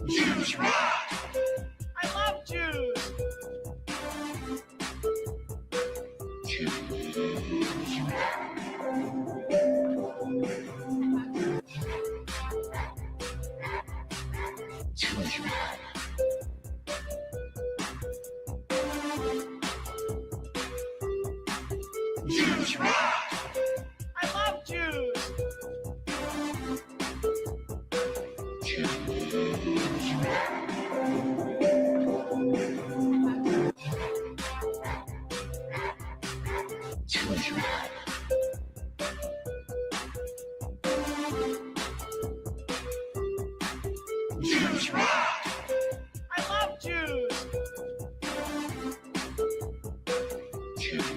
Jews rock! I love Jews! Jews rock! Jews rock! Jews rock! I love Jews! Jews rock! Jews rock! Jews rock! I love Jews! Jews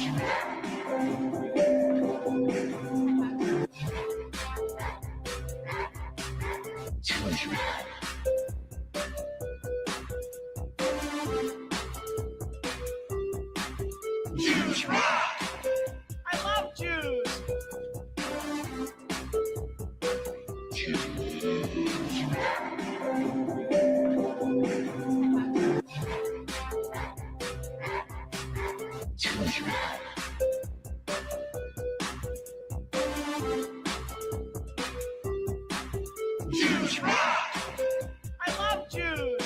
rock! Jews rock! Jews rock! I love Jews! Jews rock! Jews rock! Jews rock! I love Jews!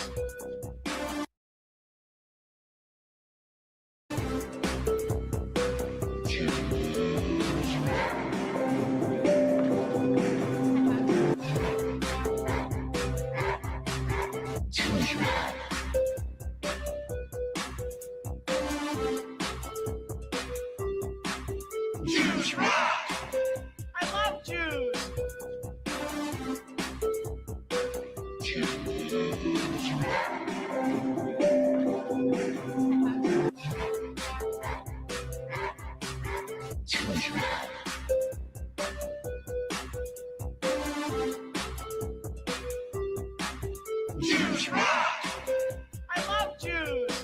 Jews rock! Jews rock! I love Jews! Jews rock! Jews rock! Jews rock! I love Jews!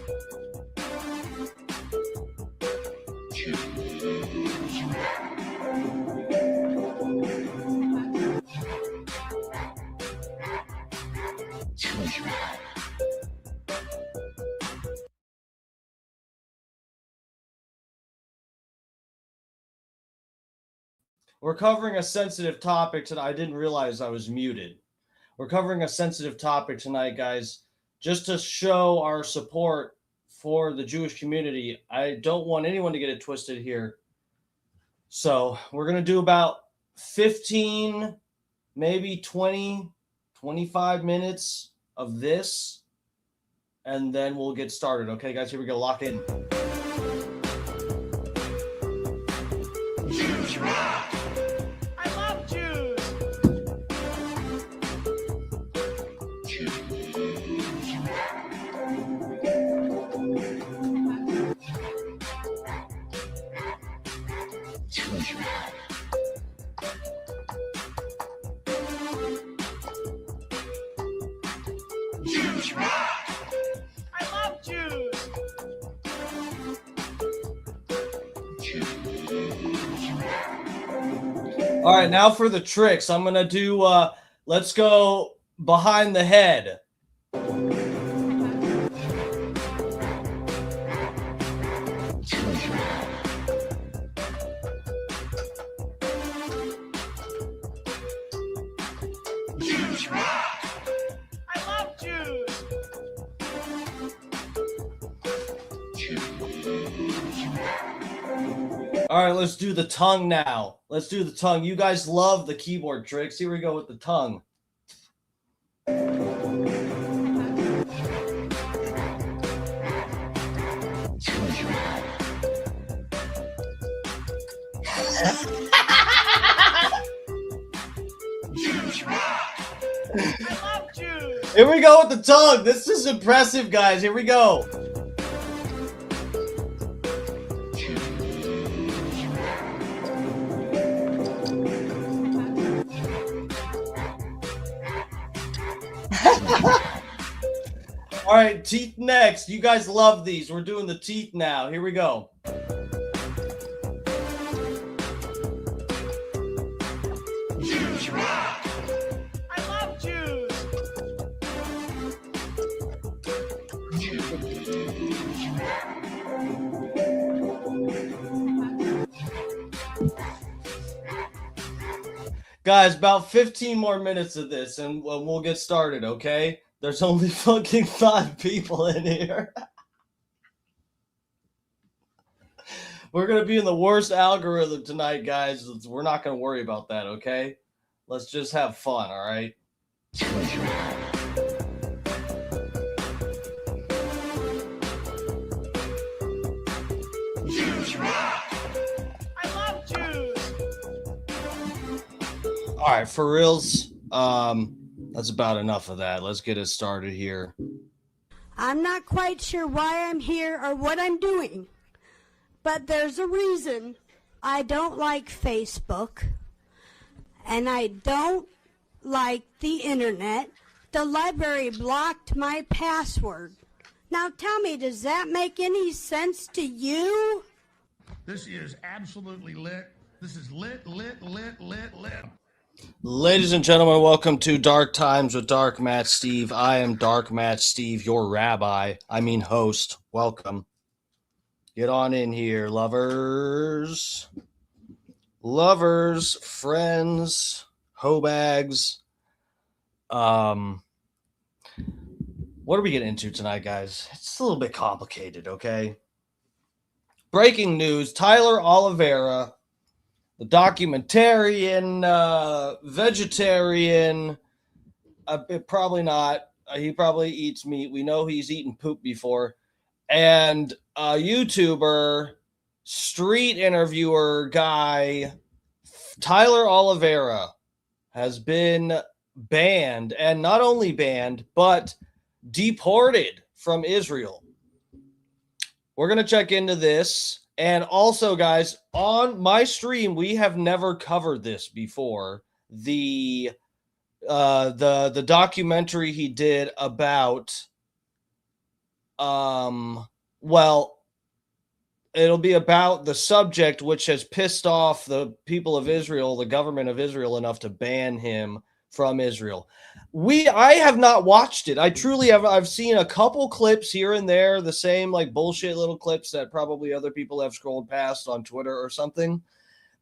Jews rock! Jews rock! We're covering a sensitive topic tonight. I didn't realize I was muted. We're covering a sensitive topic tonight, guys, just to show our support for the Jewish community. I don't want anyone to get it twisted here. So we're going to do about 15, maybe 20, 25 minutes of this, and then we'll get started. Okay, guys, here we go. Lock in. Jews rock! I love Jews! Jews rock! Jews rock! Jews rock! I love Jews! Jews rock! All right, now for the tricks. I'm going to do, let's go behind the head. Jews rock! Jews rock! I love Jews! Jews rock! All right, let's do the tongue now. Let's do the tongue. You guys love the keyboard tricks. Here we go with the tongue. Jews rock! Jews rock! I love Jews! Here we go with the tongue. This is impressive, guys. Here we go. Jews rock! All right, teeth next. You guys love these. We're doing the teeth now. Here we go. Jews rock! I love Jews. Guys, about 15 more minutes of this and we'll get started, okay? There's only fucking 5 people in here. We're going to be in the worst algorithm tonight, guys. We're not going to worry about that, okay? Let's just have fun, all right? Jews rock! Jews rock! I love Jews. All right, for reals, that's about enough of that. Let's get it started here. I'm not quite sure why I'm here or what I'm doing, but there's a reason. I don't like Facebook, and I don't like the internet. The library blocked my password. Now tell me, does that make any sense to you? This is absolutely lit. This is lit. Ladies and gentlemen, welcome to Dark Times with Dark Matt Steve. I am Dark Matt Steve, your host. Welcome. Get on in here, lovers, friends, hoe bags. What are we getting into tonight, guys? It's a little bit complicated, okay? Breaking news, Tyler Olivera, the documentarian, vegetarian, probably not. He probably eats meat. We know he's eaten poop before. And a YouTuber, street interviewer guy, Tyler Olivera, has been banned. And not only banned, but deported from Israel. We're going to check into this. And also, guys, on my stream, we have never covered this before. The documentary he did about, it'll be about the subject which has pissed off the people of Israel, the government of Israel, enough to ban him from Israel. I have not watched it. I truly have. I've seen a couple clips here and there, the same like bullshit little clips that probably other people have scrolled past on Twitter or something.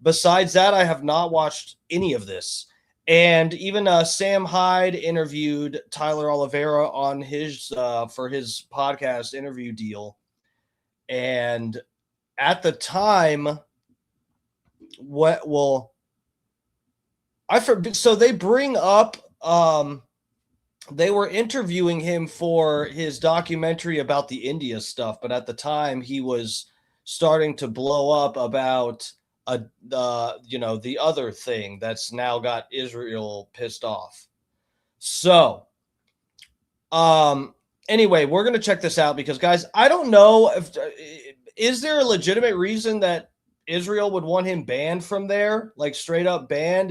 Besides that, I have not watched any of this. And even Sam Hyde interviewed Tyler Olivera on his for his podcast interview deal. And at the time, so they bring up they were interviewing him for his documentary about the India stuff, but at the time he was starting to blow up about the other thing that's now got Israel pissed off. So anyway, we're going to check this out because, guys, I don't know is there a legitimate reason that Israel would want him banned from there, like straight up banned?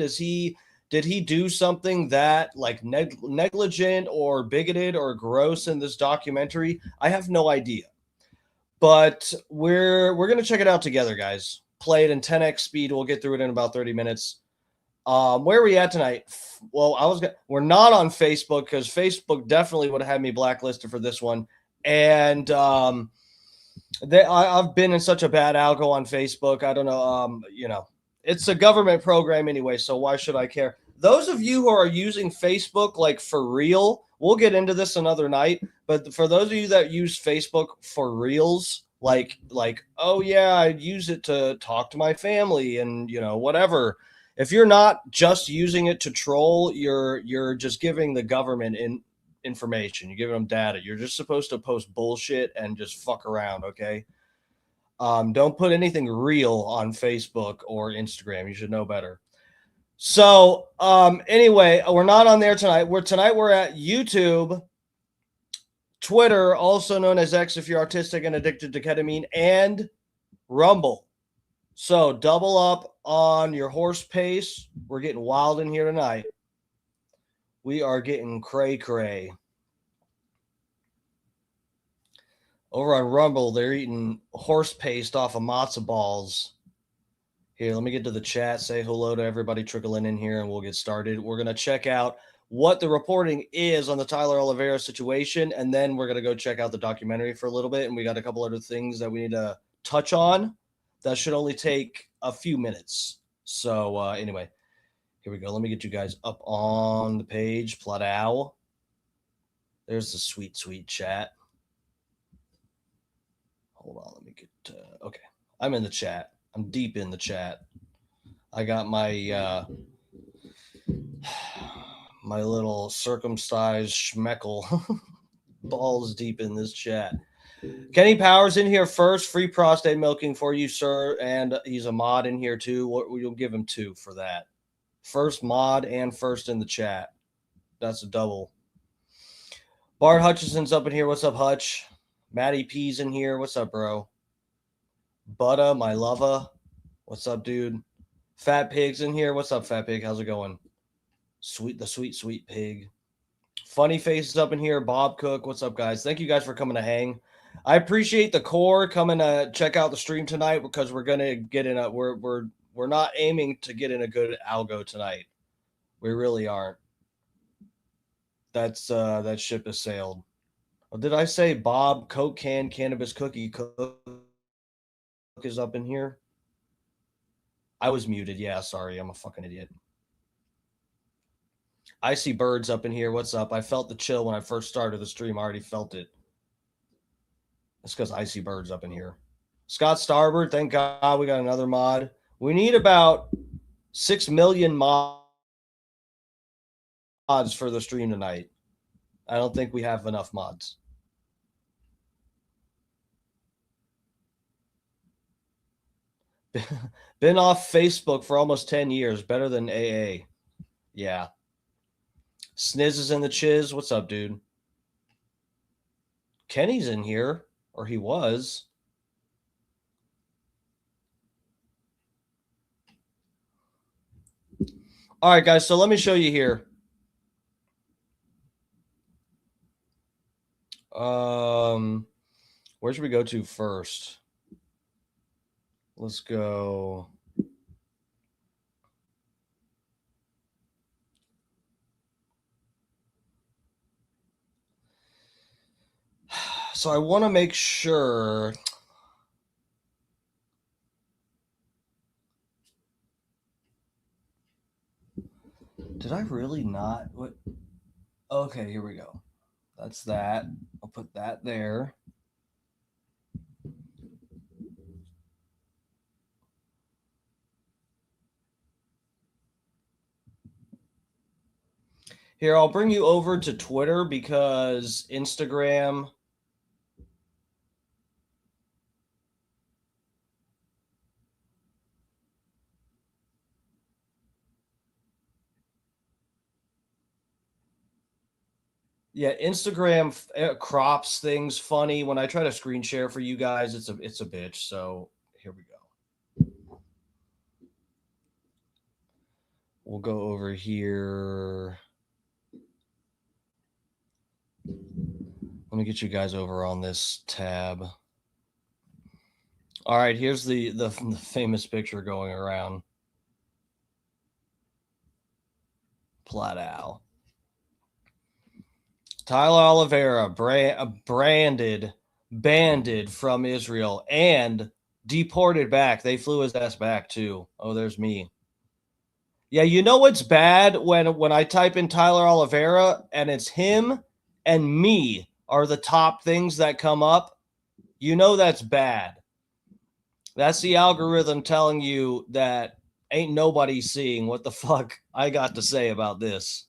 Did he do something that like negligent or bigoted or gross in this documentary? I have no idea. But we're going to check it out together, guys. Play it in 10x speed. We'll get through it in about 30 minutes. Where are we at tonight? Well, we're not on Facebook because Facebook definitely would have had me blacklisted for this one. And I've been in such a bad algo on Facebook. I don't know. It's a government program anyway, so why should I care? Those of you who are using Facebook like for real, we'll get into this another night, but for those of you that use Facebook for reals, like oh yeah, I use it to talk to my family and whatever. If you're not just using it to troll, you're just giving the government information. You're giving them data. You're just supposed to post bullshit and just fuck around, okay? Don't put anything real on Facebook or Instagram. You should know better. So, anyway, we're not on there tonight. We're at YouTube, Twitter, also known as X if you're autistic and addicted to ketamine, and Rumble. So, double up on your horse pace. We're getting wild in here tonight. We are getting cray-cray. Over on Rumble, they're eating horse paste off of matzo balls. Here, let me get to the chat, say hello to everybody trickling in here, and we'll get started. We're going to check out what the reporting is on the Tyler Olivera situation, and then we're going to go check out the documentary for a little bit, and we got a couple other things that we need to touch on. That should only take a few minutes. So anyway, here we go. Let me get you guys up on the page. Pladow. There's the sweet, sweet chat. Hold on, let me get okay. I'm in the chat. I'm deep in the chat. I got my my little circumcised schmeckle balls deep in this chat. Kenny Powers in here first. Free prostate milking for you, sir. And he's a mod in here too. You'll give him 2 for that. First mod and first in the chat. That's a double. Bart Hutchinson's up in here. What's up, Hutch? Matty P's in here. What's up, bro? Butta, my lover. What's up, dude? Fat Pig's in here. What's up, Fat Pig? How's it going? The sweet pig. Funny Faces up in here. Bob Cook. What's up, guys? Thank you guys for coming to hang. I appreciate the core coming to check out the stream tonight because we're gonna get in a we're not aiming to get in a good algo tonight. We really aren't. That's that ship has sailed. Oh, did I say Bob Coke Can Cannabis Cookie Cook is up in here? I was muted. Yeah, sorry. I'm a fucking idiot. Icy Birds up in here. What's up? I felt the chill when I first started the stream. I already felt it. It's because Icy Bird's up in here. Scott Starboard, thank God we got another mod. We need about 6 million mods for the stream tonight. I don't think we have enough mods. Been off Facebook for almost 10 years. Better than AA. Yeah. Sniz is in the chiz. What's up, dude? Kenny's in here. Or he was. All right, guys. So let me show you here. Where should we go to first? Let's go. So I want to make sure. Did I really not? What? Okay, here we go. That's that. I'll put that there. Here, I'll bring you over to Twitter because Instagram. Yeah, Instagram crops things funny. When I try to screen share for you guys, it's a bitch. So here we go. We'll go over here. Let me get you guys over on this tab. All right, here's the famous picture going around. Pladow. Tyler Olivera banded from Israel and deported back. They flew his ass back too. Oh, there's me. Yeah, you know what's bad when I type in Tyler Olivera and it's him and me are the top things that come up? You know that's bad. That's the algorithm telling you that ain't nobody seeing what the fuck I got to say about this.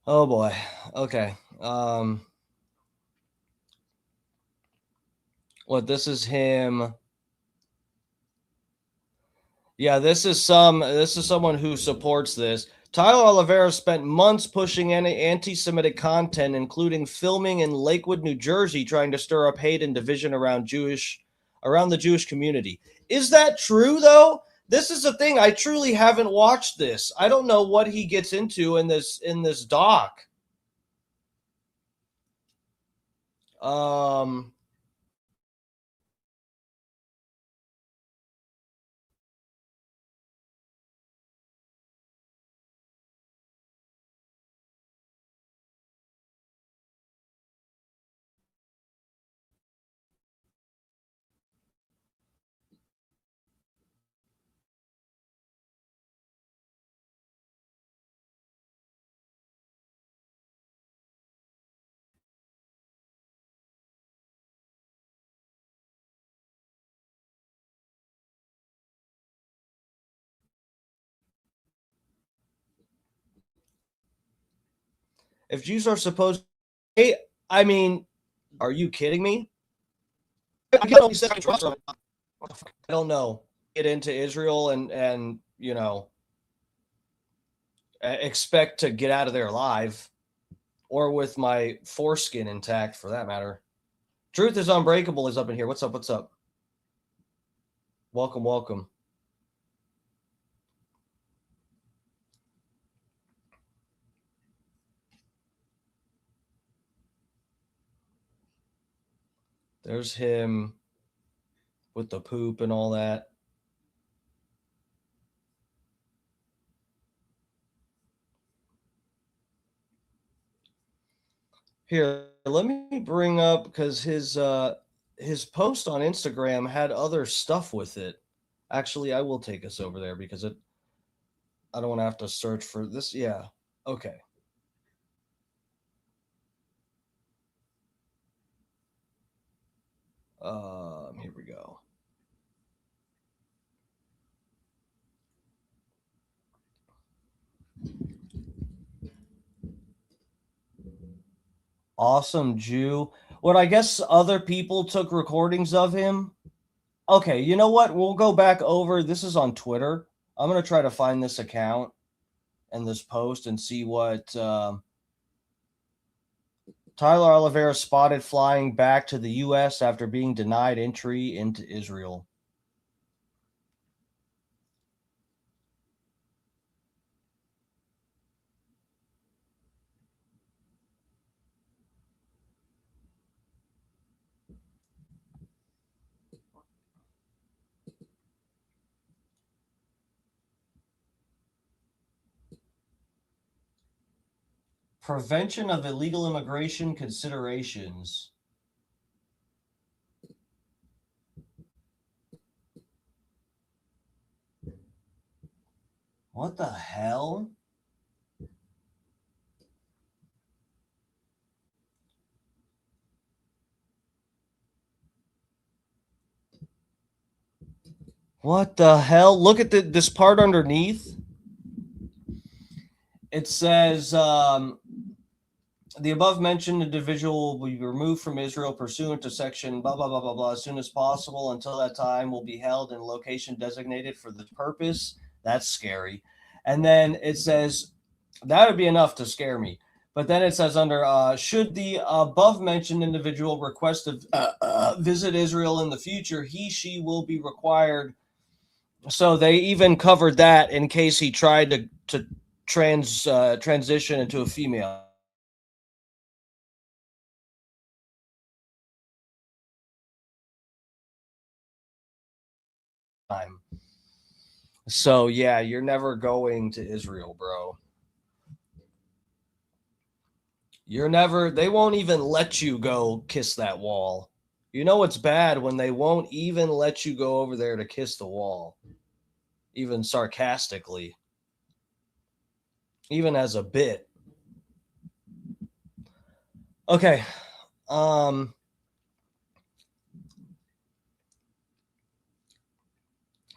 Oh boy. Okay. What, this is him. Yeah, this is someone who supports this. Tyler Olivera spent months pushing anti-Semitic content, including filming in Lakewood, New Jersey, trying to stir up hate and division around the Jewish community. Is that true, though? this is the thing. I truly haven't watched this. I don't know what he gets into in this doc. If Jews are supposed, hey, I mean, are you kidding me? I don't know. Get into Israel and expect to get out of there alive, or with my foreskin intact, for that matter. Truth is Unbreakable is up in here. What's up? What's up? Welcome, welcome. There's him with the poop and all that. Here, let me bring up, because his post on Instagram had other stuff with it. Actually, I will take us over there because I don't want to have to search for this. Yeah. Okay. Here we go. Awesome Jew. What I guess other people took recordings of him. Okay, you know what? We'll go back over. This is on Twitter. I'm going to try to find this account and this post and see what Tyler Olivera spotted flying back to the U.S. after being denied entry into Israel. Prevention of illegal immigration considerations. What the hell? What the hell? Look at this part underneath. It says the above mentioned individual will be removed from Israel pursuant to section blah, blah, blah, blah, blah, as soon as possible. Until that time will be held in a location designated for the purpose. That's scary. And then it says that would be enough to scare me. But then it says under, should the above mentioned individual request to visit Israel in the future, she will be required. So they even covered that in case he tried to transition into a female. So yeah, you're never going to Israel, bro. They won't even let you go kiss that wall. You know it's bad when they won't even let you go over there to kiss the wall. Even sarcastically. Even as a bit. Okay.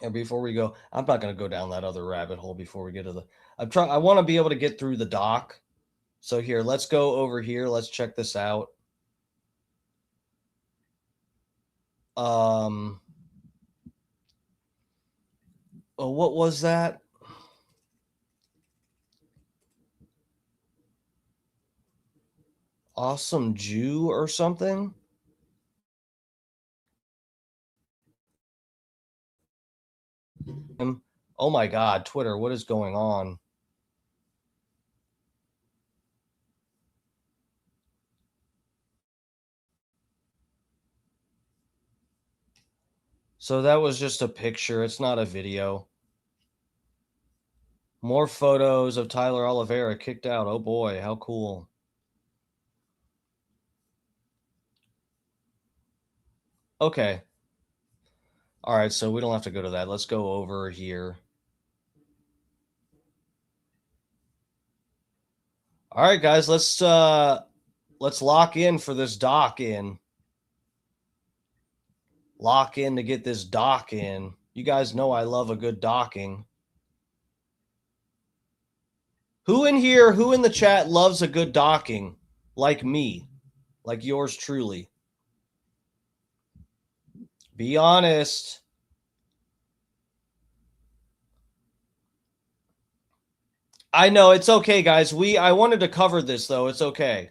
And before we go, I'm not going to go down that other rabbit hole before we get to the I want to be able to get through the doc. So here, let's go over here. Let's check this out. Oh, what was that? Awesome Jew or something? Oh my God, Twitter, what is going on? So that was just a picture. It's not a video. More photos of Tyler Olivera kicked out. Oh boy, how cool. Okay. All right, so we don't have to go to that. Let's go over here. All right, guys, let's lock in for this doc in. Lock in to get this doc in. You guys know I love a good docking. Who in here, who in the chat loves a good docking? Like me. Like yours truly. Be honest. I know it's okay, guys. I wanted to cover this though. It's okay.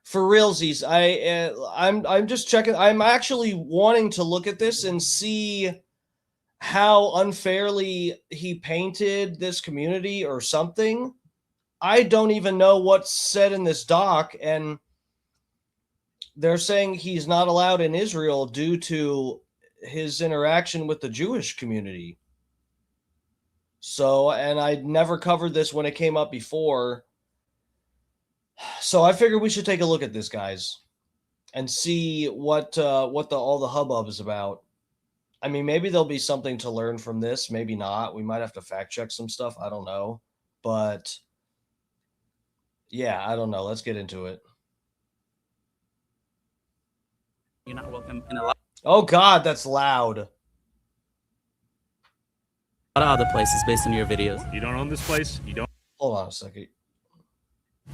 For realsies, I'm just checking. I'm actually wanting to look at this and see how unfairly he painted this community or something. I don't even know what's said in this doc, and they're saying he's not allowed in Israel due to his interaction with the Jewish community. So, and I never covered this when it came up before. So I figured we should take a look at this, guys, and see what all the hubbub is about. I mean, maybe there'll be something to learn from this. Maybe not. We might have to fact check some stuff. I don't know. But yeah, I don't know. Let's get into it. You're not welcome in a lot Oh God, that's loud. of other places based on your videos. You don't own this place. You don't. Hold on a second.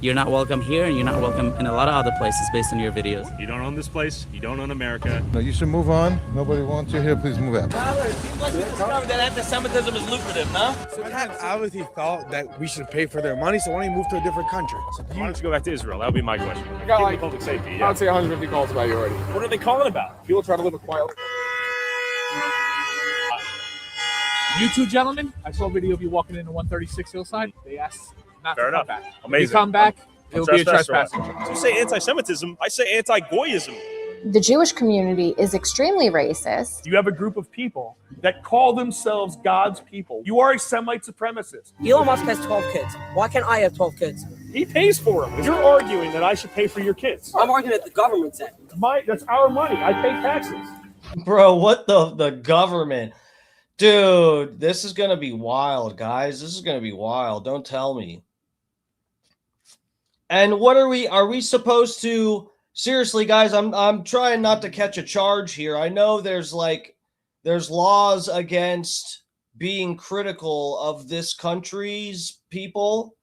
You're not welcome here, and you're not welcome in a lot of other places based on your videos. You don't own this place. You don't own America. No, you should move on. Nobody wants you here. Please move out. Tyler, it seems like you discovered that anti-Semitism is lucrative, no? So Pat obviously thought that we should pay for their money, so why don't you move to a different country? So Why don't you go back to Israel? That would be my question. I got like, Public safety. I would say 150 calls about you already. What are they calling about? People try to live a quiet life. You two gentlemen, I saw a video of you walking into 136 Hillside. They asked not Fair to enough. come back. Amazing. If you come back, it'll be a trespassing. So you say anti-Semitism, I say anti-Goyism. The Jewish community is extremely racist. You have a group of people that call themselves God's people. You are a Semite supremacist. Elon Musk has 12 kids. Why can't I have 12 kids? He pays for them. You're arguing that I should pay for your kids. I'm arguing that the government said. That's our money. I pay taxes. Bro, what the government? Dude, this is going to be wild, guys. This is going to be wild. Don't tell me. And what are we supposed to, seriously, guys, I'm trying not to catch a charge here. I know there's laws against being critical of this country's people,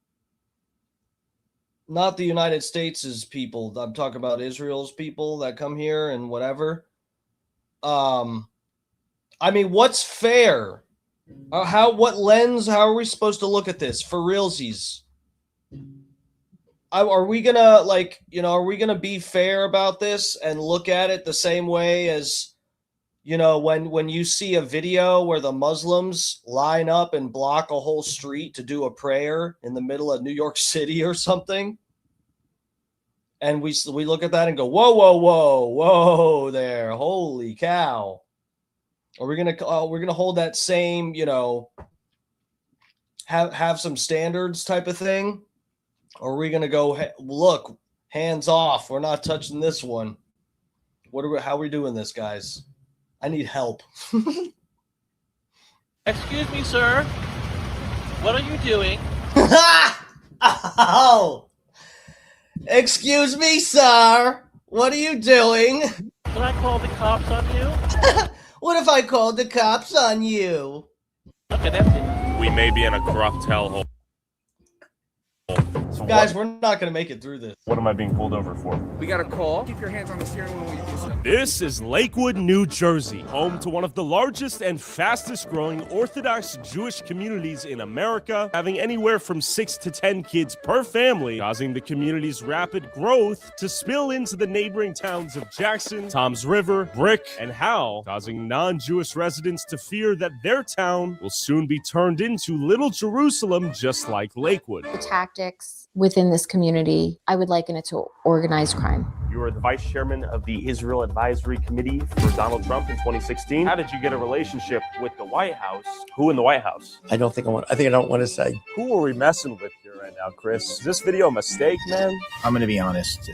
not the United States' people. I'm talking about Israel's people that come here and whatever. I mean, what's fair? What lens? How are we supposed to look at this for realsies? Are we gonna are we gonna be fair about this and look at it the same way as, when you see a video where the Muslims line up and block a whole street to do a prayer in the middle of New York City or something? And we look at that and go, whoa, whoa, whoa, whoa there. Holy cow. Are we gonna hold that same, have some standards type of thing? Or are we gonna go, hey, look, hands off, we're not touching this one? How are we doing this, guys? I need help. Excuse me, sir. What are you doing? Oh, excuse me, sir. What are you doing? Can I call the cops on you? What if I called the cops on you? Okay, that's it. We may be in a corrupt hellhole. So Guys, we're not going to make it through this. what am I being pulled over for? We got a call. Keep your hands on the steering wheel when you do so. This is Lakewood, New Jersey, home to one of the largest and fastest growing Orthodox Jewish communities in America, having anywhere from 6 to 10 kids per family, causing the community's rapid growth to spill into the neighboring towns of Jackson, Toms River, Brick, and Howell, causing non-Jewish residents to fear that their town will soon be turned into Little Jerusalem, just like Lakewood. The tactics within this community, I would liken it to organized crime. You were the vice chairman of the Israel Advisory Committee for Donald Trump in 2016. How did you get a relationship with the White House? Who in the White House? I don't want to say. Who are we messing with here right now, Chris? Is this video a mistake, man? I'm going to be honest.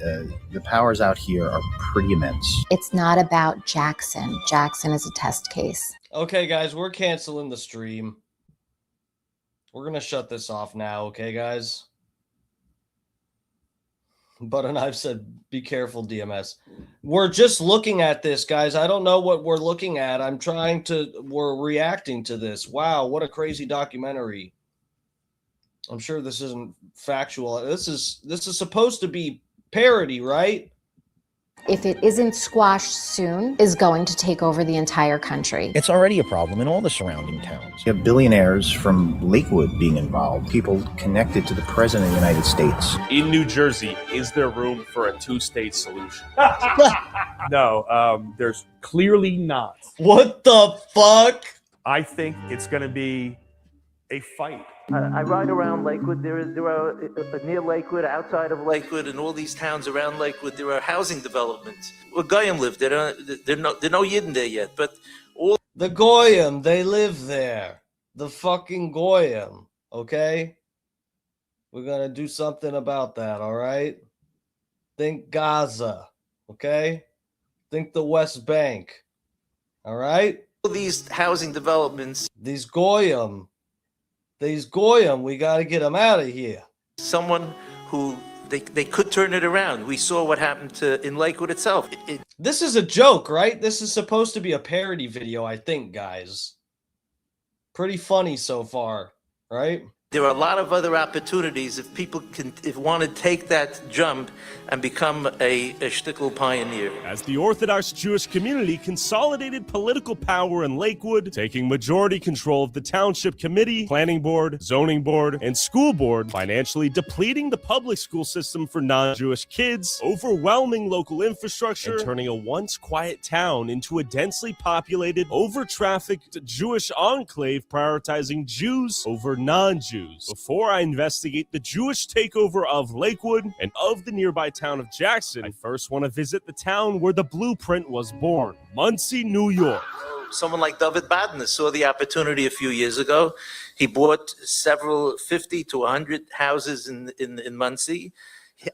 The powers out here are pretty immense. It's not about Jackson. Jackson is a test case. Okay, guys, we're canceling the stream. We're going to shut this off now, okay, guys? But and I've said, be careful, DMS. We're just looking at this, guys. I don't know what we're looking at. We're reacting to this. Wow, what a crazy documentary. I'm sure this isn't factual. This is supposed to be parody, right? If it isn't squashed soon, is going to take over the entire country. It's already a problem in all the surrounding towns. You have billionaires from Lakewood being involved, people connected to the President of the United States. In New Jersey, is there room for a two-state solution? No, there's clearly not. What the fuck? I think it's going to be a fight. I ride around Lakewood. There are near Lakewood, outside of Lakewood, and all these towns around Lakewood. There are housing developments. Well, Goyim live there. There are no Yidden there yet, but all the Goyim, they live there. The fucking Goyim. Okay, we're gonna do something about that. All right. Think Gaza. Okay. Think the West Bank. All right. these housing developments. These Goyim, we got to get them out of here. Someone who they could turn it around. We saw what happened in Lakewood itself. This is a joke, right? This is supposed to be a parody video, I think, guys. Pretty funny so far, right? There are a lot of other opportunities if people want to take that jump and become a shtickle pioneer. As the Orthodox Jewish community consolidated political power in Lakewood, taking majority control of the Township Committee, Planning Board, Zoning Board, and School Board, financially depleting the public school system for non-Jewish kids, overwhelming local infrastructure, and turning a once quiet town into a densely populated, over-trafficked Jewish enclave prioritizing Jews over non-Jews. Before I investigate the Jewish takeover of Lakewood and of the nearby town of Jackson, I first want to visit the town where the blueprint was born, Muncie, New York. Someone like David Badner saw the opportunity a few years ago. He bought several 50 to 100 houses in Muncie.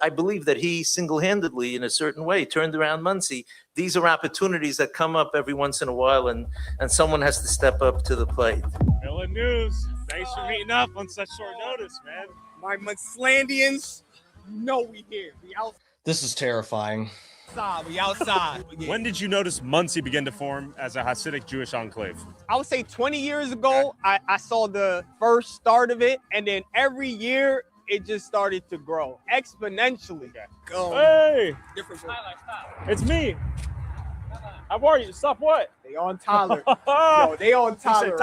I believe that he single-handedly, in a certain way, turned around Muncie. These are opportunities that come up every once in a while, and someone has to step up to the plate. Miller News. Thanks for meeting up on such short notice, man. My Muntslandians, you know we here. We outside. This is terrifying. We outside. When did you notice Muncie begin to form as a Hasidic Jewish enclave? I would say 20 years ago, I saw the first start of it, and then every year it just started to grow exponentially. Hey! Different. It's me. How are you? Stop what? They on Tyler. Yo, they on Tyler.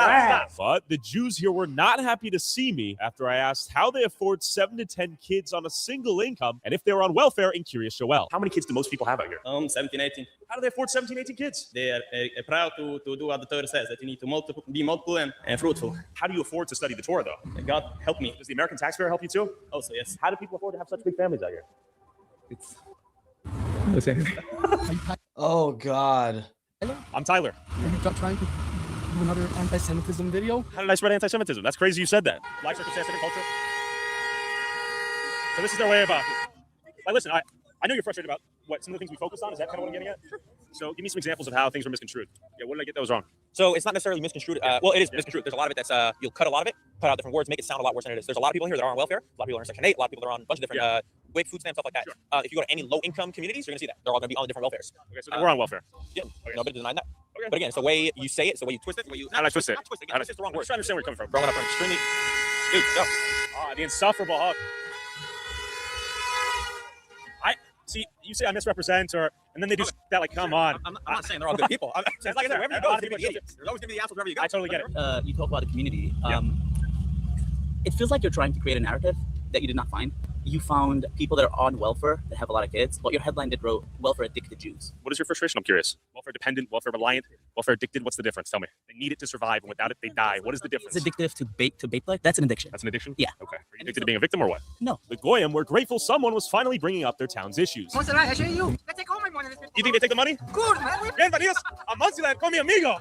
But the Jews here were not happy to see me after I asked how they afford 7 to 10 kids on a single income and if they were on welfare in Kiryas Joel. How many kids do most people have out here? 17, 18. How do they afford 17, 18 kids? They are proud to do what the Torah says, that you need to be multiple and fruitful. How do you afford to study the Torah, though? God help me. Does the American taxpayer help you, too? Also, yes. How do people afford to have such big families out here? It's... Listen. Oh, God. I'm Tyler. I'm trying to do another anti-Semitism video. How did I spread anti-Semitism? That's crazy you said that. Life, circumstance, different culture. So this is their way of... like, listen, I know you're frustrated about what some of the things we focused on. Is that kind of what I'm getting at? Sure. So give me some examples of how things were misconstrued. Yeah, what did I get that was wrong? So it's not necessarily misconstrued. Well, it is misconstrued. There's a lot of it that's, you'll cut a lot of it, put out different words, make it sound a lot worse than it is. There's a lot of people here that are on welfare. A lot of people are in Section 8. A lot of people that are on a bunch of different WIC, food stamps, stuff like that. Sure. If you go to any low-income communities, you're going to see that. They're all going to be on different welfares. Okay, so we're on welfare. Yeah, nobody denied that. Okay. But again, it's the way you say it, it's the way you twist it, the way you... How did I twist it? Not twist it. It's just the wrong word. I'm trying to understand where you're coming from. Growing up from extremely... Dude, go. The insufferable hug. See, you say I misrepresent, and then they do that. Like, come on. I'm not saying they're all good people. It's like I said, wherever you go, there's always gonna be the assholes wherever you go. I totally get it. You talk about the community. It feels like you're trying to create a narrative that you did not find. You found people that are on welfare that have a lot of kids, but your headline did wrote welfare addicted Jews. What is your frustration? I'm curious. Welfare dependent, welfare reliant, welfare addicted. What's the difference? Tell me. They need it to survive, and without it, they die. What is the difference? It's addictive to bake like that's an addiction. That's an addiction? Yeah. Okay. Are you addicted to being a victim or what? No. The Goyim were grateful someone was finally bringing up their town's issues. You take all my money. You think they take the money? Good, man. Bienvenidos a Monsiland con mi amigo.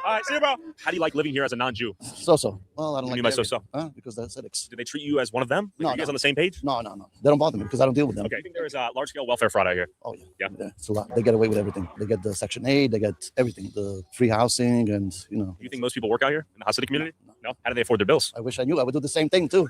All right, see you, bro. How do you like living here as a non-Jew? So-so. Well, I don't What do like you mean by everything. so-so? Because they're acidics. Do they treat you as one of them? No, Are you guys no. on the same page? No. They don't bother me because I don't deal with them. Okay. I think there is a large-scale welfare fraud out here. Oh, yeah. Yeah. It's a lot. They get away with everything. They get the Section 8, they get everything, the free housing, and, you know. Do you think most people work out here in the Hasidic community? No. How do they afford their bills? I wish I knew. I would do the same thing, too.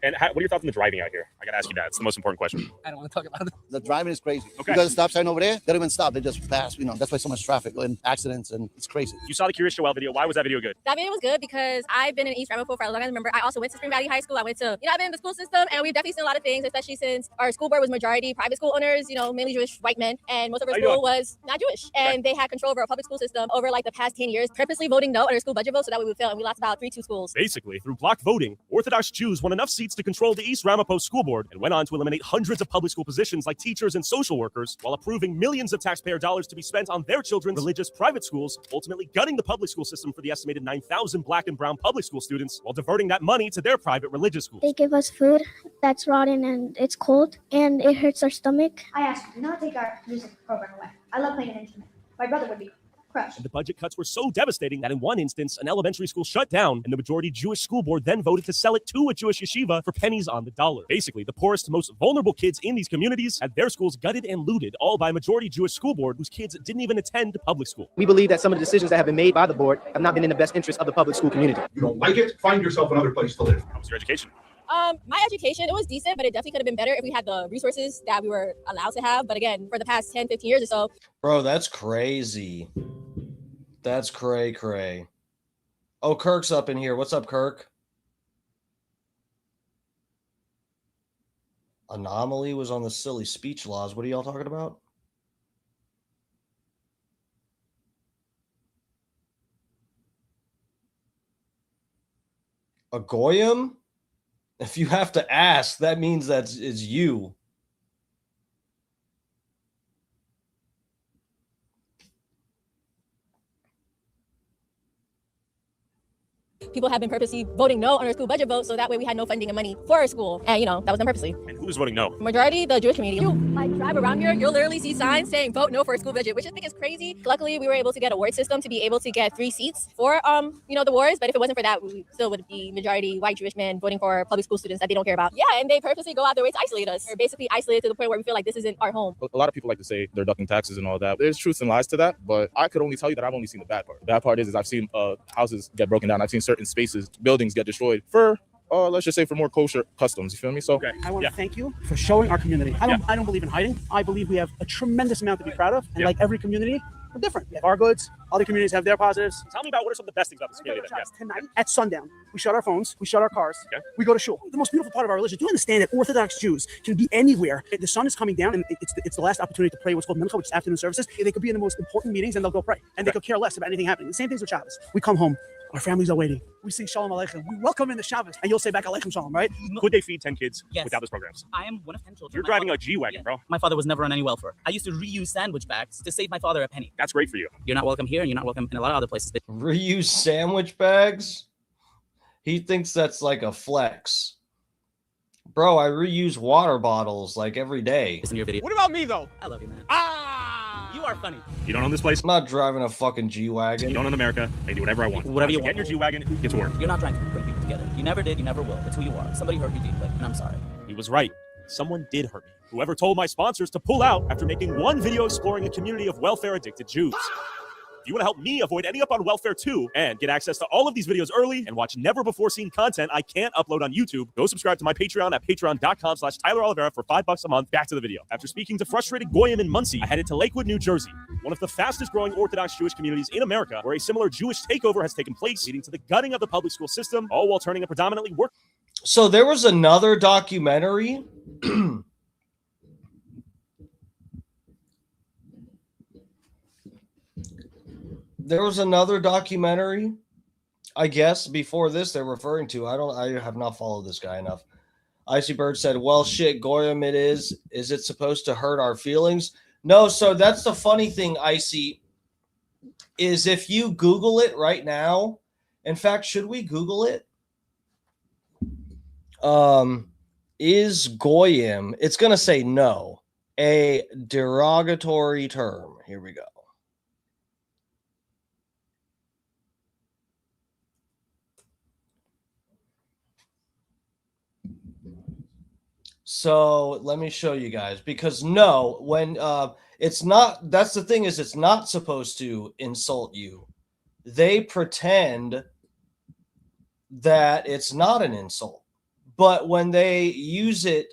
And what are your thoughts on the driving out here? I got to ask you that. It's the most important question. I don't want to talk about it. The driving is crazy. Okay. You got a stop sign over there, they don't even stop. They just pass, you know. That's why so much traffic and accidents, and it's crazy. You saw the Curious Joel video. Why was that video good? That video was good because I've been in East Ramapo for as long as I remember. I also went to Spring Valley High School. I've been in the school system, and we've definitely seen a lot of things, especially since our school board was majority private school owners, you know, mainly Jewish white men, and most of our school was not Jewish. And they had control over our public school system over like the past 10 years, purposely voting no on our school budget vote so that we would fail, and we lost about 3-2 schools. Basically, through block voting, Orthodox Jews won enough seats to control the East Ramapo School Board and went on to eliminate hundreds of public school positions like teachers and social workers, while approving millions of taxpayer dollars to be spent on their children's religious private schools, ultimately gutting the public school system for the estimated 9,000 black and brown public school students, while diverting that money to their private religious schools. They give us food that's rotten and it's cold and it hurts our stomach. I asked them not to take our music program away. I love playing an instrument. My brother would be crushed. And the budget cuts were so devastating that in one instance, an elementary school shut down, and the majority Jewish school board then voted to sell it to a Jewish yeshiva for pennies on the dollar. Basically, the poorest, most vulnerable kids in these communities had their schools gutted and looted, all by a majority Jewish school board whose kids didn't even attend public school. We believe that some of the decisions that have been made by the board have not been in the best interest of the public school community. You don't like it? Find yourself another place to live. How was your education? My education, it was decent, but it definitely could have been better if we had the resources that we were allowed to have. But again, for the past 10, 15 years or so. Bro, that's crazy. That's cray. Oh, Kirk's up in here. What's up, Kirk? Anomaly was on the silly speech laws. What are y'all talking about? A Goyim? If you have to ask, that means it's you. People have been purposely voting no on our school budget vote, so that way we had no funding and money for our school. And, you know, that was done purposely. And who's voting no? Majority, the Jewish community. You like drive around here, you'll literally see signs saying vote no for a school budget, which I think is crazy. Luckily, we were able to get a ward system to be able to get 3 seats for, the wards. But if it wasn't for that, we still would be majority white Jewish men voting for public school students that they don't care about. Yeah, and they purposely go out their way to isolate us. We're basically isolated to the point where we feel like this isn't our home. A lot of people like to say they're ducking taxes and all that. There's truth and lies to that, but I could only tell you that I've only seen the bad part. The bad part is I've seen houses get broken down. I've seen certain spaces, buildings get destroyed for let's just say for more kosher customs. You feel me? So I want to thank you for showing our community. I don't believe in hiding. I believe we have a tremendous amount to be proud of. And like every community, we're different. We have our goods. Other communities have their positives. Tell me about what are some of the best things about this community. Tonight at sundown, we shut our phones, we shut our cars, we go to shul. The most beautiful part of our religion. Do you understand that Orthodox Jews can be anywhere? The sun is coming down, and it's the last opportunity to pray what's called mincha, which is afternoon services. They could be in the most important meetings, and they'll go pray, and they could care less about anything happening. The same things with Shabbos. We come home. Our families are waiting. We sing Shalom Aleichem. We welcome in the Shabbos, and you'll say back Aleichem Shalom, right? Could they feed 10 kids Yes. without those programs? I am one of 10 children. You're driving a G-Wagon, bro. My father was never on any welfare. I used to reuse sandwich bags to save my father a penny. That's great for you. You're not welcome here, and you're not welcome in a lot of other places. Reuse sandwich bags? He thinks that's like a flex. Bro, I reuse water bottles like every day. In your video. What about me, though? I love you, man. You are funny. You don't own this place? I'm not driving a fucking G-Wagon. You don't own America. I do whatever I want. Whatever you Get want. in your G-Wagon, get to work. You're not trying to bring people together. You never did, you never will. It's who you are. Somebody hurt you deeply, and I'm sorry. He was right. Someone did hurt me. Whoever told my sponsors to pull out after making one video exploring a community of welfare-addicted Jews. If you want to help me avoid ending up on welfare too and get access to all of these videos early and watch never-before-seen content I can't upload on YouTube, go subscribe to my Patreon at patreon.com/Tyler Olivera for $5 a month. Back to the video. After speaking to frustrated Goyim in Muncie, I headed to Lakewood, New Jersey, one of the fastest-growing Orthodox Jewish communities in America, where a similar Jewish takeover has taken place, leading to the gutting of the public school system, all while turning a predominantly work. So there was another documentary There was another documentary, I guess, before this they're referring to. I have not followed this guy enough. Icy Bird said, well, shit, Goyim it is. Is it supposed to hurt our feelings? No, so that's the funny thing, Icy, is if you Google it right now, in fact, should we Google it? Is Goyim, it's going to say no, a derogatory term. Here we go. So let me show you guys, because no, when it's not, that's the thing, is it's not supposed to insult you. They pretend that it's not an insult, but when they use it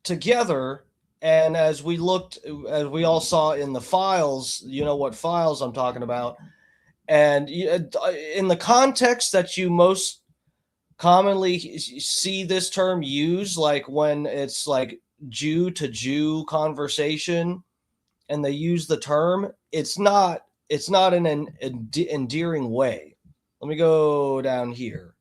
together, and as we all saw in the files, you know what files I'm talking about, and in the context that you most commonly see this term used, like when it's like Jew to Jew conversation and they use the term, it's not in an endearing way. Let me go down here.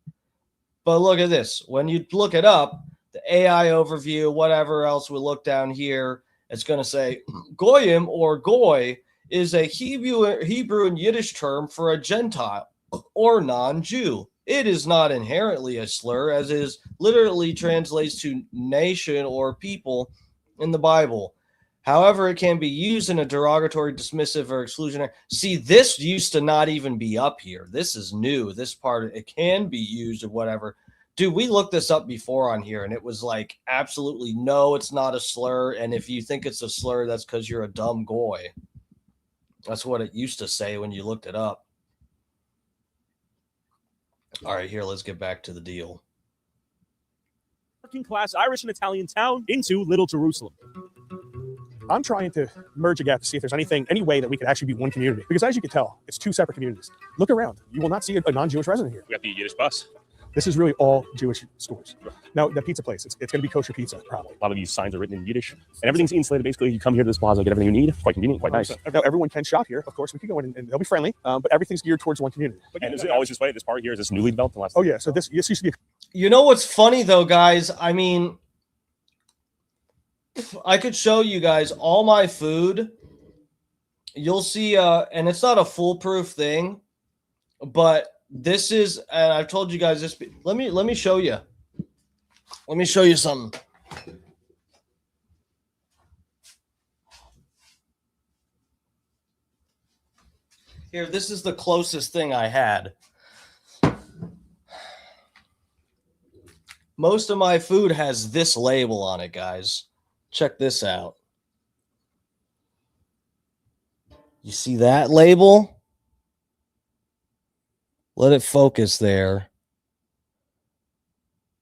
But look at this. When you look it up, the AI overview, whatever else we look down here, it's going to say Goyim or Goy is a Hebrew and Yiddish term for a Gentile or non-Jew. It is not inherently a slur, as it is literally translates to nation or people in the Bible. However, it can be used in a derogatory, dismissive, or exclusionary. See, this used to not even be up here. This is new. This part, it can be used or whatever. Dude, we looked this up before on here, and it was like, absolutely no, it's not a slur. And if you think it's a slur, that's because you're a dumb goy. That's what it used to say when you looked it up. All right, here, let's get back to the deal. Working class Irish and Italian town into Little Jerusalem. I'm trying to merge a gap to see if there's any way that we could actually be one community. Because as you can tell, it's two separate communities. Look around. You will not see a non-Jewish resident here. We got the Yiddish bus. This is really all Jewish stores. Now, the pizza place, it's going to be kosher pizza, probably. A lot of these signs are written in Yiddish. And everything's insulated. Basically, you come here to this plaza, get everything you need. Quite convenient, quite nice. Now, everyone can shop here. Of course, we could go in and they'll be friendly, but everything's geared towards one community. And is it always this way? This part here is this newly developed? Oh, yeah. So this used to be... You know what's funny, though, guys? I mean, I could show you guys all my food. You'll see, and it's not a foolproof thing, but this is, and I've told you guys this. Let me show you. Let me show you something. Here, this is the closest thing I had. Most of my food has this label on it, guys. Check this out. You see that label? Let it focus there.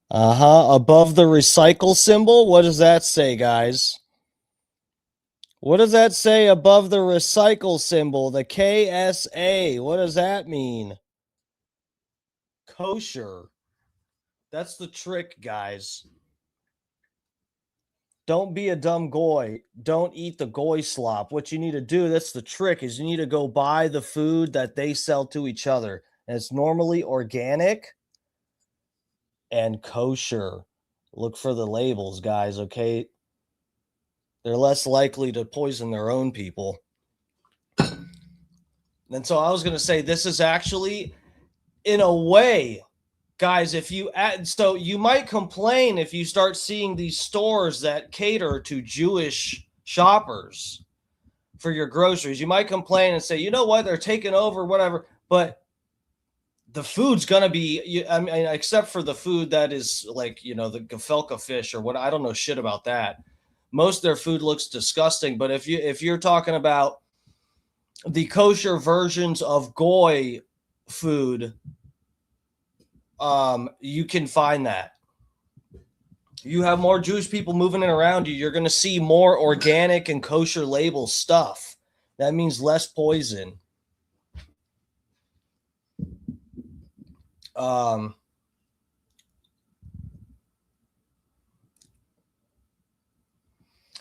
Above the recycle symbol, what does that say, guys? What does that say above the recycle symbol? The KSA. What does that mean? Kosher. That's the trick, guys. Don't be a dumb goy. Don't eat the goy slop. What you need to do, that's the trick, is you need to go buy the food that they sell to each other. And it's normally organic and kosher. Look for the labels, guys, okay? They're less likely to poison their own people. And so I was going to say, this is actually, in a way, guys, if you add, so you might complain if you start seeing these stores that cater to Jewish shoppers for your groceries. You might complain and say, you know what, they're taking over, whatever. But the food's gonna be, I mean, except for the food that is like, you know, the gefilte fish or what, I don't know shit about that. Most of their food looks disgusting. But if you're talking about the kosher versions of goy food, you can find that. You have more Jewish people moving in around you, you're going to see more organic and kosher label stuff. That means less poison.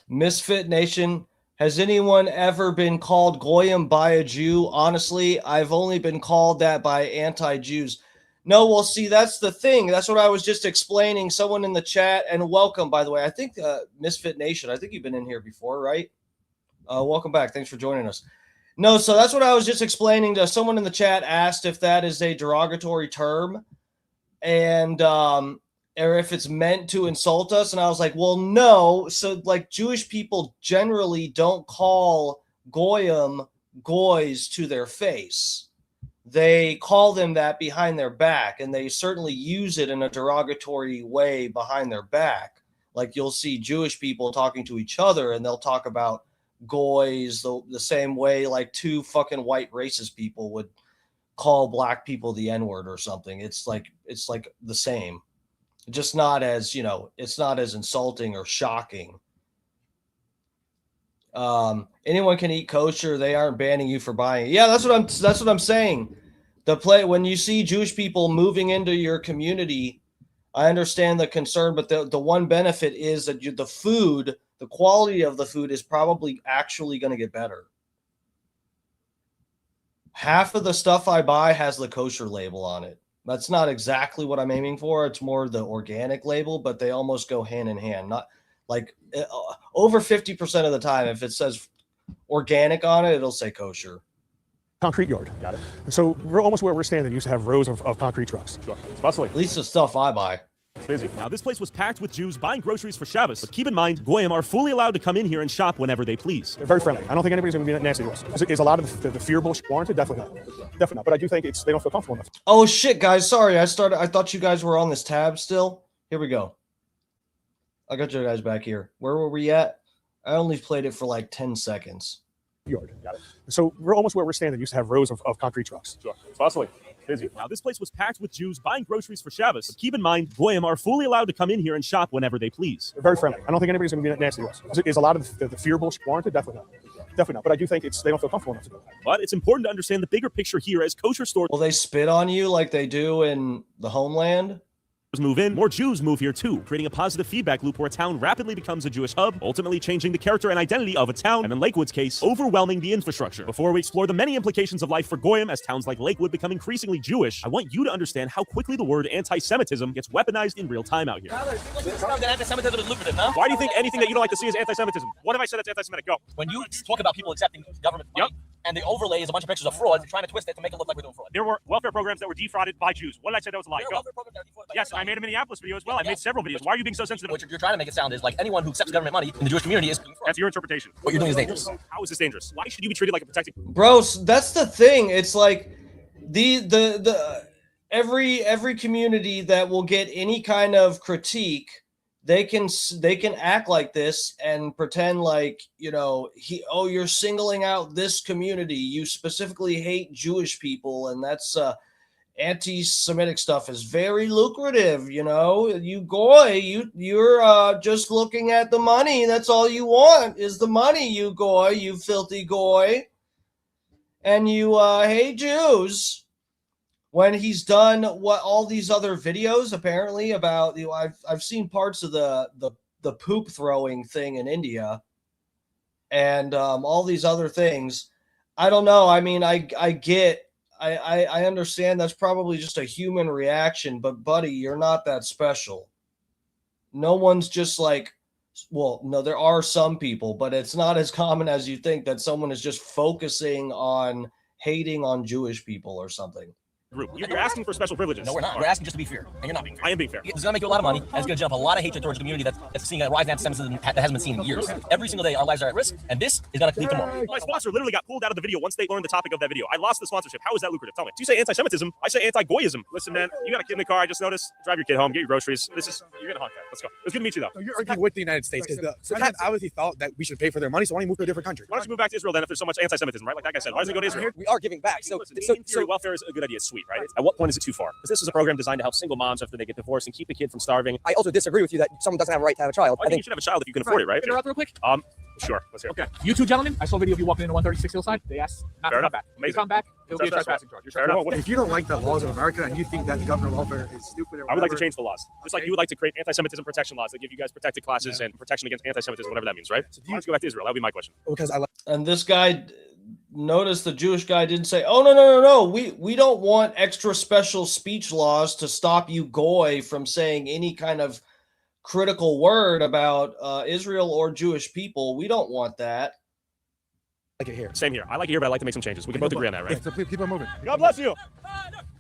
Misfit Nation Has anyone ever been called goyim by a Jew? Honestly, I've only been called that by anti-Jews. No, well, see, that's the thing. That's what I was just explaining. Someone in the chat, and welcome, by the way. I think Misfit Nation, I think you've been in here before, right? Welcome back. Thanks for joining us. No, so that's what I was just explaining. To someone in the chat asked if that is a derogatory term and or if it's meant to insult us. And I was like, well, no. So, like, Jewish people generally don't call goyim goys to their face. They call them that behind their back, and they certainly use it in a derogatory way behind their back. Like, you'll see Jewish people talking to each other, and they'll talk about goys the same way like two fucking white racist people would call black people the N-word or something. It's like the same, just not as, you know, it's not as insulting or shocking. Anyone can eat kosher. They aren't banning you for buying it. Yeah, that's what I'm saying. When you see Jewish people moving into your community, I understand the concern, but the one benefit is that the quality of the food is probably actually going to get better. Half of the stuff I buy has the kosher label on it. That's not exactly what I'm aiming for. It's more the organic label, but they almost go hand in hand. Not like over 50% of the time, if it says organic on it, it'll say kosher. Concrete yard. Got it. So we're almost where we're standing. Used to have rows of concrete trucks. Sure. It's bustling. At least the stuff I buy. It's busy. Now, this place was packed with Jews buying groceries for Shabbos. But keep in mind, goyim are fully allowed to come in here and shop whenever they please. They're very friendly. I don't think anybody's going to be nasty to us. Is a lot of the fear bullshit warranted? Definitely not. Definitely not. But I do think they don't feel comfortable enough. Oh shit, guys! Sorry, I thought you guys were on this tab still. Here we go. I got you guys back here. Where were we at? I only played it for like 10 seconds. Yard. Got it. So we're almost where we're standing. Used to have rows of concrete trucks. Sure. It's bustling. Busy. Now, this place was packed with Jews buying groceries for Shabbos. But keep in mind, goyim are fully allowed to come in here and shop whenever they please. They're very friendly. I don't think anybody's going to be nasty to us. Is a lot of the fear bullshit warranted? Definitely not. Definitely not. But I do think they don't feel comfortable enough to do it. But it's important to understand the bigger picture here as kosher stores. Will they spit on you like they do in the homeland? Move in, more Jews move here too, creating a positive feedback loop where a town rapidly becomes a Jewish hub, ultimately changing the character and identity of a town, and in Lakewood's case, overwhelming the infrastructure. Before we explore the many implications of life for goyim as towns like Lakewood become increasingly Jewish, I want you to understand how quickly the word anti-Semitism gets weaponized in real time out here. Anti-Semitism is lucrative, huh? Why do you think anything that you don't like to see is anti-Semitism? What have I said that's anti-Semitic? Go. When you talk about people accepting government money, and the overlay is a bunch of pictures of fraud, you're trying to twist it to make it look like we're doing fraud. There were welfare programs that were defrauded by Jews. What did I say that was a lie? Go. Yes, I made a Minneapolis video as well. I made several videos. Why are you being so sensitive? What you're trying to make it sound is like anyone who accepts government money in the Jewish community is being fraud. That's your interpretation. What you're doing is dangerous. How is this dangerous? Why should you be treated like a protected? Bro, that's the thing. It's like every community that will get any kind of critique, they can act like this and pretend like, you know, you're singling out this community. You specifically hate Jewish people, and that's anti-Semitic stuff is very lucrative. You know, you goy, you're just looking at the money. That's all you want is the money. You goy, you filthy goy, and you hate Jews. When he's done what all these other videos apparently about, you know, I've seen parts of the poop throwing thing in India, and all these other things. I don't know. I mean, I understand that's probably just a human reaction, but buddy, you're not that special. No one's just like, well, no, there are some people, but it's not as common as you think that someone is just focusing on hating on Jewish people or something. Group. You're asking for special privileges. No, we're not. We're asking just to be fair, and you're not being fair. I am being fair. It's going to make you a lot of money, and it's going to jump a lot of hatred towards the community that's seeing a rise in anti-Semitism that hasn't been seen in years. Every single day, our lives are at risk, and this is going to lead to more. My sponsor literally got pulled out of the video once they learned the topic of that video. I lost the sponsorship. How is that lucrative? Tell me. You say anti-Semitism, I say anti-goyism. Listen, man, you got a kid in the car. I just noticed. Drive your kid home. Get your groceries. You're gonna honk that. Let's go. It was good to meet you, though. So you're arguing with the United States because the President obviously thought that we should pay for their money, so why don't you move to a different country? Why don't you move back to Israel then if there's so much anti-Semitism, right? Like that guy said, why doesn't he go to Israel? We are giving back. So welfare is a good idea. It's sweet. sweet, right? At what point is it too far? Because this is a program designed to help single moms after they get divorced and keep the kid from starving. I also disagree with you that someone doesn't have a right to have a child. I think you should have a child if you can afford it, right? Can I interrupt real quick? Sure. Let's hear it. Okay. You two gentlemen, I saw a video of you walking into 136 Hillside. They asked not to come back. If you come back, it'll be a trespassing charge. Fair enough. If you don't like the laws of America and you think that the government welfare is stupid or whatever, I would like to change the laws. Just like you would like to create anti-Semitism protection laws that give you guys protected classes and protection against anti-Semitism, whatever that means, right? So why don't you go back to Israel? That would be my question. Because I like. And this guy, notice the Jewish guy didn't say, "Oh no, we don't want extra special speech laws to stop you goy from saying any kind of critical word about Israel or Jewish people. We don't want that." I like it here. Same here. I like it here, but I'd like to make some changes. We can both agree on that, right? So keep on moving. God bless you.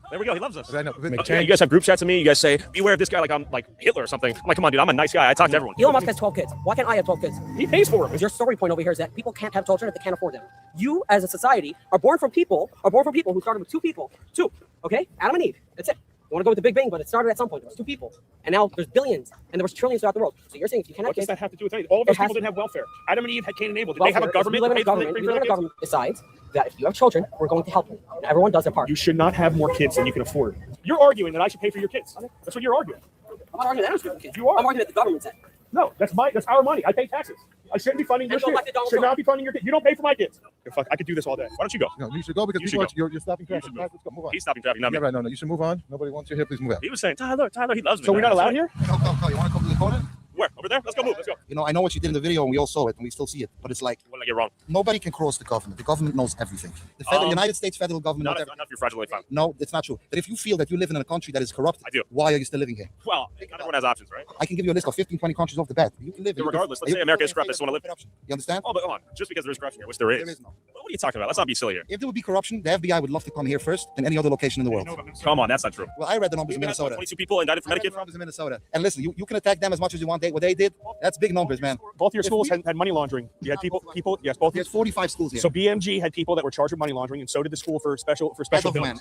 There we go. He loves us. I know. Yeah, you guys have group chats with me. You guys say, beware of this guy like I'm like Hitler or something. I'm like, come on, dude. I'm a nice guy. I talk to everyone. Elon Musk has 12 kids. Why can't I have 12 kids? He pays for them. Your story point over here is that people can't have children if they can't afford them. You, as a society, are born from people who started with two, okay? Adam and Eve. That's it. You want to go with the Big Bang, but it started at some point. There was 2 people. And now there's billions, and there was trillions throughout the world. So you're saying if you cannot What does that have to do with anything? All of those people didn't have welfare. Adam and Eve had Cain and Abel. Did they have a government? We live in a government decides that if you have children, we're going to help you. And everyone does their part. You should not have more kids than you can afford. You're arguing that I should pay for your kids. That's what you're arguing. I'm not arguing that I should pay for kids. You are. I'm arguing that the government said. No, that's our money. I pay taxes. I shouldn't be funding your kids. Should not be funding your kids. You don't pay for my kids. Fuck, I could do this all day. Why don't you go? No, you should go because you're stopping traffic. Let's go. Move on. He's stopping traffic, not me. Yeah, right. No, you should move on. Nobody wants you here. Please move out. He was saying, Tyler, he loves me. So we're not allowed here? Go. You want to come to the corner? Where? Over there? Let's go move. Let's go. You know, I know what you did in the video, and we all saw it, and we still see it. But it's like, what did I get wrong? Nobody can cross the government. The government knows everything. The United States federal government. Not if you're fraudulently found. No, it's not true. But if you feel that you live in a country that is corrupt, I do. Why are you still living here? Well, not everyone has options, right? I can give you a list of 15, 20 countries off the bat. You can live. So regardless, let's say America is corrupt. I just want to live here. You understand? Oh, but hold on. Just because there is corruption here, which there is. There is no. What are you talking about? Let's not be silly here. If there would be corruption, the FBI would love to come here first than any other location in the world. Come on, that's not true. Well, I read the numbers in Minnesota. 22 people indicted for Medicaid. The numbers in Minnesota. And listen, you can attack them as much as you want. What they did, that's big numbers, man. Both your schools had money laundering. You had people. Yes, both. There's 45 schools here. So BMG had people that were charged with money laundering, and so did the school for special.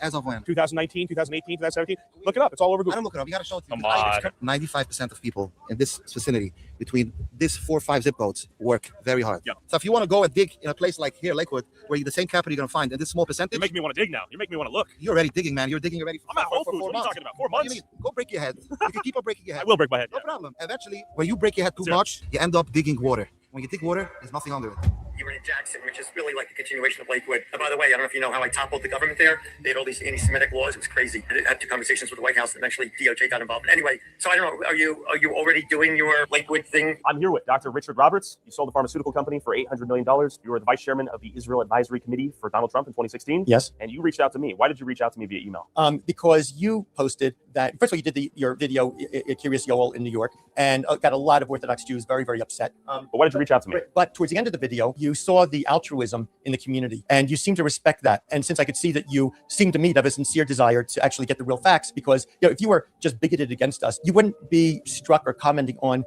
As of when? 2019, 2018, 2017. Look it up. It's all over Google. I don't look it up. You got to show it to me. Come on. 95% of people in this vicinity, between this 4 or 5 zip codes, work very hard. Yep. So if you want to go and dig in a place like here, Lakewood, where the same capital you're going to find, and this small percentage. You're making me want to dig now. You're making me want to look. You're already digging, man. You're digging already. I'm at Whole Foods. What are you talking about? 4 months? What do you mean? Go break your head. You can keep on breaking your head. I will break my head. No problem. Eventually, when you break your head too much, you end up digging water. When you dig water, there's nothing under it. You were in Jackson, which is really like a continuation of Lakewood. And by the way, I don't know if you know how I toppled the government there. They had all these anti-Semitic laws. It was crazy. I had 2 conversations with the White House, and eventually DOJ got involved. Anyway, so I don't know. Are you already doing your Lakewood thing? I'm here with Dr. Richard Roberts. You sold the pharmaceutical company for $800 million. You were the vice chairman of the Israel Advisory Committee for Donald Trump in 2016. Yes. And you reached out to me. Why did you reach out to me via email? Because you posted that, first of all, you did your video, Curious Yoel in New York, and got a lot of Orthodox Jews very, very upset. But why did you reach out to me? But towards the end of the video, you saw the altruism in the community, and you seem to respect that. And since I could see that you seem to me to have a sincere desire to actually get the real facts, because if you were just bigoted against us, you wouldn't be struck or commenting on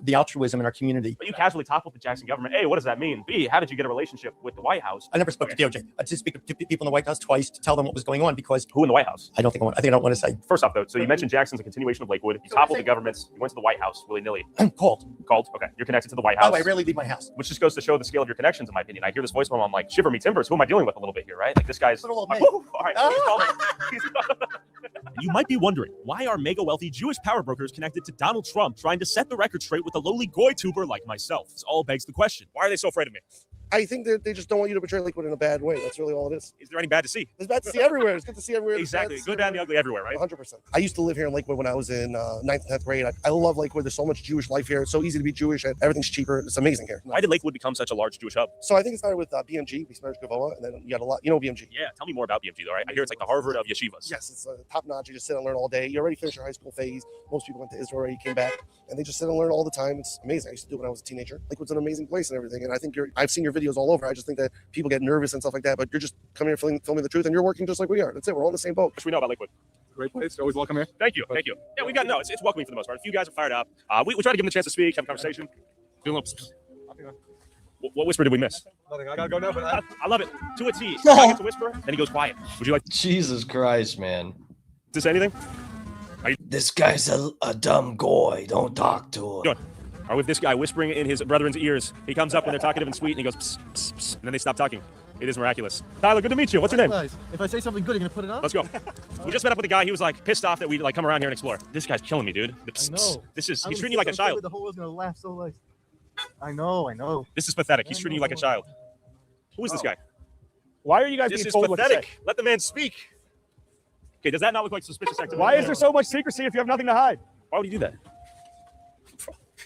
the altruism in our community. But you casually toppled the Jackson government. A, what does that mean? B, how did you get a relationship with the White House? I never spoke to DOJ. I did speak to people in the White House twice to tell them what was going on, because who in the White House? I don't think I don't want to say. First off, though, so you mentioned Jackson's a continuation of Lakewood. You toppled the governments. You went to the White House willy-nilly. Called. Okay, you're connected to the White House. Oh, I rarely leave my house. Which just goes to show the scale of your connections, in my opinion. I hear this voice from him. I'm like, shiver me timbers. Who am I dealing with a little bit here, right? Like this guy's. Little old man. All right. You might be wondering, why are mega wealthy Jewish power brokers connected to Donald Trump trying to set the record straight with a lowly goy tuber like myself? This all begs the question, why are they so afraid of me? I think that they just don't want you to portray Lakewood in a bad way. That's really all it is. Is there any bad to see? There's bad to see everywhere. It's good to see everywhere. Exactly. Good, bad, and the ugly everywhere, right? 100%. I used to live here in Lakewood when I was in 9th and 10th grade. I love Lakewood. There's so much Jewish life here. It's so easy to be Jewish. And everything's cheaper. It's amazing here. Why did Lakewood become such a large Jewish hub? So I think it started with BMG, Bismarck Gavoa, and then you got a lot. You know BMG? Yeah. Tell me more about BMG, though, right? I hear it's like the Harvard of yeshivas. Yes, it's top notch. You just sit and learn all day. You already finished your high school phase. Most people went to Israel already, came back, and they just sit and learn all the time. It's amazing. I used to do it when I was a teenager. Lakewood's an amazing place and everything. And I think I've seen your videos all over. I just think that people get nervous and stuff like that, but you're just coming here filming the truth, and you're working just like we are. That's it. We're all in the same boat. What we know about Lakewood? Great place. Always welcome here. Thank you. Thank you. Yeah, we got it's welcoming for the most part. A few guys are fired up. We try to give them a chance to speak, have a conversation. What whisper did we miss? Nothing. I gotta go now, but I love it. To a T. I get to whisper, then he goes quiet. Would you like? Jesus Christ, man. To say anything? This guy's a dumb goy. Don't talk to him. Good. Or with this guy whispering in his brethren's ears, he comes up when they're talkative and sweet, and he goes, psst, psst, psst, and then they stop talking. It is miraculous. Tyler, good to meet you. What's your name? If I say something good, you're gonna put it on? Let's go. We just met up with a guy. He was like pissed off that we like come around here and explore. This guy's killing me, dude. I know. He's treating you like a child. The whole world's gonna laugh so like. I know. This is pathetic. He's treating you like a child. Who is this guy? Why are you guys This being is told what to say? pathetic. Let the man speak. Okay, does that not look like suspicious activity? Why is there so much secrecy if you have nothing to hide? Why would you do that?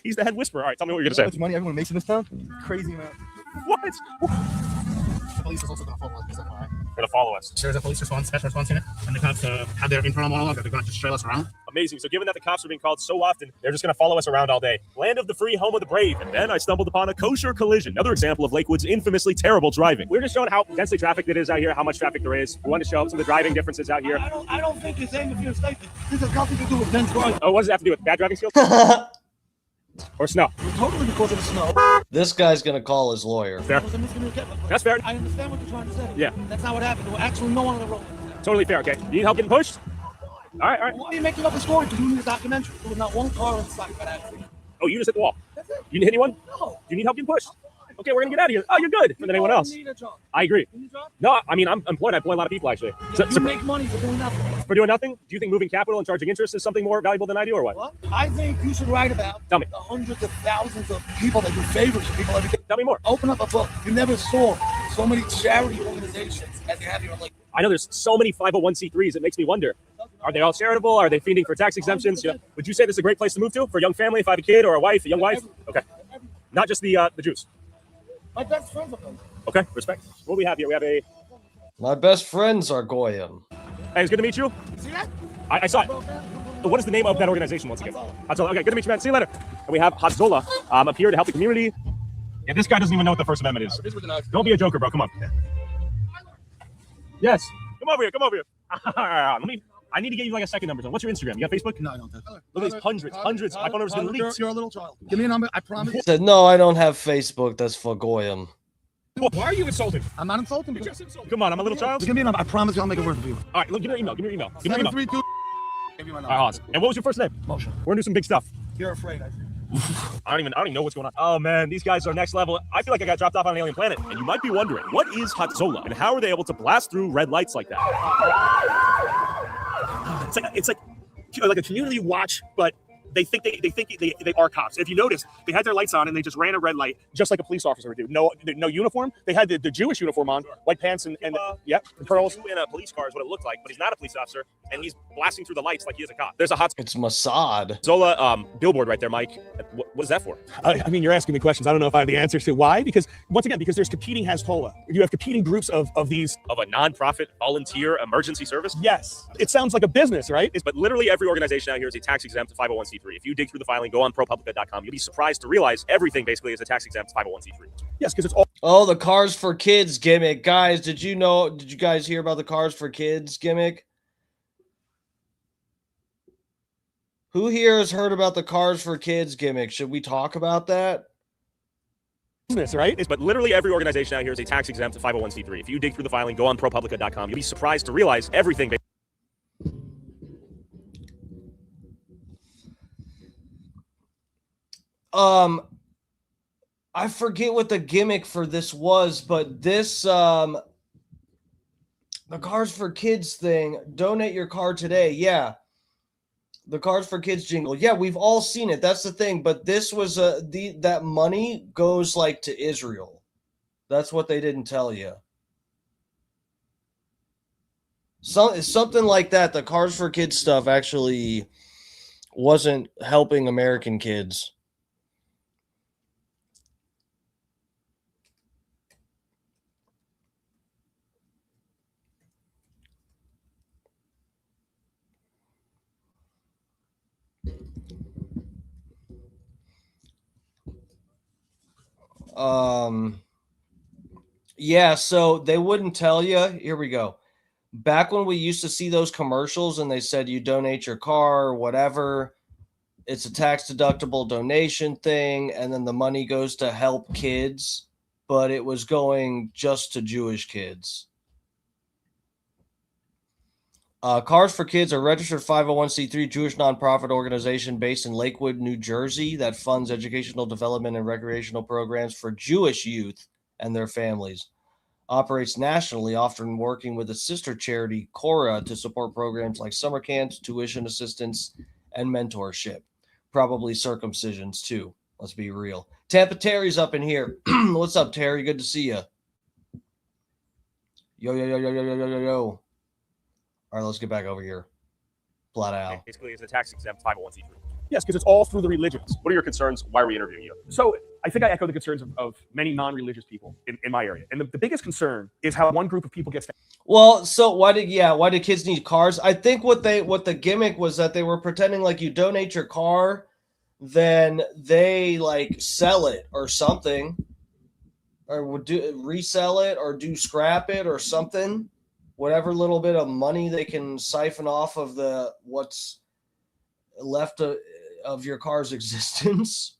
He's the head whisperer. All right, tell me what you're gonna say. How much money everyone makes in this town? Crazy amount. What? The police is also gonna follow us. They're gonna follow us. There's a police response, special response unit, and the cops have their internal monologue that they're gonna just trail us around. Amazing. So given that the cops are being called so often, they're just going to follow us around all day. Land of the free, home of the brave. And then I stumbled upon a kosher collision. Another example of Lakewood's infamously terrible driving. We're just showing how densely trafficked it is out here, how much traffic there is. We want to show some of the driving differences out here. I don't think it's aimed at your statement. This has nothing to do with dense driving. Oh, what does it have to do with bad driving skills? Or snow? Totally because of the snow. This guy's gonna call his lawyer. Fair. That's fair. I understand what you're trying to say. Yeah. That's not what happened. There were actually no one on the road. Totally fair. Okay. You need help getting pushed? All right. Why are you making up a story? Because you need a documentary. There was not one car in sight that accident. Oh, you just hit the wall. You didn't hit anyone? No. Do you need help getting pushed? Okay, we're gonna get out of here. Oh, you're good. Than anyone else. Need a job. I agree. You need a job? No, I mean, I'm employed. I employ a lot of people, actually. You make money for doing nothing. For doing nothing? Do you think moving capital and charging interest is something more valuable than I do, or what? What? I think you should write about Tell me. the hundreds of thousands of people that do favors to people every day. Tell me more. Open up a book. You never saw so many charity organizations as you have here. Like, I know there's so many 501c3s. It makes me wonder. Are they all charitable? Are they fiending for tax exemptions? Yeah. Would you say this is a great place to move to for a young family, if I have a kid or a wife, a young wife? Okay. Not just the Jews. my best friends are those. Okay, respect. What do we have here? We have a... My best friends are Goyim. Hey, it's good to meet you. See that? I saw it. What is the name of that organization once again? Hatzola. Okay, good to meet you, man. See you later. And we have Hatzola up here to help the community. Yeah, this guy doesn't even know what the First Amendment is. Don't be a joker, bro. Come on. Yes. Come over here. Come over here. I need to get you like a second number. What's your Instagram? You got Facebook? No, I don't. Look at these hundreds. My phone number's been leaked. You're a little child. Give me a number. I promise. He said, no, I don't have Facebook. That's for Goyim. Why are you insulting? I'm not insulting. Come on, I'm a little child. Give me a number. I promise you I'll make it worth it for you. All right, look, give me your email. Give me your email. Give me your email. 732. Give you my All number. right, awesome. And what was your first name? Moshe. We're gonna do some big stuff. You're afraid, I think. I don't even know what's going on. Oh man, these guys are next level. I feel like I got dropped off on an alien planet. And you might be wondering, what is Hatzola and how are they able to blast through red lights like that? It's like a community watch, but they think they are cops. If you notice, they had their lights on and they just ran a red light, just like a police officer would do. No uniform. They had the Jewish uniform on, white pants and pearls. In a police car is what it looked like, but he's not a police officer, and he's blasting through the lights like he is a cop. There's a hot. It's Mossad. Zola billboard right there, Mike. What is that for? I mean, you're asking me questions. I don't know if I have the answers to why. Because once again, because there's competing Hezbollah. You have competing groups of these. Of a nonprofit volunteer emergency service? Yes. It sounds like a business, right? But literally every organization out here is a tax-exempt 501c3. If you dig through the filing, go on ProPublica.com. You'll be surprised to realize everything basically is a tax-exempt 501c3. Yes, because it's all. Oh, the Cars for Kids gimmick. Guys, did you guys hear about the Cars for Kids gimmick? Who here has heard about the Cars for Kids gimmick? Should we talk about that? Business, right? But literally every organization out here is a tax-exempt 501c3. If you dig through the filing, go on ProPublica.com. You'll be surprised to realize everything. I forget what the gimmick for this was, but this the Cars for Kids thing, donate your car today. Yeah. The Cars for Kids jingle. Yeah, we've all seen it. That's the thing, but this was that money goes like to Israel. That's what they didn't tell you. Something like that. The Cars for Kids stuff actually wasn't helping American kids. Yeah, so they wouldn't tell you. Here we go. Back when we used to see those commercials and they said you donate your car or whatever, it's a tax deductible donation thing, and then the money goes to help kids, but it was going just to Jewish kids. Cars for Kids are a registered 501c3 Jewish nonprofit organization based in Lakewood, New Jersey that funds educational development and recreational programs for Jewish youth and their families. operates nationally, often working with a sister charity, Cora, to support programs like summer camps, tuition assistance, and mentorship. Probably circumcisions too. Let's be real. Tampa Terry's up in here. What's up, Terry? Good to see you. Yo. All right, let's get back over here. Flat out. Basically, it's a tax-exempt 501c3. Yes, because it's all through the religions. What are your concerns? Why are we interviewing you? So I think I echo the concerns of many non-religious people in my area. And the biggest concern is how one group of people gets. Well, so why did kids need cars? I think what the gimmick was that they were pretending like you donate your car, then they like sell it or something, or would resell it or do scrap it or something. Whatever little bit of money they can siphon off of what's left of your car's existence.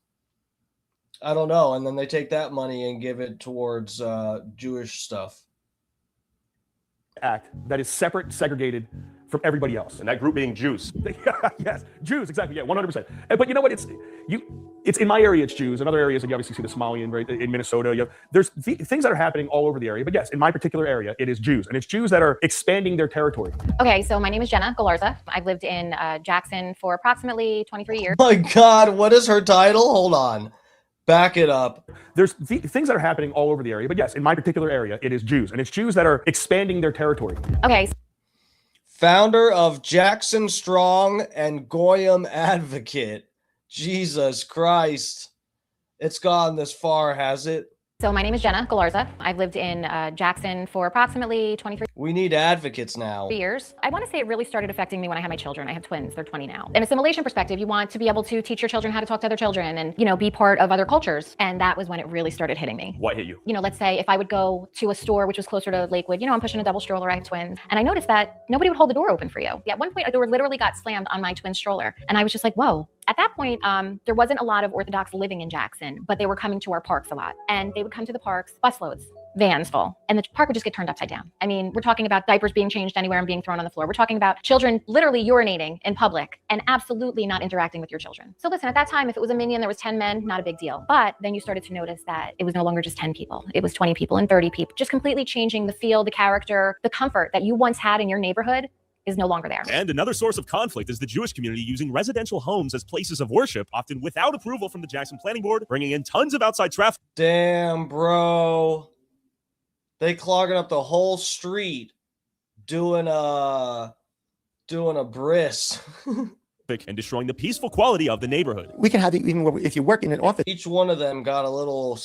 I don't know. And then they take that money and give it towards Jewish stuff. Act that is separate, segregated from everybody else. And that group being Jews. Yes, Jews, exactly. Yeah, 100%. But you know what? It's in my area, it's Jews. In other areas, and you obviously see the Somalian, right? In Minnesota, there's things that are happening all over the area. But yes, in my particular area, it is Jews. And it's Jews that are expanding their territory. Okay, so my name is Jenna Galarza. I've lived in Jackson for approximately 23 years. My God, what is her title? Hold on. Back it up. There's things that are happening all over the area. But yes, in my particular area, it is Jews. And it's Jews that are expanding their territory. Okay. Founder of Jackson Strong and Goyim Advocate. Jesus Christ. It's gone this far, has it? So my name is Jenna Galarza. I've lived in Jackson for approximately 23 We need advocates now. years. I want to say it really started affecting me when I had my children. I have twins. They're 20 now. In assimilation perspective, you want to be able to teach your children how to talk to other children and, be part of other cultures. And that was when it really started hitting me. What hit you? Let's say if I would go to a store which was closer to Lakewood, I'm pushing a double stroller, I have twins. And I noticed that nobody would hold the door open for you. At one point, a door literally got slammed on my twin stroller. And I was just like, whoa. At that point, there wasn't a lot of Orthodox living in Jackson, but they were coming to our parks a lot. And they would come to the parks, busloads, vans full, and the park would just get turned upside down. I mean, we're talking about diapers being changed anywhere and being thrown on the floor. We're talking about children literally urinating in public and absolutely not interacting with your children. So listen, at that time, if it was a minion, there was 10 men, not a big deal. But then you started to notice that it was no longer just 10 people. It was 20 people and 30 people, just completely changing the feel, the character, the comfort that you once had in your neighborhood is no longer there. And another source of conflict is the Jewish community using residential homes as places of worship, often without approval from the Jackson Planning Board, bringing in tons of outside traffic. Damn, bro. They clogging up the whole street doing a bris. And destroying the peaceful quality of the neighborhood. We can have it even if you work in an office. Each one of them got a little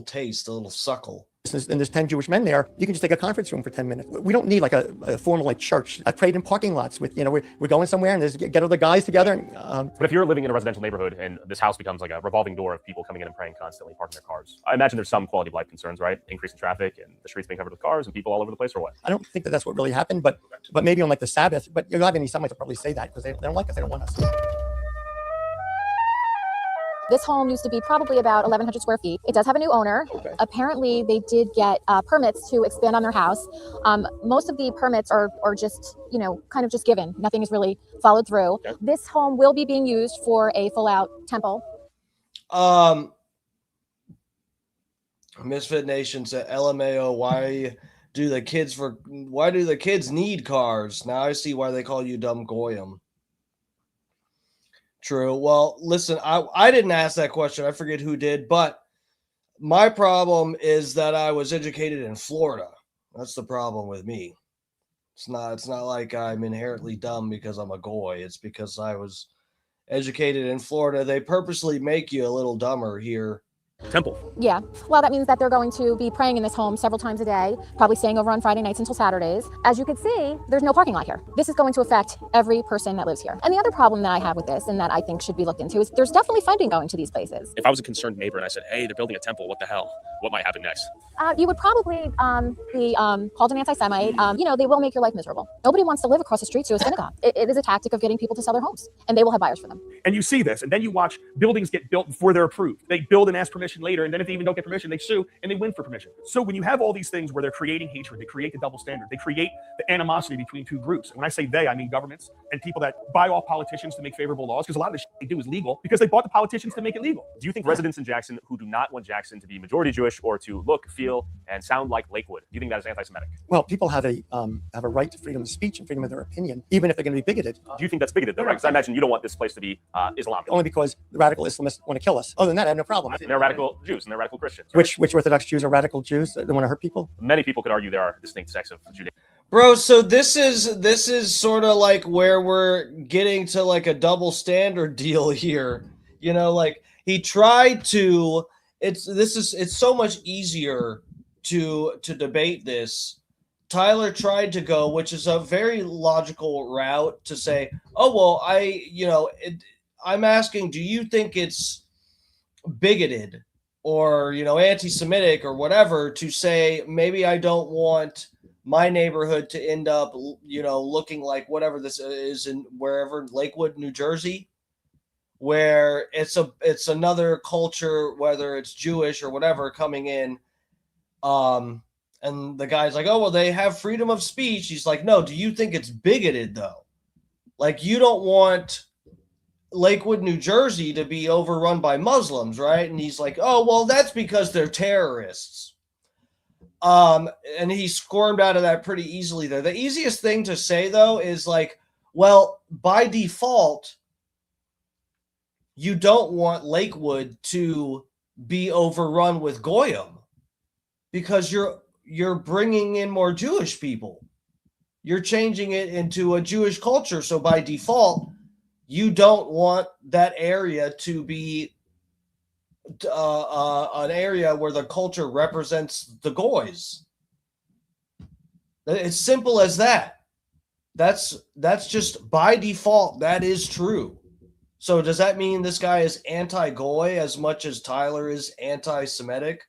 taste, a little suckle. And there's 10 Jewish men there. You can just take a conference room for 10 minutes. We don't need like a formal church. I prayed in parking lots with, we're going somewhere and get other guys together. But if you're living in a residential neighborhood and this house becomes like a revolving door of people coming in and praying constantly, parking their cars, I imagine there's some quality of life concerns, right? Increase in traffic and the streets being covered with cars and people all over the place, or what? I don't think that's what really happened, but maybe on like the Sabbath. But you'll have any Semites will probably say that because they don't like us. They don't want us. This home used to be probably about 1,100 square feet. It does have a new owner. Okay. Apparently, they did get permits to expand on their house. Most of the permits are just, kind of just given. Nothing is really followed through. Okay. This home will be being used for a full-out temple. Misfit Nation said, LMAO, why do the kids need cars? Now I see why they call you dumb Goyim. True. Well, listen, I didn't ask that question. I forget who did, but my problem is that I was educated in Florida. That's the problem with me. It's not like I'm inherently dumb because I'm a goy. It's because I was educated in Florida. They purposely make you a little dumber here. Temple. Yeah. Well, that means that they're going to be praying in this home several times a day, probably staying over on Friday nights until Saturdays. As you can see, there's no parking lot here. This is going to affect every person that lives here. And the other problem that I have with this and that I think should be looked into is there's definitely funding going to these places. If I was a concerned neighbor and I said, hey, they're building a temple, what the hell? What might happen next? You would probably be called an anti-Semite. They will make your life miserable. Nobody wants to live across the street to a synagogue. It is a tactic of getting people to sell their homes, and they will have buyers for them. And you see this, and then you watch buildings get built before they're approved. They build and ask permission later, and then if they even don't get permission, they sue, and they win for permission. So when you have all these things where they're creating hatred, they create the double standard, they create the animosity between two groups. And when I say they, I mean governments and people that buy off politicians to make favorable laws, because a lot of the shit they do is legal because they bought the politicians to make it legal. Do you think residents in Jackson who do not want Jackson to be majority Jewish Jewish or to look, feel, and sound like Lakewood? Do you think that is anti-Semitic? Well, people have a right to freedom of speech and freedom of their opinion, even if they're going to be bigoted. Do you think that's bigoted, though, right? Because I imagine you don't want this place to be Islam. Only because the radical Islamists want to kill us. Other than that, I have no problem. And they're radical Jews and they're radical Christians. Right? Which Orthodox Jews are radical Jews that want to hurt people? Many people could argue there are distinct sects of Judaism. Bro, so this is sort of like where we're getting to like a double standard deal here. You know, like he tried to. It's so much easier to debate this. Tyler tried to go, which is a very logical route to say, oh well, I'm asking, do you think it's bigoted or anti-Semitic or whatever to say maybe I don't want my neighborhood to end up looking like whatever this is in wherever Lakewood, New Jersey, where it's another culture, whether it's Jewish or whatever, coming in, and the guy's like, oh well, they have freedom of speech. He's like, no, do you think it's bigoted though? Like, you don't want Lakewood, New Jersey to be overrun by Muslims, right? And he's like, oh well, that's because they're terrorists. And he squirmed out of that pretty easily there. The easiest thing to say though is like, well, by default, you don't want Lakewood to be overrun with Goyim because you're bringing in more Jewish people. You're changing it into a Jewish culture. So by default, you don't want that area to be an area where the culture represents the goys. It's simple as that. That's just by default. That is true. So does that mean this guy is anti-goy as much as Tyler is anti-Semitic?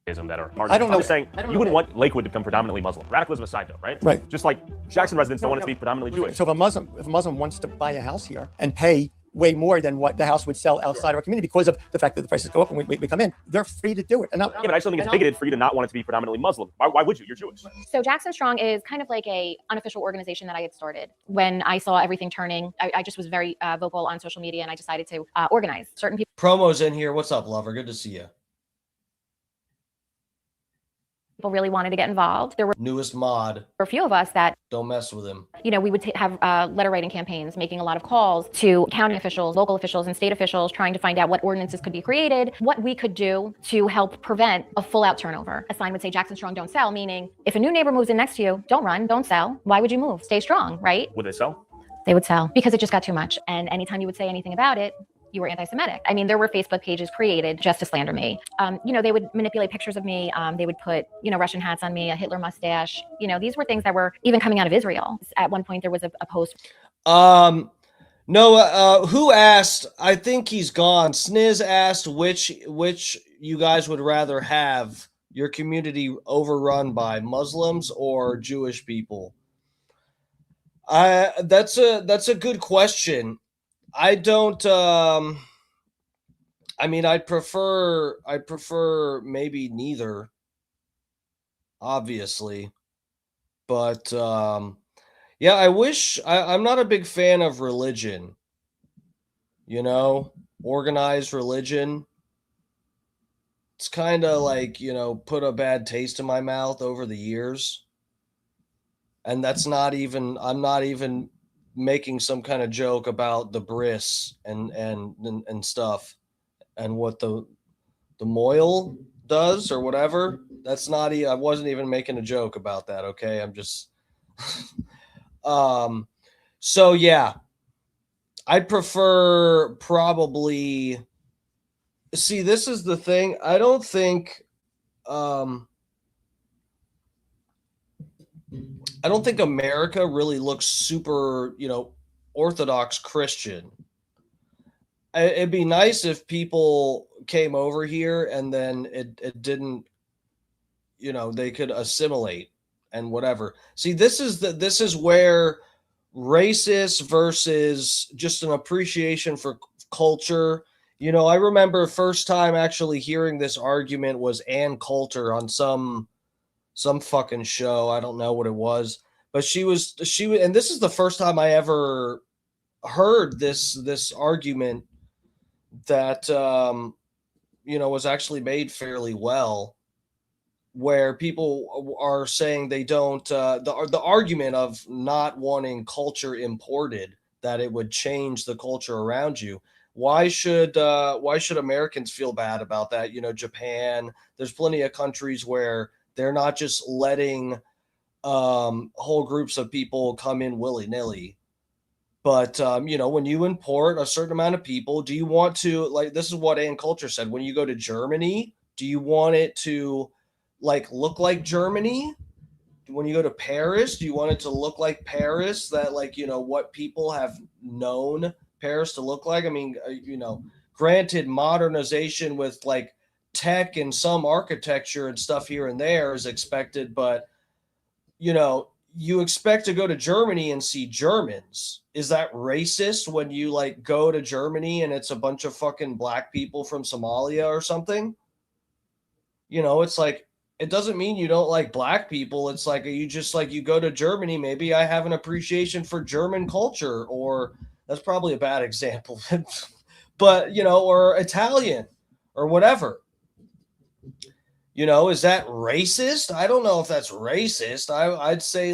That are I don't know. I'm just saying you wouldn't want Lakewood to become predominantly Muslim. Radicalism aside, though, right? Right. Just like Jackson residents don't want it to be predominantly Jewish. So if a Muslim wants to buy a house here and pay way more than what the house would sell outside of our community because of the fact that the prices go up and we come in, they're free to do it. Yeah, but I still think it's bigoted for you to not want it to be predominantly Muslim. Why would you? You're Jewish. So Jackson Strong is kind of like a unofficial organization that I had started. When I saw everything turning, I just was very vocal on social media, and I decided to organize certain people. Promo's in here. What's up, lover? Good to see you. People really wanted to get involved. There were newest mod. A few of us that don't mess with him. We would have letter writing campaigns, making a lot of calls to county officials, local officials, and state officials, trying to find out what ordinances could be created, what we could do to help prevent a full out turnover. A sign would say Jackson Strong, don't sell, meaning if a new neighbor moves in next to you, don't run, don't sell. Why would you move? Stay strong, right? Would they sell? They would sell because it just got too much. And anytime you would say anything about it, you were anti-Semitic. I mean, there were Facebook pages created just to slander me. They would manipulate pictures of me. They would put, Russian hats on me, a Hitler mustache. These were things that were even coming out of Israel. At one point, there was a post. No, who asked? I think he's gone. Sniz asked which you guys would rather have your community overrun by Muslims or Jewish people. That's a good question. I don't. I mean, I prefer maybe neither. Obviously, but yeah, I wish. I'm not a big fan of religion. Organized religion. It's kind of like put a bad taste in my mouth over the years, and that's not even. I'm not even making some kind of joke about the bris and stuff and what the moil does or whatever. That's not I wasn't even making a joke about that. Okay. I'm just so yeah, I'd prefer probably see, this is the thing. I don't think America really looks super, Orthodox Christian. It'd be nice if people came over here and then it didn't, they could assimilate and whatever. See, this is where racist versus just an appreciation for culture. I remember first time actually hearing this argument was Ann Coulter on some fucking show. I don't know what it was, but she was, and this is the first time I ever heard this argument that, was actually made fairly well, where people are saying they don't, the argument of not wanting culture imported, that it would change the culture around you. Why should Americans feel bad about that? Japan, there's plenty of countries where they're not just letting whole groups of people come in willy-nilly. But when you import a certain amount of people, do you want to, like, this is what Ann Coulter said, when you go to Germany, do you want it to look like Germany? When you go to Paris, do you want it to look like Paris, that what people have known Paris to look like? I mean, granted, modernization with tech and some architecture and stuff here and there is expected, but you expect to go to Germany and see Germans. Is that racist when you go to Germany and it's a bunch of fucking black people from Somalia or something? It's it doesn't mean you don't like black people. It's you just you go to Germany, maybe I have an appreciation for German culture, or that's probably a bad example, but or Italian or whatever. Is that racist? I don't know if that's racist. I'd say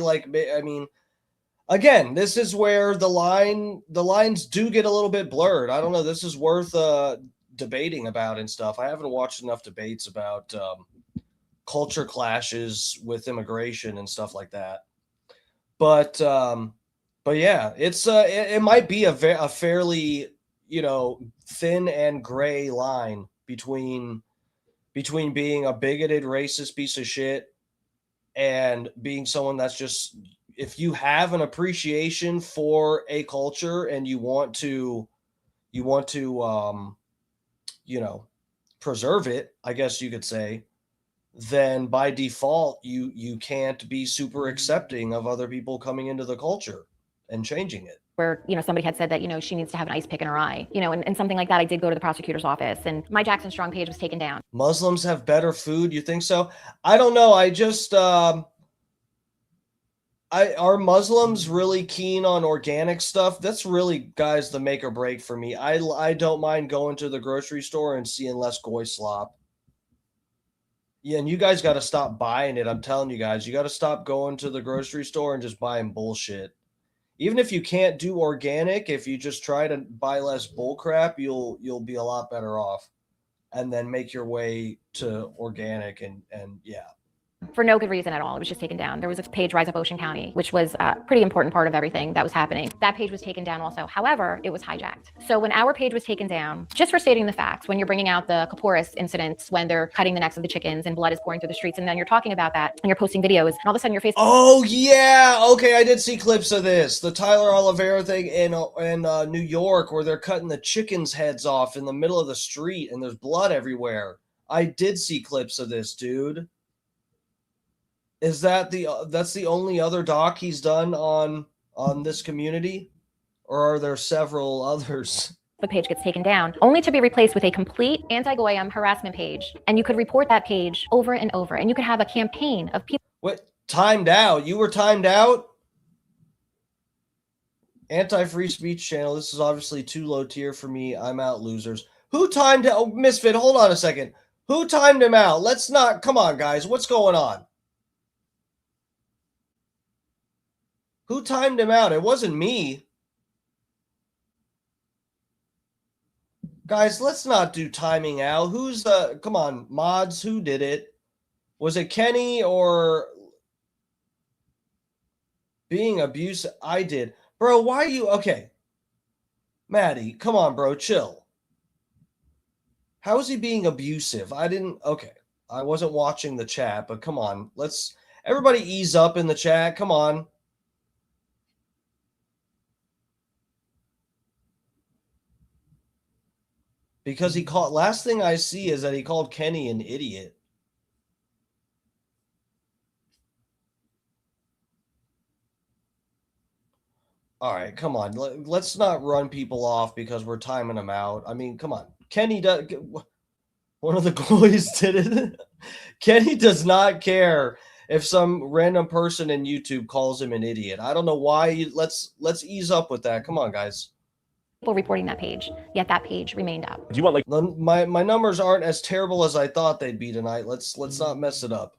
again, this is where the lines do get a little bit blurred. I don't know. This is worth debating about and stuff. I haven't watched enough debates about culture clashes with immigration and stuff like that. But yeah, it might be a fairly thin and gray line between being a bigoted, racist piece of shit and being someone that's just, if you have an appreciation for a culture and you want to preserve it, I guess you could say, then by default, you can't be super accepting of other people coming into the culture and changing it. Where, somebody had said that, she needs to have an ice pick in her eye, and something like that. I did go to the prosecutor's office and my Jackson Strong page was taken down. Muslims have better food. You think so? I don't know. I just, are Muslims really keen on organic stuff? That's really, guys, the make or break for me. I don't mind going to the grocery store and seeing less goy slop. Yeah, and you guys got to stop buying it. I'm telling you guys, you got to stop going to the grocery store and just buying bullshit. Even if you can't do organic, if you just try to buy less bull crap, you'll be a lot better off, and then make your way to organic and yeah. For no good reason at all. It was just taken down. There was a page, Rise Up Ocean County, which was a pretty important part of everything that was happening. That page was taken down also. However, it was hijacked. So when our page was taken down, just for stating the facts, when you're bringing out the Kaporis incidents, when they're cutting the necks of the chickens and blood is pouring through the streets, and then you're talking about that and you're posting videos, and all of a sudden your face. Oh yeah, okay, I did see clips of this. The Tyler Olivera thing in New York, where they're cutting the chickens' heads off in the middle of the street and there's blood everywhere. I did see clips of this, dude. Is that that's the only other doc he's done on this community, or are there several others? The page gets taken down, only to be replaced with a complete anti-Goyim harassment page. And you could report that page over and over, and you could have a campaign of people. What? Timed out? You were timed out? Anti-free speech channel. This is obviously too low tier for me. I'm out, losers. Who timed out? Oh, Misfit, hold on a second. Who timed him out? Let's not. Come on, guys. What's going on? Who timed him out? It wasn't me. Guys, let's not do timing out. Who's the... Come on, mods, who did it? Was it Kenny or... being abusive? I did. Bro, why are you... Okay. Maddie, come on, bro, chill. How is he being abusive? I didn't... Okay. I wasn't watching the chat, but come on. Let's... Everybody ease up in the chat. Come on. Because he called, last thing I see is that he called Kenny an idiot. All right, come on. Let's not run people off because we're timing them out. I mean, come on. Kenny does. One of the boys did it. Kenny does not care if some random person in YouTube calls him an idiot. I don't know why. Let's ease up with that. Come on, guys. people reporting that page, yet that page remained up. Do you want like my numbers aren't as terrible as I thought they'd be tonight. Let's not mess it up.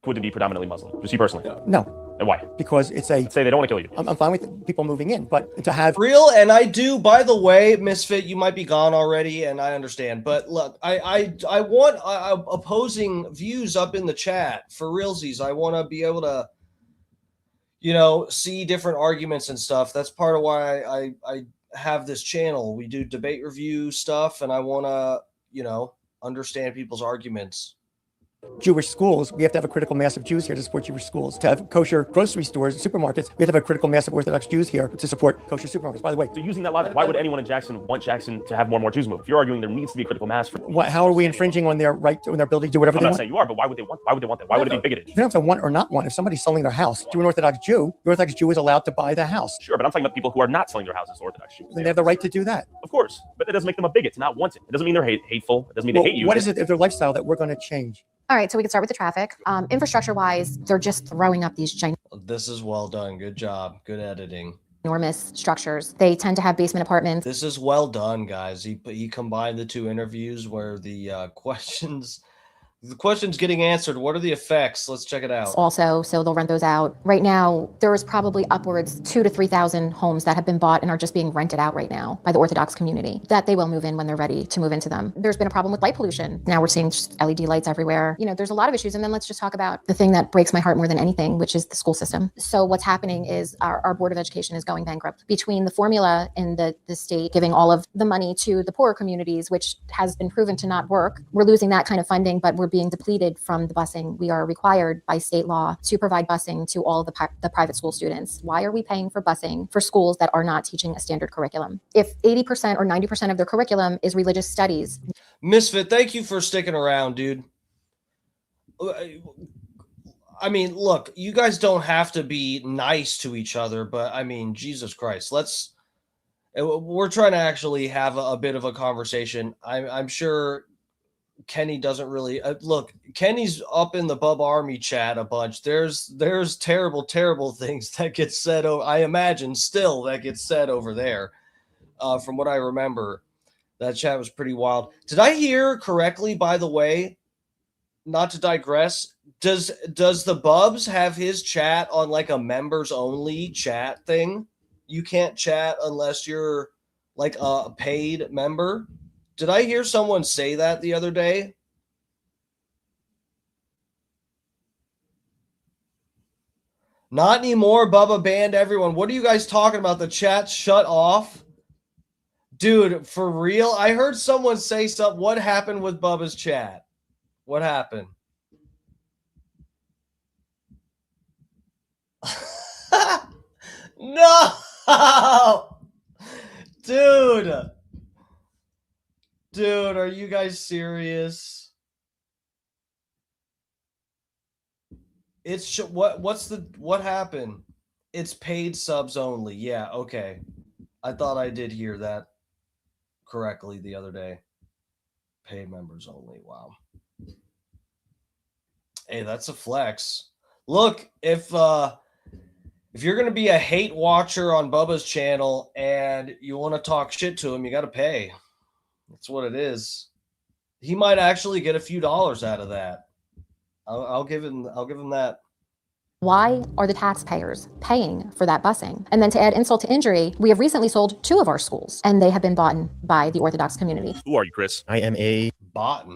would it be predominantly Muslim? Just you personally? No. And why? Because it's a... Say they don't want to kill you. I'm fine with people moving in, but to have... Real, and I do, by the way, Misfit, you might be gone already, and I understand. But look, I want opposing views up in the chat for realsies. I want to be able to, you know, see different arguments and stuff. That's part of why I have this channel. We do debate review stuff, and I want to, you know, understand people's arguments. Jewish schools, we have to have a critical mass of Jews here to support Jewish schools. To have kosher grocery stores, supermarkets, we have to have a critical mass of Orthodox Jews here to support kosher supermarkets. By the way, so using that logic, why would anyone in Jackson want Jackson to have more and more Jews move? If you're arguing there needs to be a critical mass for how are we infringing on their right to, on their ability to do whatever I'm they not want? saying you are, but why would they want that? Why would it be bigoted? You don't have to want or not want. If somebody's selling their house to an Orthodox Jew, the Orthodox Jew is allowed to buy the house. Sure, but I'm talking about people who are not selling their houses to Orthodox Jews. Then they have the right to do that. Of course, but that doesn't make them a bigot to not want it. It doesn't mean they're hateful. It doesn't mean they hate you. What is it of their lifestyle that we're going to change? All right, so we can start with the traffic. Infrastructure-wise, they're just throwing up these This is well done. Good job. Good editing. enormous structures. They tend to have basement apartments. This is well done, guys. He combined the two interviews where the questions getting answered. What are the effects? Let's check it out. Also, so they'll rent those out. Right now, there is probably upwards 2,000 to 3,000 homes that have been bought and are just being rented out right now by the Orthodox community that they will move in when they're ready to move into them. There's been a problem with light pollution. Now we're seeing just LED lights everywhere. You know, there's a lot of issues. And then let's just talk about the thing that breaks my heart more than anything, which is the school system. So what's happening is our Board of Education is going bankrupt. Between the formula in the state giving all of the money to the poorer communities, which has been proven to not work, we're losing that kind of funding, but we're being depleted from the busing. We are required by state law to provide busing to all the private school students. Why are we paying for busing for schools that are not teaching a standard curriculum? If 80% or 90% of their curriculum is religious studies. Misfit, thank you for sticking around, dude. I mean, look, you guys don't have to be nice to each other, but I mean, Jesus Christ, we're trying to actually have a bit of a conversation. I'm sure Kenny doesn't really look. Kenny's up in the Bub Army chat a bunch. There's terrible things that get said. I imagine still that gets said over there. From what I remember, that chat was pretty wild. Did I hear correctly? By the way, not to digress, does the Bubs have his chat on like a members only chat thing? You can't chat unless you're like a paid member. Did I hear someone say that the other day? Not anymore. Bubba banned everyone. What are you guys talking about? The chat shut off? Dude, for real? I heard someone say something. What happened with Bubba's chat? What happened? No! Dude! Dude, are you guys serious? It's what happened? It's paid subs only. Yeah, okay. I thought I did hear that correctly the other day. Paid members only. Wow. Hey, that's a flex. Look, if you're going to be a hate watcher on Bubba's channel and you want to talk shit to him, you got to pay. That's what it is. He might actually get a few dollars out of that. I'll give him that. Why are the taxpayers paying for that busing? And then to add insult to injury, we have recently sold 2 of our schools, and they have been bought by the Orthodox community. Who are you, Chris? I am a bought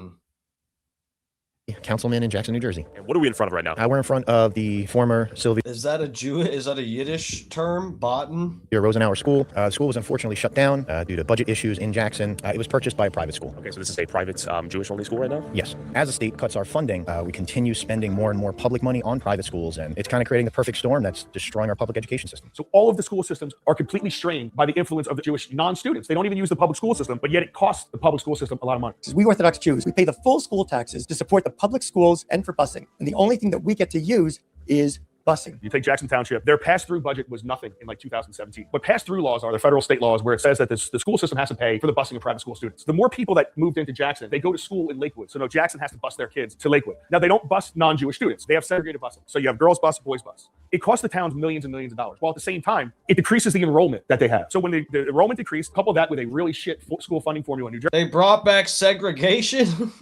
councilman in Jackson, New Jersey. And what are we in front of right now? We're in front of the former Sylvia. Is that a Yiddish term? Botten? Rosenauer School. The school was unfortunately shut down due to budget issues in Jackson. It was purchased by a private school. Okay, so this is a private Jewish-only school right now? Yes. As the state cuts our funding, we continue spending more and more public money on private schools, and it's kind of creating the perfect storm that's destroying our public education system. So all of the school systems are completely strained by the influence of the Jewish non-students. They don't even use the public school system, but yet it costs the public school system a lot of money. We Orthodox Jews, we pay the full school taxes to support the public schools and for busing. And the only thing that we get to use is busing. You take Jackson Township, their pass-through budget was nothing in like 2017. What pass-through laws are, the federal state laws, where it says that the school system has to pay for the busing of private school students. The more people that moved into Jackson, they go to school in Lakewood. So no, Jackson has to bus their kids to Lakewood. Now, they don't bus non-Jewish students. They have segregated busing. So you have girls bus, boys bus. It costs the towns millions and millions of dollars. While at the same time, it decreases the enrollment that they have. So when the enrollment decreased, couple that with a really shit school funding formula in New Jersey. They brought back segregation.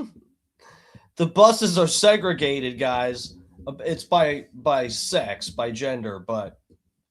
The buses are segregated, guys. It's by sex, by gender, but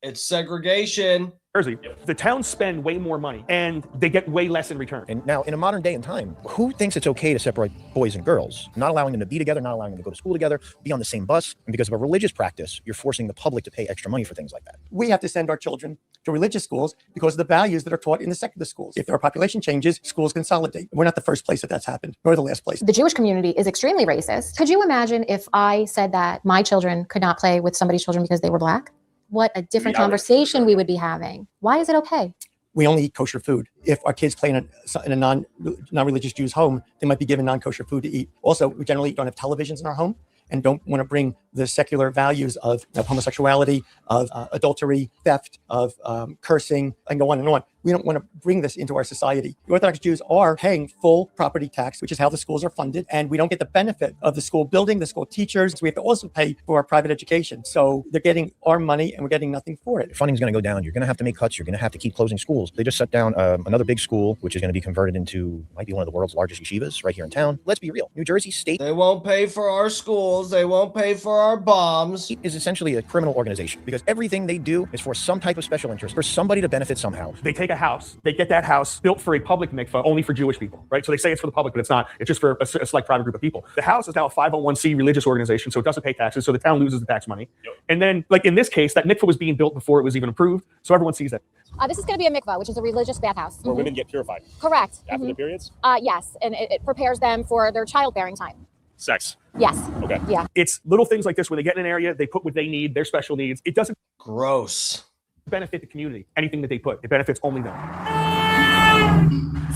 it's segregation. Jersey, the towns spend way more money and they get way less in return. And now, in a modern day and time, who thinks it's okay to separate boys and girls? Not allowing them to be together, not allowing them to go to school together, be on the same bus. And because of a religious practice, you're forcing the public to pay extra money for things like that. We have to send our children to religious schools because of the values that are taught in the secular schools. If our population changes, schools consolidate. We're not the first place that's happened, nor the last place. The Jewish community is extremely racist. Could you imagine if I said that my children could not play with somebody's children because they were black? What a different conversation we would be having. Why is it okay? We only eat kosher food. If our kids play in a non-religious Jew's home, they might be given non-kosher food to eat. Also, we generally don't have televisions in our home and don't want to bring the secular values of homosexuality, of adultery, theft, of cursing, and go on and on. We don't want to bring this into our society. The Orthodox Jews are paying full property tax, which is how the schools are funded, and we don't get the benefit of the school building, the school teachers. So we have to also pay for our private education. So they're getting our money, and we're getting nothing for it. Funding's going to go down. You're going to have to make cuts. You're going to have to keep closing schools. They just shut down another big school, which is going to be converted into, might be one of the world's largest yeshivas right here in town. Let's be real. New Jersey State. They won't pay for our schools. They won't pay for our bombs. Is essentially a criminal organization because everything they do is for some type of special interest, for somebody to benefit somehow. They take a house, they get that house built for a public mikvah only for Jewish people, right? So they say it's for the public, but it's not. It's just for a select private group of people. The house is now a 501c religious organization, so it doesn't pay taxes, so the town loses the tax money. Yep. And then, like in this case, that mikvah was being built before it was even approved, so everyone sees that. This is going to be a mikvah, which is a religious bathhouse. Where women get purified. Correct. After their periods? Yes, and it prepares them for their childbearing time. Sex. Yes. Okay. Yeah. It's little things like this where they get in an area, they put what they need, their special needs. It doesn't gross benefit the community. Anything that they put, it benefits only them.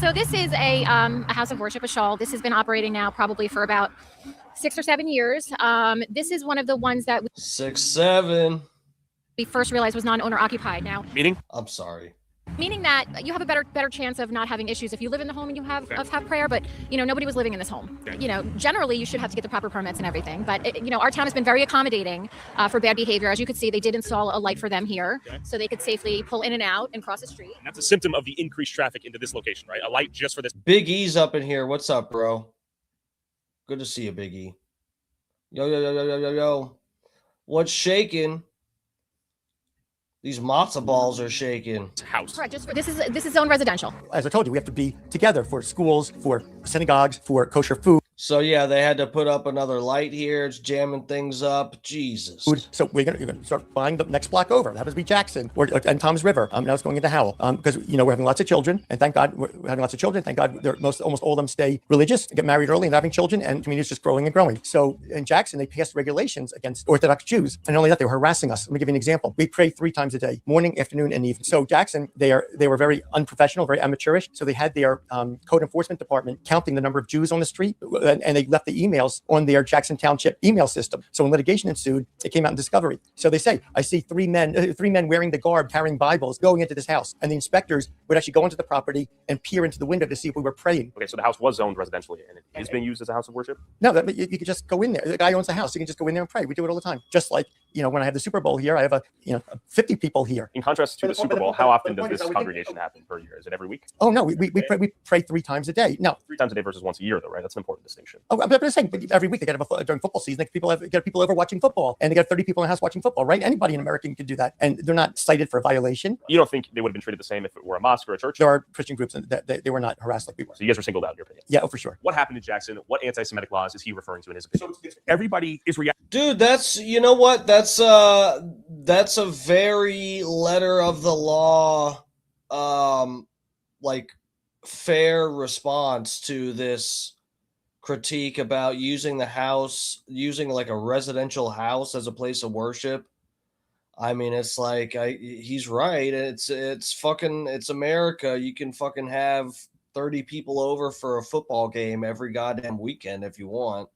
So this is a house of worship, a shul. This has been operating now probably for about 6 or 7 years. This is one of the ones that 6, 7. we first realized was non-owner occupied. Now, meaning? I'm sorry. Meaning that you have a better chance of not having issues if you live in the home and you have prayer. But nobody was living in this home. Generally you should have to get the proper permits and everything. But our town has been very accommodating for bad behavior. As you could see, they did install a light for them here, so they could safely pull in and out and cross the street. And that's a symptom of the increased traffic into this location, right? A light just for this. Big E's up in here. What's up, bro? Good to see you, Big E. Yo. What's shaking? These matzo balls are shaking. House. Correct. This is zone residential. As I told you, we have to be together for schools, for synagogues, for kosher food. So yeah, they had to put up another light here. It's jamming things up. Jesus. So you're gonna start buying the next block over. That happens to be Jackson and Tom's River. Now it's going into Howell because we're having lots of children, and thank God we're having lots of children. Thank God almost all of them stay religious, get married early, and having children, and community's just growing and growing. So in Jackson, they passed regulations against Orthodox Jews, and not only that, they were harassing us. Let me give you an example. We pray 3 times a day: morning, afternoon, and evening. So Jackson, they were very unprofessional, very amateurish. So they had their code enforcement department counting the number of Jews on the street, and they left the emails on their Jackson Township email system. So when litigation ensued, it came out in discovery. So they say, I see 3 men wearing the garb, carrying Bibles, going into this house. And the inspectors would actually go into the property and peer into the window to see if we were praying. Okay, so the house was zoned residentially, and it is being used as a house of worship? No, you could just go in there. The guy owns the house. You can just go in there and pray. We do it all the time. Just like, when I have the Super Bowl here, I have 50 people here. In contrast to the Super Bowl, how often does this congregation happen per year? Is it every week? Oh, no, we pray 3 times a day. No. 3 times a day versus once a year, though, right? That's an important distinction. Oh, I'm just saying, but every week they got during football season, they get people over watching football, and they got 30 people in the house watching football, right? Anybody in America can do that, and they're not cited for a violation. You don't think they would have been treated the same if it were a mosque or a church? There are Christian groups that they were not harassed like we were. So you guys were singled out in your opinion? Yeah, for sure. What happened in Jackson? What anti-Semitic laws is he referring to in his opinion? So everybody is reacting. Dude, that's what? That's a very letter of the law, fair response to this critique about using the house, using like a residential house as a place of worship. I mean, it's like he's right. It's America. You can fucking have 30 people over for a football game every goddamn weekend if you want.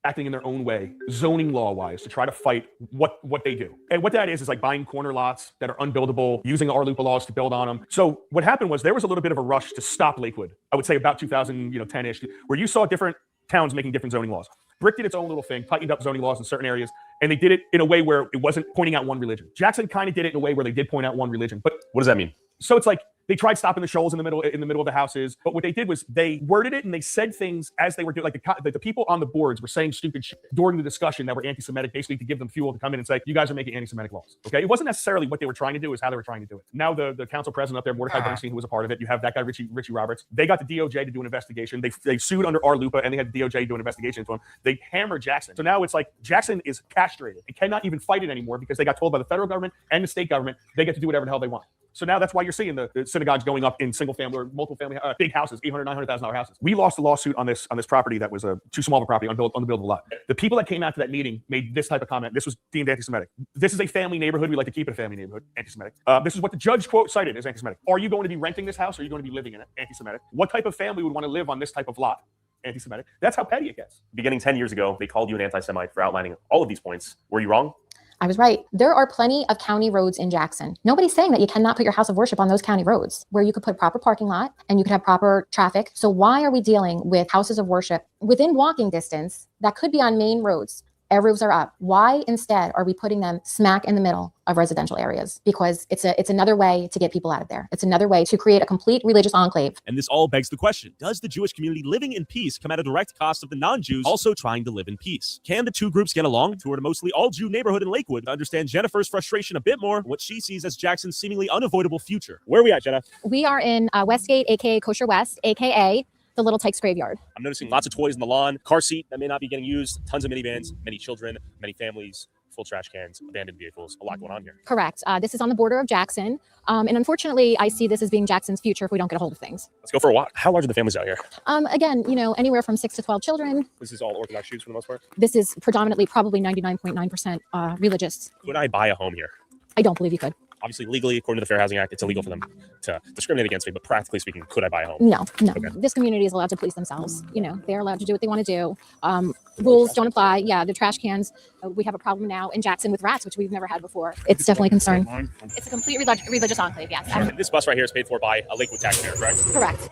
acting in their own way, zoning law-wise, to try to fight what they do. And what that is like buying corner lots that are unbuildable, using our LUPA laws to build on them. So what happened was there was a little bit of a rush to stop Lakewood. I would say about 2010-ish, where you saw different towns making different zoning laws. Brick did its own little thing, tightened up zoning laws in certain areas, and they did it in a way where it wasn't pointing out one religion. Jackson kind of did it in a way where they did point out one religion. But what does that mean? So it's like they tried stopping the shoals in the middle of the houses, but what they did was they worded it and they said things as they were doing. Like the people on the boards were saying stupid shit during the discussion that were anti-Semitic, basically to give them fuel to come in and say, you guys are making anti-Semitic laws. Okay, it wasn't necessarily what they were trying to do; it was how they were trying to do it. Now the council president up there, Mordecai Bernstein, who was a part of it, you have that guy Richie Roberts. They got the DOJ to do an investigation. They sued under our LUPA and they had the DOJ do an investigation into him. They hammered Jackson. So now it's like Jackson is castrated and cannot even fight it anymore because they got told by the federal government and the state government they get to do whatever the hell they want. So now that's why you're seeing the synagogues going up in single family or multiple family, big houses, $800,000, $900,000 houses. We lost a lawsuit on this property that was too small of a property, unbuildable lot. The people that came out to that meeting made this type of comment. This was deemed anti-Semitic. This is a family neighborhood. We like to keep it a family neighborhood. Anti-Semitic. This is what the judge quote cited as anti-Semitic. Are you going to be renting this house or are you going to be living in it? Anti-Semitic. What type of family would want to live on this type of lot? Anti-Semitic. That's how petty it gets. Beginning 10 years ago, they called you an anti-Semite for outlining all of these points. Were you wrong? I was right. There are plenty of county roads in Jackson. Nobody's saying that you cannot put your house of worship on those county roads where you could put proper parking lot and you could have proper traffic. So why are we dealing with houses of worship within walking distance that could be on main roads? Air roofs are up. Why instead are we putting them smack in the middle of residential areas? Because it's another way to get people out of there. It's another way to create a complete religious enclave. And this all begs the question, does the Jewish community living in peace come at a direct cost of the non-Jews also trying to live in peace? Can the two groups get along? Toured a mostly all-Jew neighborhood in Lakewood to understand Jennifer's frustration a bit more, what she sees as Jackson's seemingly unavoidable future. Where are we at, Jenna? We are in Westgate, aka Kosher West, aka the Little Tykes Graveyard. I'm noticing lots of toys in the lawn, car seat that may not be getting used, tons of minivans, many children, many families, full trash cans, abandoned vehicles, a lot going on here. Correct. This is on the border of Jackson. And unfortunately, I see this as being Jackson's future if we don't get a hold of things. Let's go for a walk. How large are the families out here? Again, anywhere from 6 to 12 children. This is all Orthodox Jews for the most part? This is predominantly probably 99.9% religious. Could I buy a home here? I don't believe you could. Obviously, legally, according to the Fair Housing Act, it's illegal for them to discriminate against me, but practically speaking, could I buy a home? No. Okay. This community is allowed to police themselves. They're allowed to do what they want to do. Rules don't apply. Yeah, the trash cans. We have a problem now in Jackson with rats, which we've never had before. It's definitely a concern. It's a complete religious enclave, yes. And this bus right here is paid for by a Lakewood taxpayer, correct? Correct.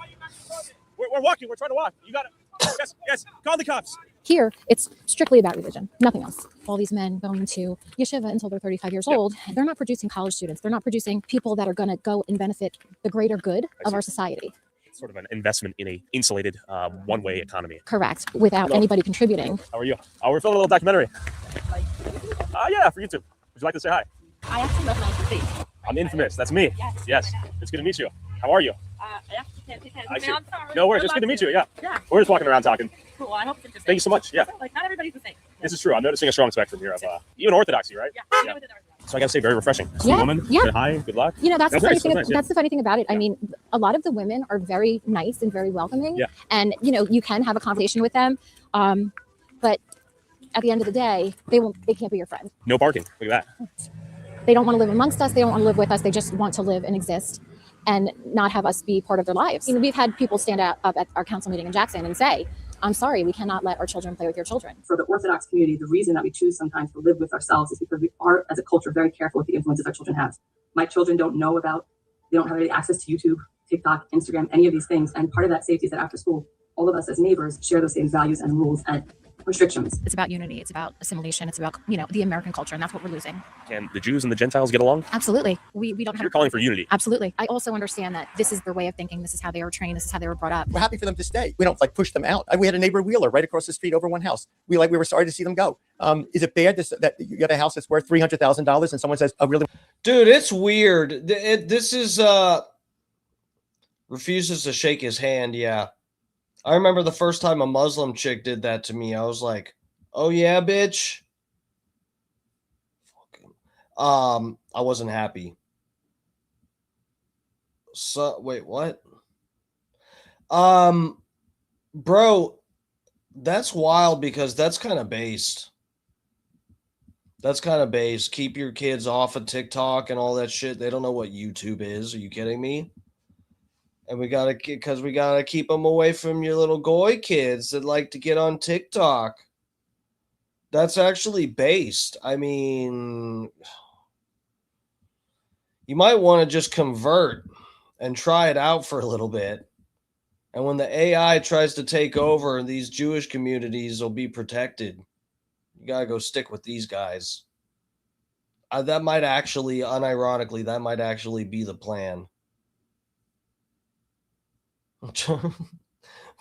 We're walking. We're trying to walk. You got it. Yes. Call the cops. Here, it's strictly about religion, nothing else. All these men going to yeshiva until they're 35 years old, they're not producing college students. They're not producing people that are going to go and benefit the greater good of our society. It's sort of an investment in a insulated one-way economy. Correct, without anybody contributing. How are you? We're filming a little documentary. Yeah, for YouTube. Would you like to say hi? I actually recognize your face. I'm infamous. That's me. Yes. It's good to meet you. How are you? I see. No worries. It's good to meet you. Yeah. We're just walking around talking. Cool. I hope it's interesting. Thank you so much. Yeah. Like, not everybody's the same. This is true. I'm noticing a strong spectrum here of even orthodoxy, right? Yeah. So I gotta say, very refreshing. Sweet woman. Yeah. Say hi. Good luck. That's the funny nice. thing. Nice, that's the funny thing about it. I mean, a lot of the women are very nice and very welcoming. Yeah. And you can have a conversation with them, but at the end of the day, they can't be your friend. No parking. Look at that. They don't want to live amongst us. They don't want to live with us. They just want to live and exist and not have us be part of their lives. We've had people stand up at our council meeting in Jackson and say, I'm sorry, we cannot let our children play with your children. For the Orthodox community, the reason that we choose sometimes to live with ourselves is because we are, as a culture, very careful with the influences our children have. My children don't have any access to YouTube, TikTok, Instagram, any of these things. And part of that safety is that after school, all of us as neighbors share those same values and rules and restrictions. It's about unity. It's about assimilation. It's about, the American culture. And that's what we're losing. Can the Jews and the Gentiles get along? Absolutely. We don't have. You're calling for unity. Absolutely. I also understand that this is their way of thinking. This is how they were trained. This is how they were brought up. We're happy for them to stay. We don't push them out. We had a neighbor Wheeler right across the street over one house. We were sorry to see them go. Is it bad that you got a house that's worth $300,000 and someone says, "Oh, really?" Dude, it's weird. This is refuses to shake his hand. Yeah. I remember the first time a Muslim chick did that to me. I was like, "Oh yeah, bitch." I wasn't happy. So wait, what? Bro, that's wild because that's kind of based. That's kind of based. Keep your kids off of TikTok and all that shit. They don't know what YouTube is. Are you kidding me? And we gotta keep them away from your little goy kids that like to get on TikTok. That's actually based. I mean, you might want to just convert and try it out for a little bit. And when the AI tries to take over, these Jewish communities will be protected. You got to go stick with these guys. That might actually, unironically, that might actually be the plan.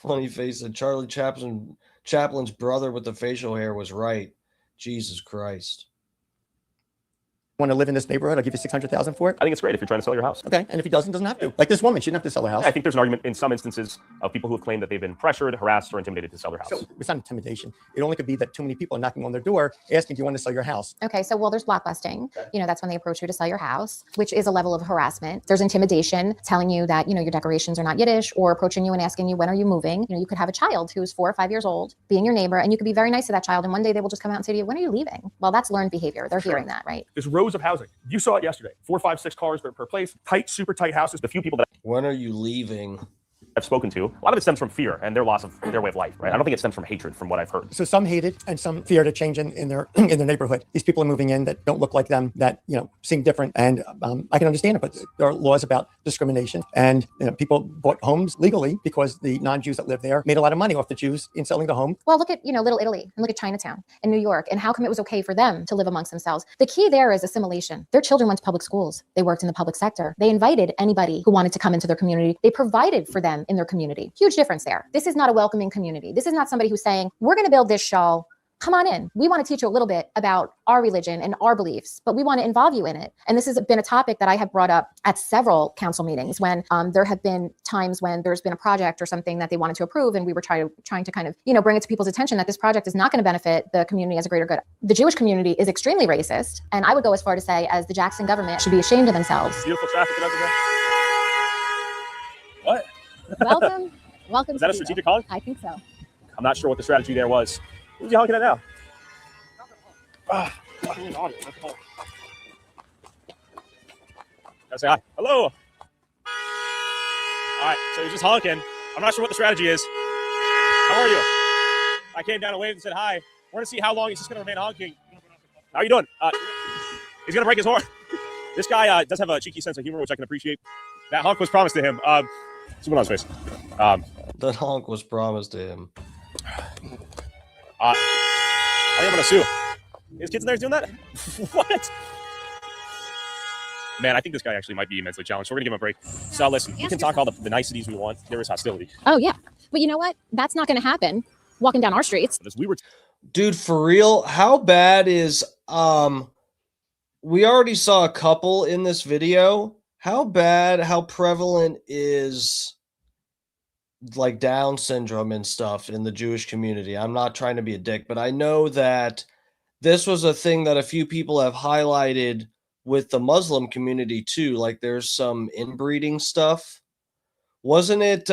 Funny face said Charlie Chaplin's brother with the facial hair was right. Jesus Christ. Want to live in this neighborhood? I'll give you 600,000 for it. I think it's great if you're trying to sell your house. Okay, and if he doesn't have to. Like this woman, she didn't have to sell her house. I think there's an argument in some instances of people who have claimed that they've been pressured, harassed, or intimidated to sell their house. So it's not intimidation. It only could be that too many people are knocking on their door asking, do you want to sell your house? Okay, so there's blockbusting. You know, that's when they approach you to sell your house, which is a level of harassment. There's intimidation, telling you that, you know, your decorations are not Yiddish, or approaching you and asking you, when are you moving? You know, you could have a child who's 4 or 5 years old, being your neighbor, and you could be very nice to that child, and one day they will just come out and say to you, when are you leaving? Well, that's learned behavior. They're hearing that, right? There's rows of housing. You saw it yesterday. 4, 5, 6 cars per place. Tight, super tight houses. The few people that when are you leaving? I've spoken to, a lot of it stems from fear and their loss of their way of life, right? I don't think it stems from hatred, from what I've heard. So some hate it and some fear to change in their in their neighborhood. These people are moving in that don't look like them, that, you know, seem different, and I can understand it. But there are laws about discrimination, and, you know, people bought homes legally because the non-Jews that live there made a lot of money off the Jews in selling the home. Well, look at, you know, Little Italy, and look at Chinatown in New York, and how come it was okay for them to live amongst themselves? The key there is assimilation. Their children went to public schools. They worked in the public sector. They invited anybody who wanted to come into their community. They provided for them in their community. Huge difference there. This is not a welcoming community. This is not somebody who's saying, we're going to build this shul. Come on in. We want to teach you a little bit about our religion and our beliefs, but we want to involve you in it. And this has been a topic that I have brought up at several council meetings when there have been times when there's been a project or something that they wanted to approve, and we were trying to kind of, you know, bring it to people's attention that this project is not going to benefit the community as a greater good. The Jewish community is extremely racist, and I would go as far to say as the Jackson government should be ashamed of themselves. Beautiful traffic and everything. What? Welcome. Is that a strategic honk? I think so. I'm not sure what the strategy there was. Who's you honking at now? Gotta say hi. Hello. All right, so he's just honking. I'm not sure what the strategy is. How are you? I came down and waved and said hi. We're gonna see how long he's just gonna remain honking. How are you doing? He's gonna break his horn. This guy does have a cheeky sense of humor, which I can appreciate. That honk was promised to him. What's going on his face? That honk was promised to him. I am gonna sue. His kids in there doing that? What? Man, I think this guy actually might be mentally challenged. So we're gonna give him a break. So listen, we can talk all the niceties we want. There is hostility. Oh yeah, but you know what? That's not going to happen walking down our streets. Dude, for real, how bad is we already saw a couple in this video. How prevalent is like Down syndrome and stuff in the Jewish community? I'm not trying to be a dick, but I know that this was a thing that a few people have highlighted with the Muslim community too. Like there's some inbreeding stuff. Wasn't it?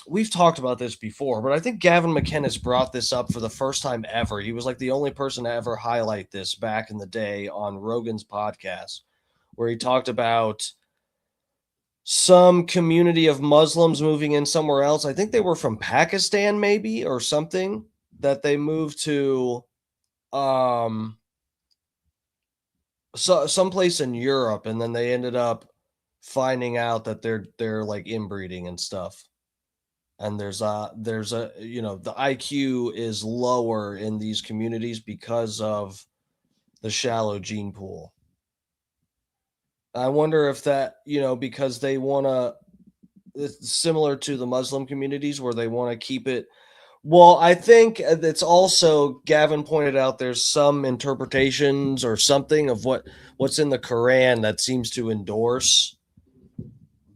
We've talked about this before, but I think Gavin McInnes brought this up for the first time ever. He was like the only person to ever highlight this back in the day on Rogan's podcast, where he talked about some community of Muslims moving in somewhere else. I think they were from Pakistan, maybe, or something, that they moved to someplace in Europe, and then they ended up finding out that they're like inbreeding and stuff. And there's a you know, the IQ is lower in these communities because of the shallow gene pool. I wonder if that, you know, because they want to, it's similar to the Muslim communities where they want to keep it. Well, I think it's also, Gavin pointed out, there's some interpretations or something of what's in the Quran that seems to endorse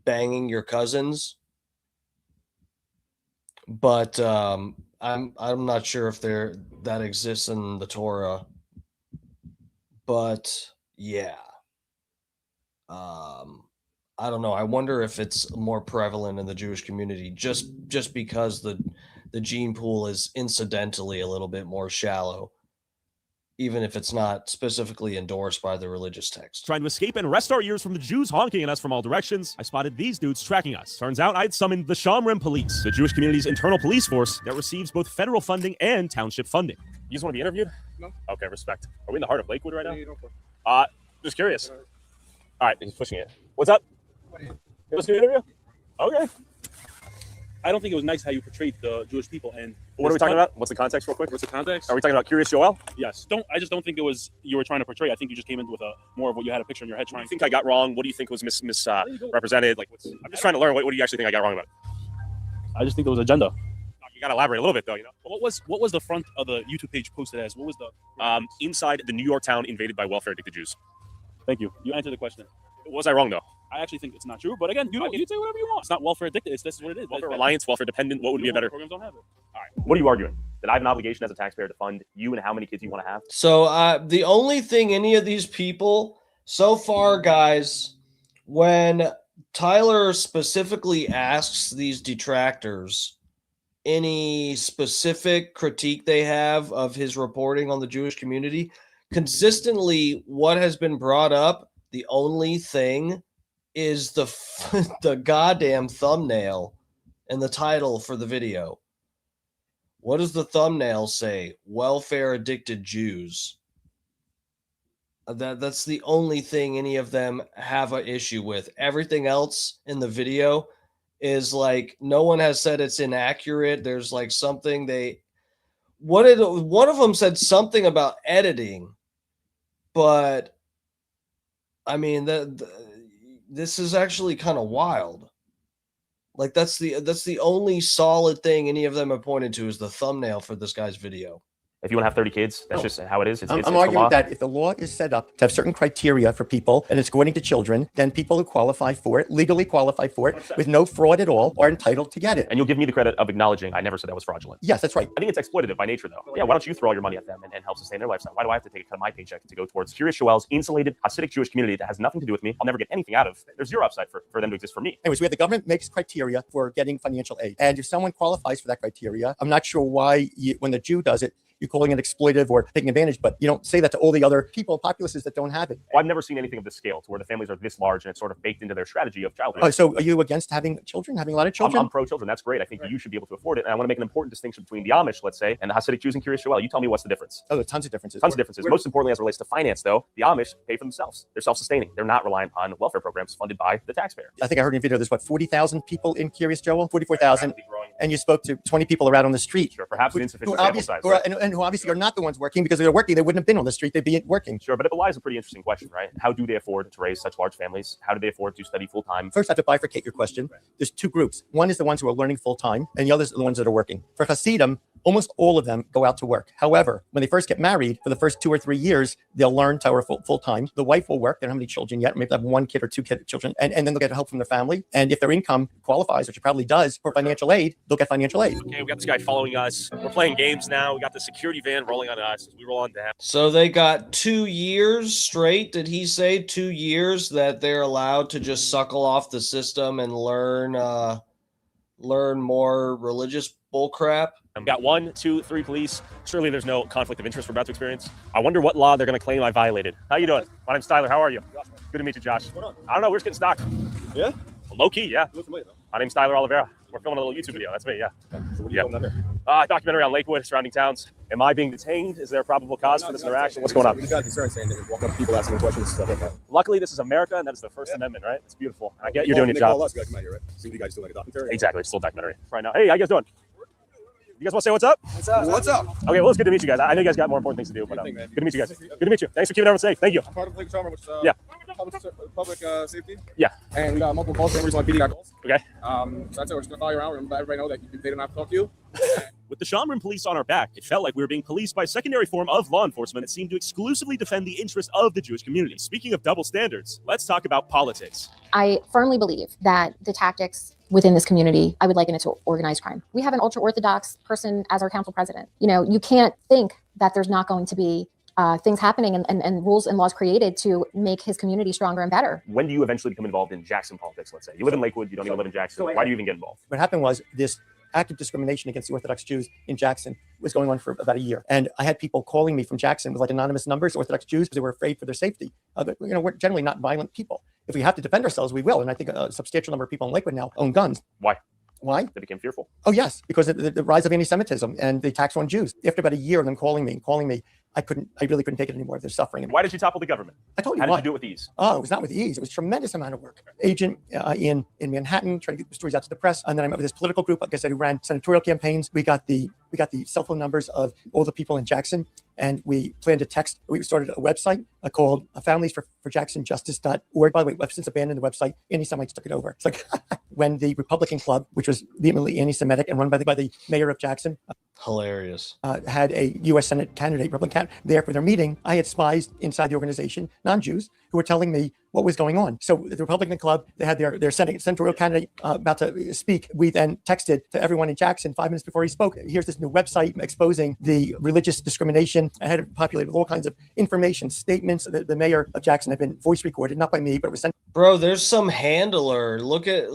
banging your cousins. But I'm not sure if that exists in the Torah. But yeah. I don't know. I wonder if it's more prevalent in the Jewish community just because the gene pool is incidentally a little bit more shallow. even if it's not specifically endorsed by the religious text. Trying to escape and rest our ears from the Jews honking at us from all directions, I spotted these dudes tracking us. Turns out I'd summoned the Shamrim Police, the Jewish community's internal police force that receives both federal funding and township funding. You just want to be interviewed? No. Okay, respect. Are we in the heart of Lakewood right now? Yeah, go for it. Just curious. All right, he's pushing it. What's up? You want to do an interview? Okay. I don't think it was nice how you portrayed the Jewish people. And What are we talking about? What's the context, real quick? What's the context? Are we talking about Curious Joel? Yes. I just don't think it was you were trying to portray. I think you just came in with a more of what you had a picture in your head What do trying. you think I got wrong? What do you think was misrepresented? Like, I'm just trying to learn. What do you actually think I got wrong about it? I just think there was agenda. You got to elaborate a little bit, though. You know. What was the front of the YouTube page posted as? What was the inside the New York town invaded by welfare addicted Jews? Thank you. You answered the question. Was I wrong though? I actually think it's not true, but again, you say whatever you want. It's not welfare addicted. This is what it is. Welfare reliance, welfare dependent. What would be a better? Programs don't have it. All right. What are you arguing? That I have an obligation as a taxpayer to fund you and how many kids you want to have? So the only thing any of these people so far, guys, when Tyler specifically asks these detractors any specific critique they have of his reporting on the Jewish community, consistently what has been brought up, the only thing is the goddamn thumbnail and the title for the video. What does the thumbnail say? Welfare addicted Jews. That's the only thing any of them have an issue with. Everything else in the video is like, no one has said it's inaccurate. There's like something one of them said something about editing, but I mean, this is actually kind of wild. Like that's the only solid thing any of them have pointed to is the thumbnail for this guy's video. If you want to have 30 kids, that's just how it is. I'm arguing that if the law is set up to have certain criteria for people and it's going to children, then people who qualify for it, legally qualify for it, with no fraud at all, are entitled to get it. And you'll give me the credit of acknowledging I never said that was fraudulent. Yes, that's right. I think it's exploitative by nature, though. Yeah, why don't you throw all your money at them and help sustain their lifestyle? Why do I have to take a cut of my paycheck to go towards Curious Joel's insulated, Hasidic Jewish community that has nothing to do with me? I'll never get anything out of. There's zero upside for them to exist for me. Anyways, we have the government makes criteria for getting financial aid. And if someone qualifies for that criteria, I'm not sure why when the Jew does it, you're calling it exploitive or taking advantage, but you don't say that to all the other people, populaces that don't have it. Well, I've never seen anything of this scale to where the families are this large and it's sort of baked into their strategy of childhood. So are you against having children, having a lot of children? I'm pro-children. That's great. I think you should be able to afford it. And I want to make an important distinction between the Amish, let's say, and the Hasidic Jews and Curious Joel. You tell me what's the difference. Oh, there's tons of differences. Tons of differences. Most importantly, as it relates to finance, though, the Amish pay for themselves. They're self-sustaining. They're not reliant on welfare programs funded by the taxpayer. I think I heard in a video there's 40,000 people in Curious Joel? 44,000. And you spoke to 20 people around on the street. Sure, perhaps an insufficient sample size. Right? And who obviously are not the ones working, because if they're working, they wouldn't have been on the street. They'd be working. Sure, but why is a pretty interesting question, right? How do they afford to raise such large families? How do they afford to study full-time? First, I have to bifurcate your question. There's two groups. One is the ones who are learning full-time, and the others are the ones that are working. For Hasidim, almost all of them go out to work. However, when they first get married, for the first 2 or 3 years, they'll learn Torah full-time. The wife will work. They don't have any children yet. Maybe they have 1 kid or 2 children. And then they'll get help from their family. And if their income qualifies, which it probably does, for financial aid, they'll get financial aid. Okay, we got this guy following us. We're playing games now. We got the security van rolling on us as we roll on down. So they got 2 years straight. Did he say 2 years that they're allowed to just suckle off the system and learn more religious bullcrap? I've got 1, 2, 3 police. Surely there's no conflict of interest we're about to experience. I wonder what law they're going to claim I violated. How you doing? My name's Tyler. How are you? Good to meet you, Josh. I don't know. We're just getting stocked. Yeah? Low key, yeah. My name's Tyler Olivera. We're filming a little YouTube video. That's me, yeah. So what are you filming under? Documentary on Lakewood, surrounding towns. Am I being detained? Is there a probable cause for this interaction? What's going on? We just got a concern saying that you're walking up to people asking them questions and stuff like that. Luckily, this is America, and that is the First Amendment, right? It's beautiful. I get you're doing your job. Call us, you guys come out here, right? See what you guys do, like a documentary. Exactly. It's still a documentary right now. Hey, how you guys doing? You guys want to say what's up? What's up? What's up? Okay, well, it's good to meet you guys. I know you guys got more important things to do, but good to meet you guys. Good to meet you. Thanks for keeping everyone safe. Thank you. I'm part of Lakewood Trauma, which public safety. Yeah. And we got multiple calls. Everybody's on PD calls. Okay. So that's it. We're just gonna follow you around and let everybody know that they don't have to talk to you. With the Shamrim police on our back, it felt like we were being policed by a secondary form of law enforcement that seemed to exclusively defend the interests of the Jewish community. Speaking of double standards, let's talk about politics. I firmly believe that the tactics within this community, I would liken it to organized crime. We have an ultra-Orthodox person as our council president. You know, you can't think that there's not going to be things happening and rules and laws created to make his community stronger and better. When do you eventually become involved in Jackson politics, let's say? You live in Lakewood, you don't even live in Jackson. Why do you even get involved? What happened was this active discrimination against the Orthodox Jews in Jackson was going on for about a year. And I had people calling me from Jackson with like anonymous numbers, Orthodox Jews, because they were afraid for their safety. But, we're generally not violent people. If we have to defend ourselves, we will. And I think a substantial number of people in Lakewood now own guns. Why? Why? They became fearful. Oh, yes, because of the rise of anti-Semitism and the attacks on Jews. After about a year of them calling me, I really couldn't take it anymore. They're suffering. Why did you topple the government? I told you How why. did you do it with ease? Oh, it was not with ease. It was a tremendous amount of work. Agent in Manhattan, trying to get the stories out to the press. And then I met with this political group, like I said, who ran senatorial campaigns. We got the cell phone numbers of all the people in Jackson. And we planned to text. We started a website called familiesforjustice.org. By the way, I've since abandoned the website. Anti-Semites took it over. It's like when the Republican Club, which was vehemently anti-Semitic and run by the mayor of Jackson, hilarious, had a U.S. Senate candidate, Republican candidate, there for their meeting. I had spies inside the organization, non-Jews, who were telling me what was going on. So the Republican Club, they had their senatorial candidate about to speak. We then texted to everyone in Jackson 5 minutes before he spoke. Here's this new website exposing the religious discrimination. I had it populated with all kinds of information, statements. The mayor of Jackson had been voice recorded, not by me, but it was sent. Bro, there's some handler. Look at.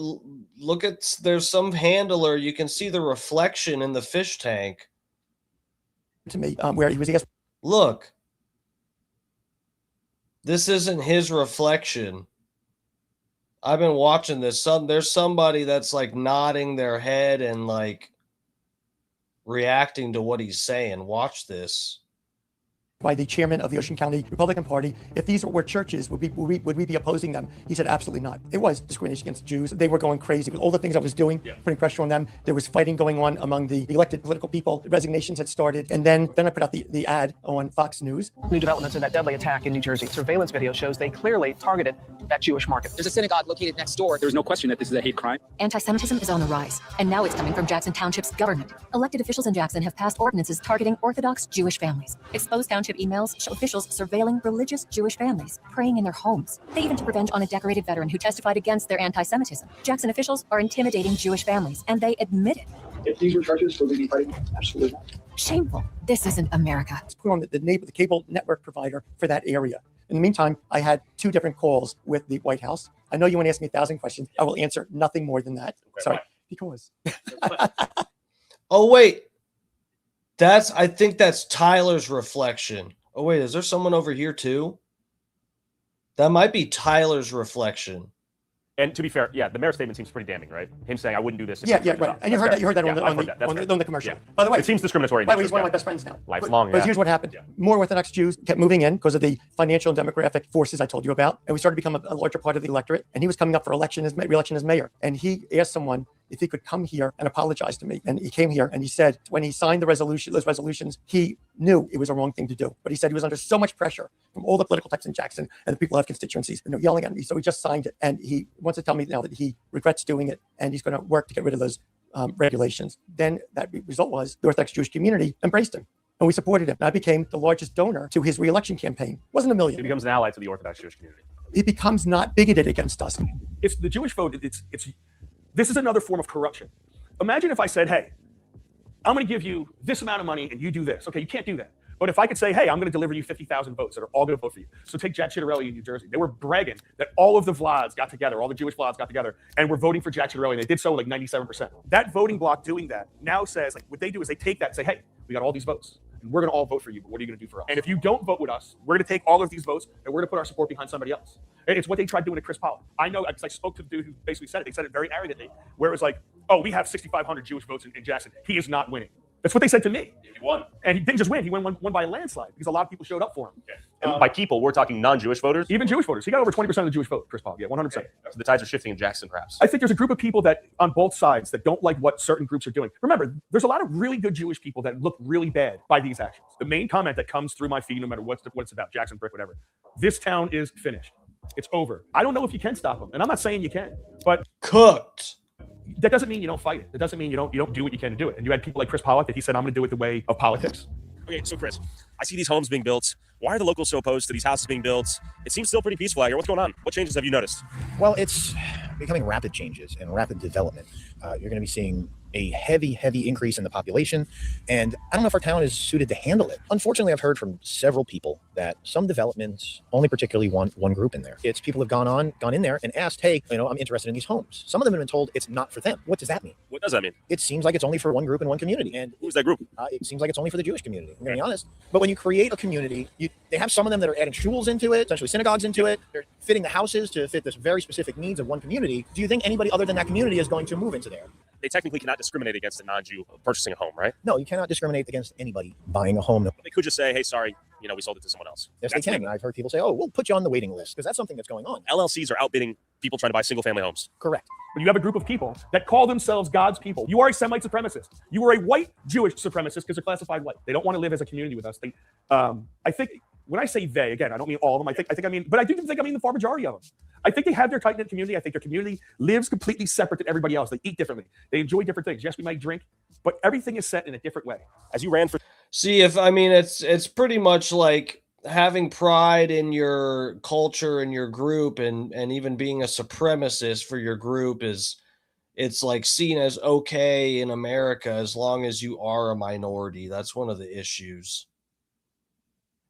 There's some handler. You can see the reflection in the fish tank. To me, where he was asked. Look. This isn't his reflection. I've been watching this. There's somebody that's like nodding their head and like reacting to what he's saying. Watch this. By the chairman of the Ocean County Republican Party, if these were churches, would we be opposing them? He said, absolutely not. It was discrimination against Jews. They were going crazy with all the things I was doing, putting pressure on them. There was fighting going on among the elected political people. Resignations had started. And then I put out the ad on Fox News. New developments in that deadly attack in New Jersey. Surveillance video shows they clearly targeted that Jewish market. There's a synagogue located next door. There's no question that this is a hate crime. Anti-Semitism is on the rise, and now it's coming from Jackson Township's government. Elected officials in Jackson have passed ordinances targeting Orthodox Jewish families. Exposed township emails show officials surveilling religious Jewish families, praying in their homes. They even took revenge on a decorated veteran who testified against their anti-Semitism. Jackson officials are intimidating Jewish families, and they admit it. If these were churches, would we be fighting? Absolutely not. Shameful. This isn't America. Let's put on the cable network provider for that area. In the meantime, I had 2 different calls with the White House. I know you want to ask me 1,000 questions. I will answer nothing more than that. Okay, sorry. Because. Oh, wait. I think that's Tyler's reflection. Oh, wait, is there someone over here too? That might be Tyler's reflection. And to be fair, yeah, the mayor's statement seems pretty damning, right? Him saying, I wouldn't do this. Yeah, right. And you heard that on the commercial. Yeah. By the way, it seems discriminatory. By the way, he's one of my best friends now. Lifelong, But here's what happened. Yeah. More Orthodox Jews kept moving in because of the financial and demographic forces I told you about. And we started to become a larger part of the electorate. And he was coming up for re-election as mayor. And he asked someone if he could come here and apologize to me. And he came here and he said when he signed those resolutions, he knew it was a wrong thing to do. But he said he was under so much pressure from all the political types in Jackson and the people who have constituencies, yelling at me. So he just signed it. And he wants to tell me now that he regrets doing it and he's going to work to get rid of those regulations. Then that result was the Orthodox Jewish community embraced him. And we supported him. And I became the largest donor to his re-election campaign. It wasn't $1 million. He becomes an ally to the Orthodox Jewish community. He becomes not bigoted against us. It's the Jewish vote. This is another form of corruption. Imagine if I said, hey, I'm going to give you this amount of money and you do this. Okay, you can't do that. But if I could say, hey, I'm going to deliver you 50,000 votes that are all going to vote for you. So take Jack Ciattarelli in New Jersey. They were bragging that all of the Vlads got together, all the Jewish Vlads got together, and were voting for Jack Ciattarelli. And they did so like 97%. That voting bloc doing that now says, like, what they do is they take that and say, hey, we got all these votes. And we're going to all vote for you, but what are you going to do for us? And if you don't vote with us, we're going to take all of these votes and we're going to put our support behind somebody else. It's what they tried doing to Chris Pollock. I know, because I spoke to the dude who basically said it. They said it very arrogantly, where it was like, oh, we have 6,500 Jewish votes in Jackson. He is not winning. That's what they said to me. He won. And he didn't just win. He won by a landslide because a lot of people showed up for him. Okay. And by people, we're talking non-Jewish voters? Even Jewish voters. He got over 20% of the Jewish vote, Chris Pollock. Yeah, 100%. Okay. So the tides are shifting in Jackson, perhaps. I think there's a group of people that on both sides that don't like what certain groups are doing. Remember, there's a lot of really good Jewish people that look really bad by these actions. The main comment that comes through my feed, no matter what it's about, Jackson, Brick, whatever, this town is finished. It's over. I don't know if you can stop them. And I'm not saying you can, but cooked. That doesn't mean you don't fight it. That doesn't mean you don't do what you can to do it. And you had people like Chris Pollock that he said, I'm going to do it the way of politics. Okay, so Chris, I see these homes being built. Why are the locals so opposed to these houses being built? It seems still pretty peaceful out here. What's going on? What changes have you noticed? Well, it's becoming rapid changes and rapid development. You're going to be seeing a heavy increase in the population. And I don't know if our town is suited to handle it. Unfortunately, I've heard from several people that some developments only particularly want one group in there. It's people have gone in there and asked, hey, I'm interested in these homes. Some of them have been told it's not for them. What does that mean? What does that mean? It seems like it's only for one group in one community. And who's that group? It seems like it's only for the Jewish community. I'm going to be honest. But when you create a community, they have some of them that are adding shuls into it, essentially synagogues into it. They're fitting the houses to fit this very specific needs of one community. Do you think anybody other than that community is going to move into there? They technically cannot discriminate against a non-Jew purchasing a home, right? No, you cannot discriminate against anybody buying a home. They could just say, hey, sorry, we sold it to someone else. Yes, they can. And I've heard people say, oh, we'll put you on the waiting list, because that's something that's going on. LLCs are outbidding people trying to buy single-family homes. Correct. When you have a group of people that call themselves God's people, you are a Semite supremacist. You are a white Jewish supremacist because they're classified white. They don't want to live as a community with us. I think when I say they, again, I don't mean all of them. But I do think I mean the far majority of them. I think they have their tight-knit community. I think their community lives completely separate than everybody else. They eat differently. They enjoy different things. Yes, we might drink, but everything is set in a different way. As you ran for... See, it's pretty much like having pride in your culture and your group, and even being a supremacist for your group it's like seen as okay in America as long as you are a minority. That's one of the issues.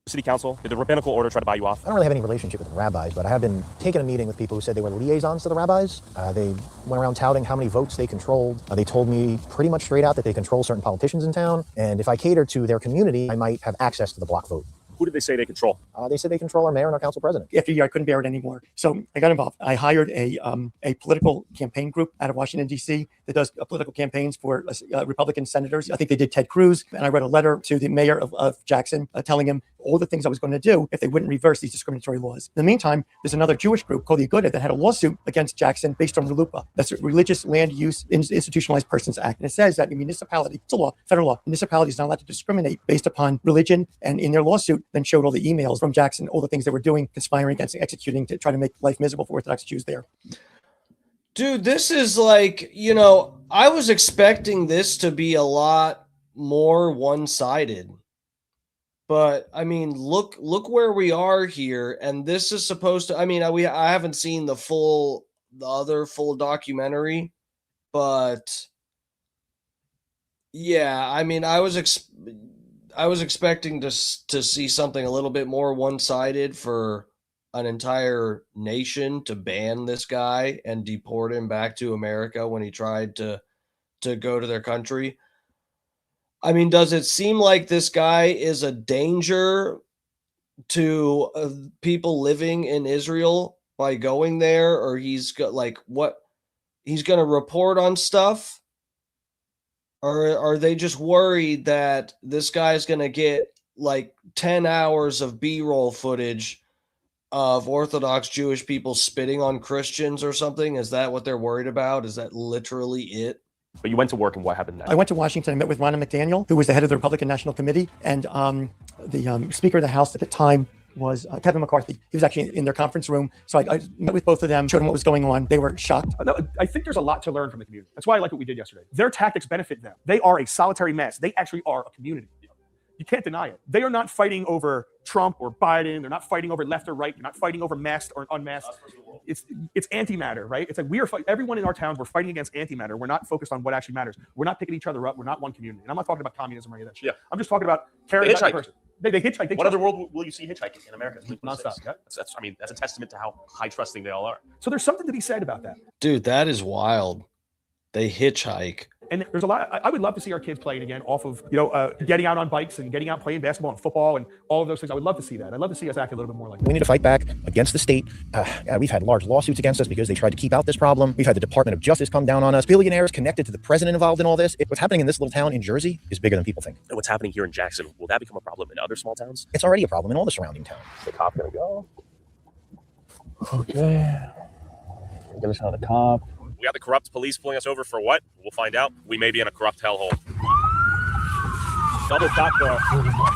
City council, did the rabbinical order try to buy you off? I don't really have any relationship with the rabbis, but I have been taking a meeting with people who said they were liaisons to the rabbis. They went around touting how many votes they controlled. They told me pretty much straight out that they control certain politicians in town, and if I cater to their community, I might have access to the block vote. Who did they say they control? They said they control our mayor and our council president. After a year, I couldn't bear it anymore. So I got involved. I hired a political campaign group out of Washington, D.C. that does political campaigns for Republican senators. I think they did Ted Cruz. And I wrote a letter to the mayor of Jackson telling him all the things I was going to do if they wouldn't reverse these discriminatory laws. In the meantime, there's another Jewish group called the Aguda that had a lawsuit against Jackson based on RLUIPA. That's a Religious Land Use Institutionalized Persons Act. And it says that a municipality, it's a law, federal law, municipality is not allowed to discriminate based upon religion. And in their lawsuit, then showed all the emails from Jackson, all the things they were doing, conspiring against, executing to try to make life miserable for Orthodox Jews there. Dude, this is like, I was expecting this to be a lot more one-sided. But I mean, look where we are here, and this is supposed to. I haven't seen the other full documentary, but yeah, I was expecting to see something a little bit more one-sided for an entire nation to ban this guy and deport him back to America when he tried to go to their country. Does it seem like this guy is a danger to people living in Israel by going there, or he's got he's going to report on stuff? Or are they just worried that this guy's going to get 10 hours of B-roll footage of Orthodox Jewish people spitting on Christians or something? Is that what they're worried about? Is that literally it? But you went to work, and what happened next? I went to Washington. I met with Ronna McDaniel, who was the head of the Republican National Committee, and the Speaker of the House at the time was Kevin McCarthy. He was actually in their conference room. So I met with both of them, showed them what was going on. They were shocked. I think there's a lot to learn from the community. That's why I like what we did yesterday. Their tactics benefit them. They are a solitary mass. They actually are a community. You can't deny it. They are not fighting over Trump or Biden. They're not fighting over left or right. They're not fighting over masked or unmasked. It's antimatter, right? It's like we are everyone in our towns. We're fighting against antimatter. We're not focused on what actually matters. We're not picking each other up. We're not one community. And I'm not talking about communism or any of that shit. Yeah. I'm just talking about caring about the person. They hitchhike. What other world will you see hitchhiking in America? Nonstop. Yeah. That's a testament to how high trusting they all are. So there's something to be said about that. Dude, that is wild. They hitchhike. And there's a lot. I would love to see our kids playing again off of, getting out on bikes and getting out playing basketball and football and all of those things. I would love to see that. I'd love to see us act a little bit more like that. We need to fight back against the state. We've had large lawsuits against us because they tried to keep out this problem. We've had the Department of Justice come down on us. Billionaires connected to the president involved in all this. What's happening in this little town in Jersey is bigger than people think. And what's happening here in Jackson, will that become a problem in other small towns? It's already a problem in all the surrounding towns. The cop gonna go? Okay. We're gonna show the cop. We got the corrupt police pulling us over for what? We'll find out. We may be in a corrupt hellhole. Double cop car.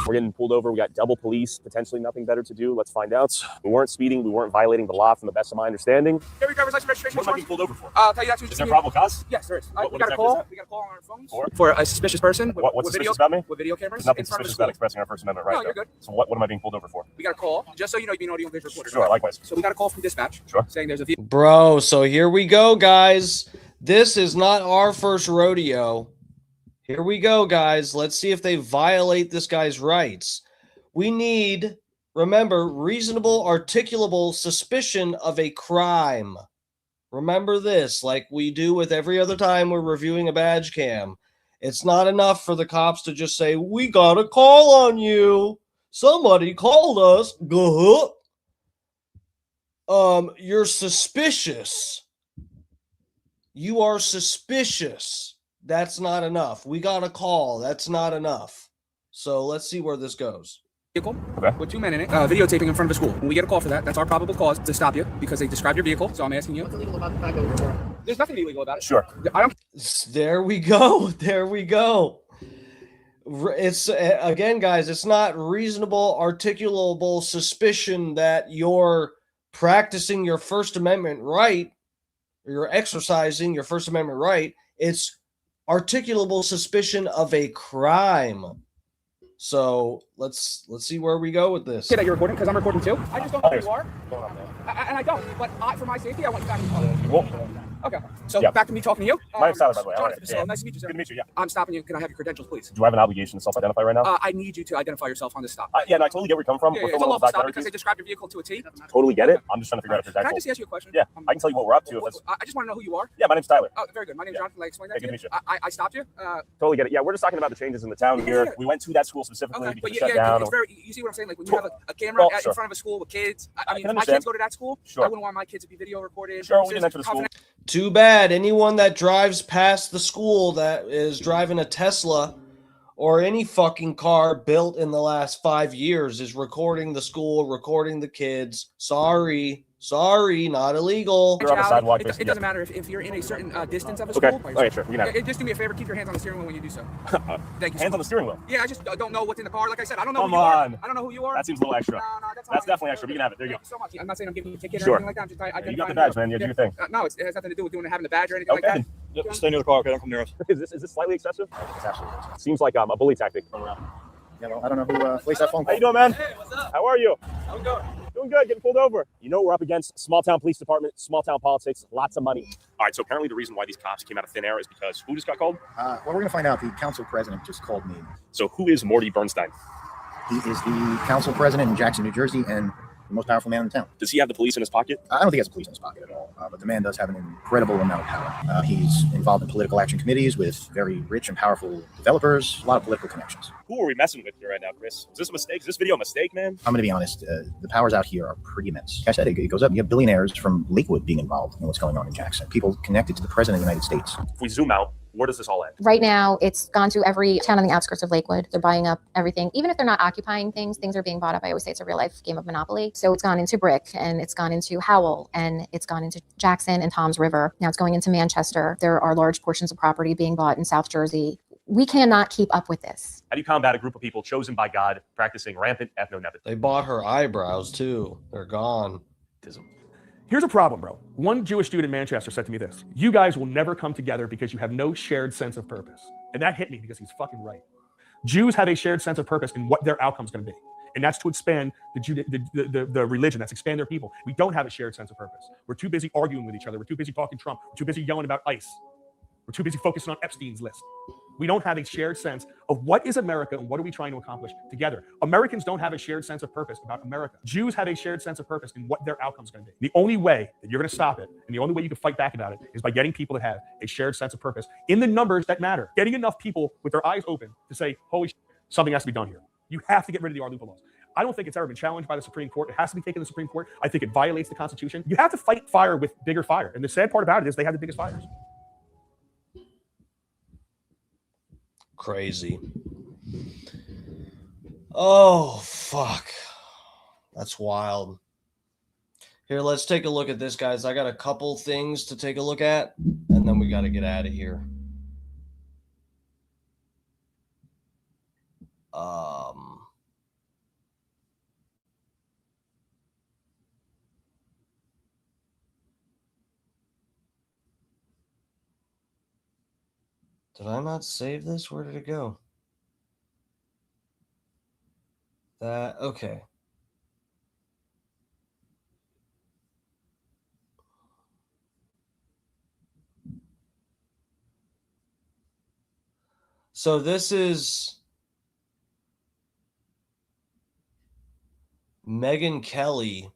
We're getting pulled over. We got double police, potentially nothing better to do. Let's find out. We weren't speeding. We weren't violating the law from the best of my understanding. Every driver's license registration. What am I being pulled over for? I'll tell you that. Is there probable cause? Yes, there is. What we got a exactly call. We got a call on our phones For? for a suspicious person. What's suspicious about me? With video cameras. There's nothing in front of the suspicious about school. expressing our First Amendment right. No, you're good. So what am I being pulled over for? We got a call, just so you know, you're being audio visual recorded. Sure, likewise. So we got a call from dispatch. Sure. Saying there's a vehicle. Bro, so here we go, guys. This is not our first rodeo. Here we go, guys. Let's see if they violate this guy's rights. We need Remember, reasonable, articulable suspicion of a crime. Remember this, like we do with every other time we're reviewing a badge cam. It's not enough for the cops to just say, we got a call on you. Somebody called us. You're suspicious. You are suspicious. That's not enough. We got a call. That's not enough. So let's see where this goes. Vehicle with 2 men in it, videotaping in front of a school. When we get a call for that, that's our probable cause to stop you because they described your vehicle. So I'm asking you. What's illegal about the fact that we're recording? There's nothing illegal about it. Sure. I don't. There we go. There we go. It's again, guys, it's not reasonable, articulable suspicion that you're practicing your First Amendment right, or you're exercising your First Amendment right. It's articulable suspicion of a crime. So let's see where we go with this. Say that you're recording because I'm recording too. I just don't know who you are, and I don't. But for my safety, I want you back in the car. Okay. So back to me talking to you. My name's Tyler, by the way. Jonathan, so nice to meet you, sir. Good to meet you. Yeah. I'm stopping you. Can I have your credentials, please? Do I have an obligation to self-identify right now? I need you to identify yourself on this stop. Yeah, no, I totally get where you're coming from. Yeah, it's a lawful stop because they described your vehicle to a T. Totally get it. I'm just trying to figure out if there's Can I just ask you a question? Yeah, I can tell you what we're up to. If that's... I just want to know who you are. Yeah, my name's Tyler. Oh, very good. My name's Jonathan. Like, explain that Good to meet you. I stopped you. Totally get it. Yeah, we're just talking about the changes in the town here. We went to that school specifically because it shut down. It's very, you see what I'm saying? Like when you have a camera in front of a school with kids. I mean, if my kids go to that school, I wouldn't want my kids to be video recorded. Sure, we can enter the school. Too bad. Anyone that drives past the school that is driving a Tesla or any fucking car built in the last 5 years is recording the school, recording the kids. Sorry, not illegal. You're on the sidewalk. It doesn't matter if you're in a certain distance of a okay. school. Okay, sure. You can have it. Just do me a favor. Keep your hands on the steering wheel when you do so. Thank you. Hands on the steering wheel? Yeah, I just don't know what's in the car. Like I said, I don't know Come who you are. on. I don't know who you are. That seems a little extra. No, that's definitely extra. But you can have it. There you go. Thank you so much. I'm not saying I'm giving you a ticket or Sure. anything like that. I'm just You got the badge, man. You do your thing. No, it has nothing to do with having the badge or anything like that. Yep. Stay near the car. Okay, don't come near us. Is this slightly excessive? It's absolutely excessive. Seems like a bully tactic. Yeah, well, I don't know who placed that phone call. How you doing, man? Hey, what's up? How are you? How's it going? Doing good, getting pulled over. You know what we're up against? Small town police department, small town politics, lots of money. All right, so apparently the reason why these cops came out of thin air is because who just got called? Well, we're going to find out. The council president just called me. So who is Morty Bernstein? He is the council president in Jackson, New Jersey, and the most powerful man in town. Does he have the police in his pocket? I don't think he has the police in his pocket at all, but the man does have an incredible amount of power. He's involved in political action committees with very rich and powerful developers, a lot of political connections. Who are we messing with here right now, Chris? Is this a mistake? Is this video a mistake, man? I'm going to be honest. The powers out here are pretty immense. Like I said, it goes up. You have billionaires from Lakewood being involved in what's going on in Jackson. People connected to the president of the United States. If we zoom out, where does this all end? Right now, it's gone to every town on the outskirts of Lakewood. They're buying up everything. Even if they're not occupying things, things are being bought up. I always say it's a real life game of Monopoly. So it's gone into Brick, and it's gone into Howell, and it's gone into Jackson and Toms River. Now it's going into Manchester. There are large portions of property being bought in South Jersey. We cannot keep up with this. How do you combat a group of people chosen by God practicing rampant ethno-nepotism? They bought her eyebrows too. They're gone. Here's a problem, bro. One Jewish student in Manchester said to me this: you guys will never come together because you have no shared sense of purpose. And that hit me because he's fucking right. Jews have a shared sense of purpose in what their outcome's going to be. And that's to expand the religion. That's expand their people. We don't have a shared sense of purpose. We're too busy arguing with each other. We're too busy talking Trump. We're too busy yelling about ICE. We're too busy focusing on Epstein's list. We don't have a shared sense of what is America and what are we trying to accomplish together. Americans don't have a shared sense of purpose about America. Jews have a shared sense of purpose in what their outcome is going to be. The only way that you're going to stop it, and the only way you can fight back about it, is by getting people that have a shared sense of purpose in the numbers that matter. Getting enough people with their eyes open to say, holy shit, something has to be done here. You have to get rid of the R-Lupa laws. I don't think it's ever been challenged by the Supreme Court. It has to be taken to the Supreme Court. I think it violates the Constitution. You have to fight fire with bigger fire. And the sad part about it is they have the biggest fires. Crazy. Oh, fuck. That's wild. Here, let's take a look at this, guys. I got a couple things to take a look at, and then we got to get out of here. Did I not save this? Where did it go? Okay. So this is Megyn Kelly.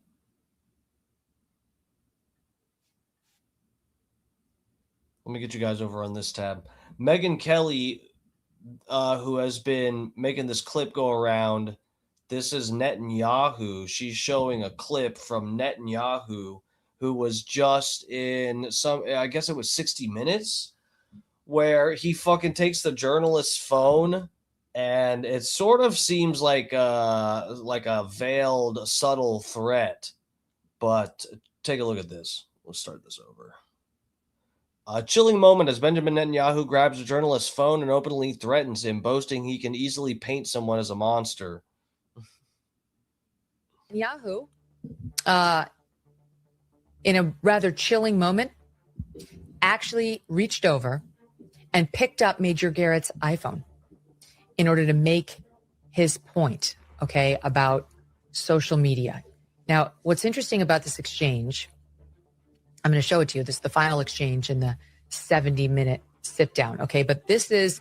Let me get you guys over on this tab. Megyn Kelly, who has been making this clip go around. This is Netanyahu. She's showing a clip from Netanyahu, who was just in I guess it was 60 Minutes, where he fucking takes the journalist's phone, and it sort of seems like a veiled, subtle threat. But take a look at this. We'll start this over. A chilling moment as Benjamin Netanyahu grabs a journalist's phone and openly threatens him, boasting he can easily paint someone as a monster. Netanyahu, in a rather chilling moment, actually reached over and picked up Major Garrett's iPhone in order to make his point, okay, about social media. Now, what's interesting about this exchange, I'm going to show it to you. This is the final exchange in the 70-minute sit down, okay? But this is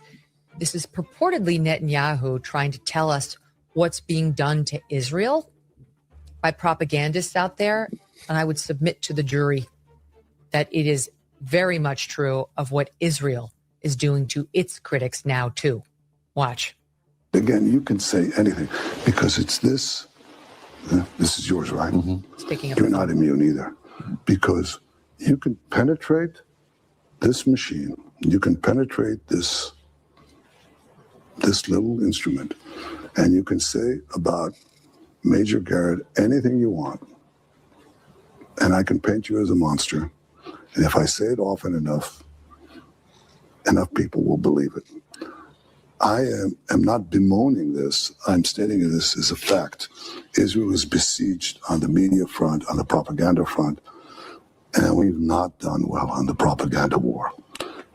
purportedly Netanyahu trying to tell us what's being done to Israel by propagandists out there. And I would submit to the jury that it is very much true of what Israel is doing to its critics now, too. Watch. Again, you can say anything because it's this. This is yours, right? You're not immune either because you can penetrate this machine. You can penetrate this little instrument, and you can say about Major Garrett anything you want, and I can paint you as a monster. And if I say it often enough people will believe it. I am not bemoaning this. I'm stating this as a fact. Israel is besieged on the media front, on the propaganda front, and we've not done well on the propaganda war.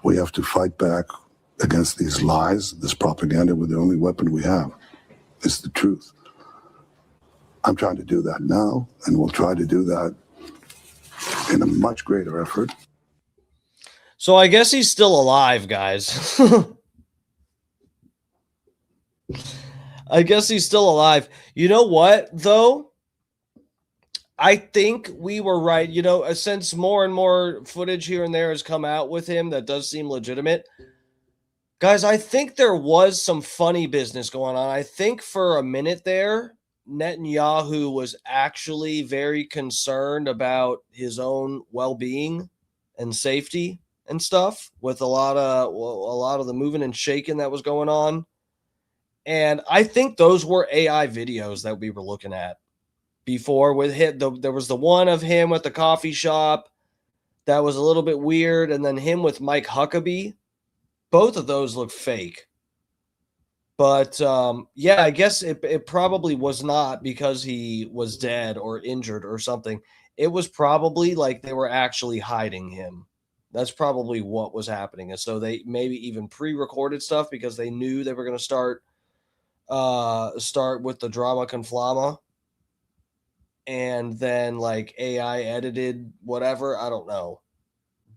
We have to fight back against these lies, this propaganda with the only weapon we have. It's the truth. I'm trying to do that now, and we'll try to do that in a much greater effort. So I guess he's still alive, guys. I guess he's still alive. You know what, though? I think we were right. You know, since more and more footage here and there has come out with him that does seem legitimate. Guys, I think there was some funny business going on. I think for a minute there, Netanyahu was actually very concerned about his own well-being and safety and stuff with a lot of the moving and shaking that was going on. And I think those were AI videos that we were looking at before with him. There was the one of him at the coffee shop that was a little bit weird. And then him with Mike Huckabee. Both of those look fake. But yeah, I guess it probably was not because he was dead or injured or something. It was probably like they were actually hiding him. That's probably what was happening. And so they maybe even pre-recorded stuff because they knew they were going to start with the drama conflama. And then like AI edited whatever. I don't know.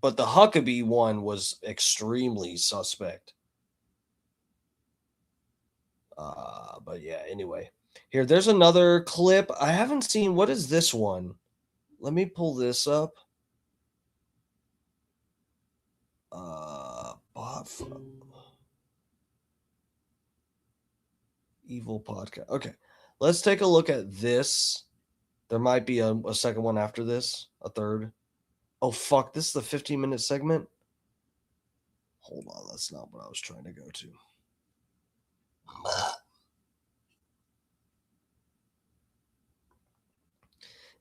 But the Huckabee one was extremely suspect. But yeah, anyway. Here, there's another clip. I haven't seen. What is this one? Let me pull this up. Evil podcast. Okay, let's take a look at this. There might be a second one after this, a third. Oh, fuck. This is the 15-minute segment. Hold on. That's not what I was trying to go to.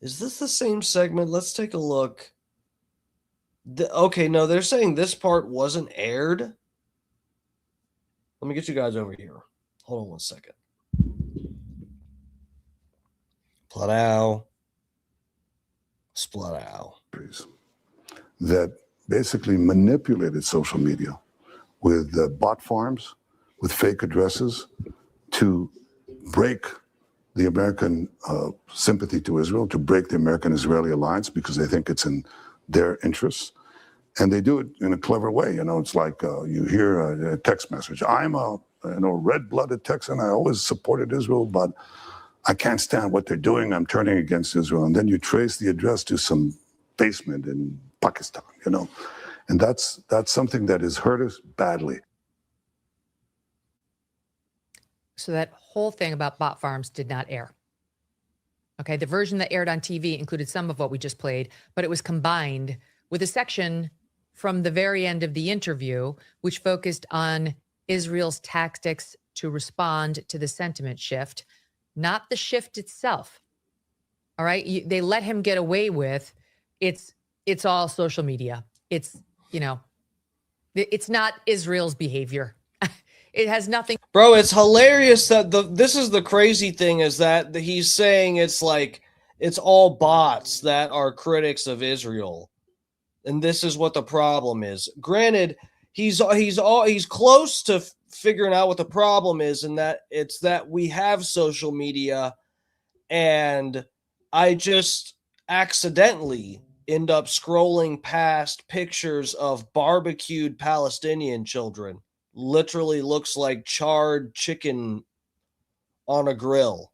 Is this the same segment? Let's take a look. Okay, no, they're saying this part wasn't aired. Let me get you guys over here. Hold on 1 second. Splat out. That basically manipulated social media with bot farms, with fake addresses to break the American sympathy to Israel, to break the American-Israeli alliance because they think it's in their interests. And they do it in a clever way. You know, it's like you hear a text message. I'm a red-blooded Texan. I always supported Israel, but I can't stand what they're doing. I'm turning against Israel. And then you trace the address to some basement in Pakistan, and that's something that has hurt us badly. So that whole thing about bot farms did not air. Okay, the version that aired on TV included some of what we just played, but it was combined with a section from the very end of the interview, which focused on Israel's tactics to respond to the sentiment shift, not the shift itself. All right, they let him get away with it's all social media. It's it's not Israel's behavior. It has nothing. Bro, it's hilarious that this is the crazy thing is that he's saying it's like it's all bots that are critics of Israel. And this is what the problem is. Granted, he's close to figuring out what the problem is, and that it's that we have social media and I just accidentally end up scrolling past pictures of barbecued Palestinian children. Literally looks like charred chicken on a grill.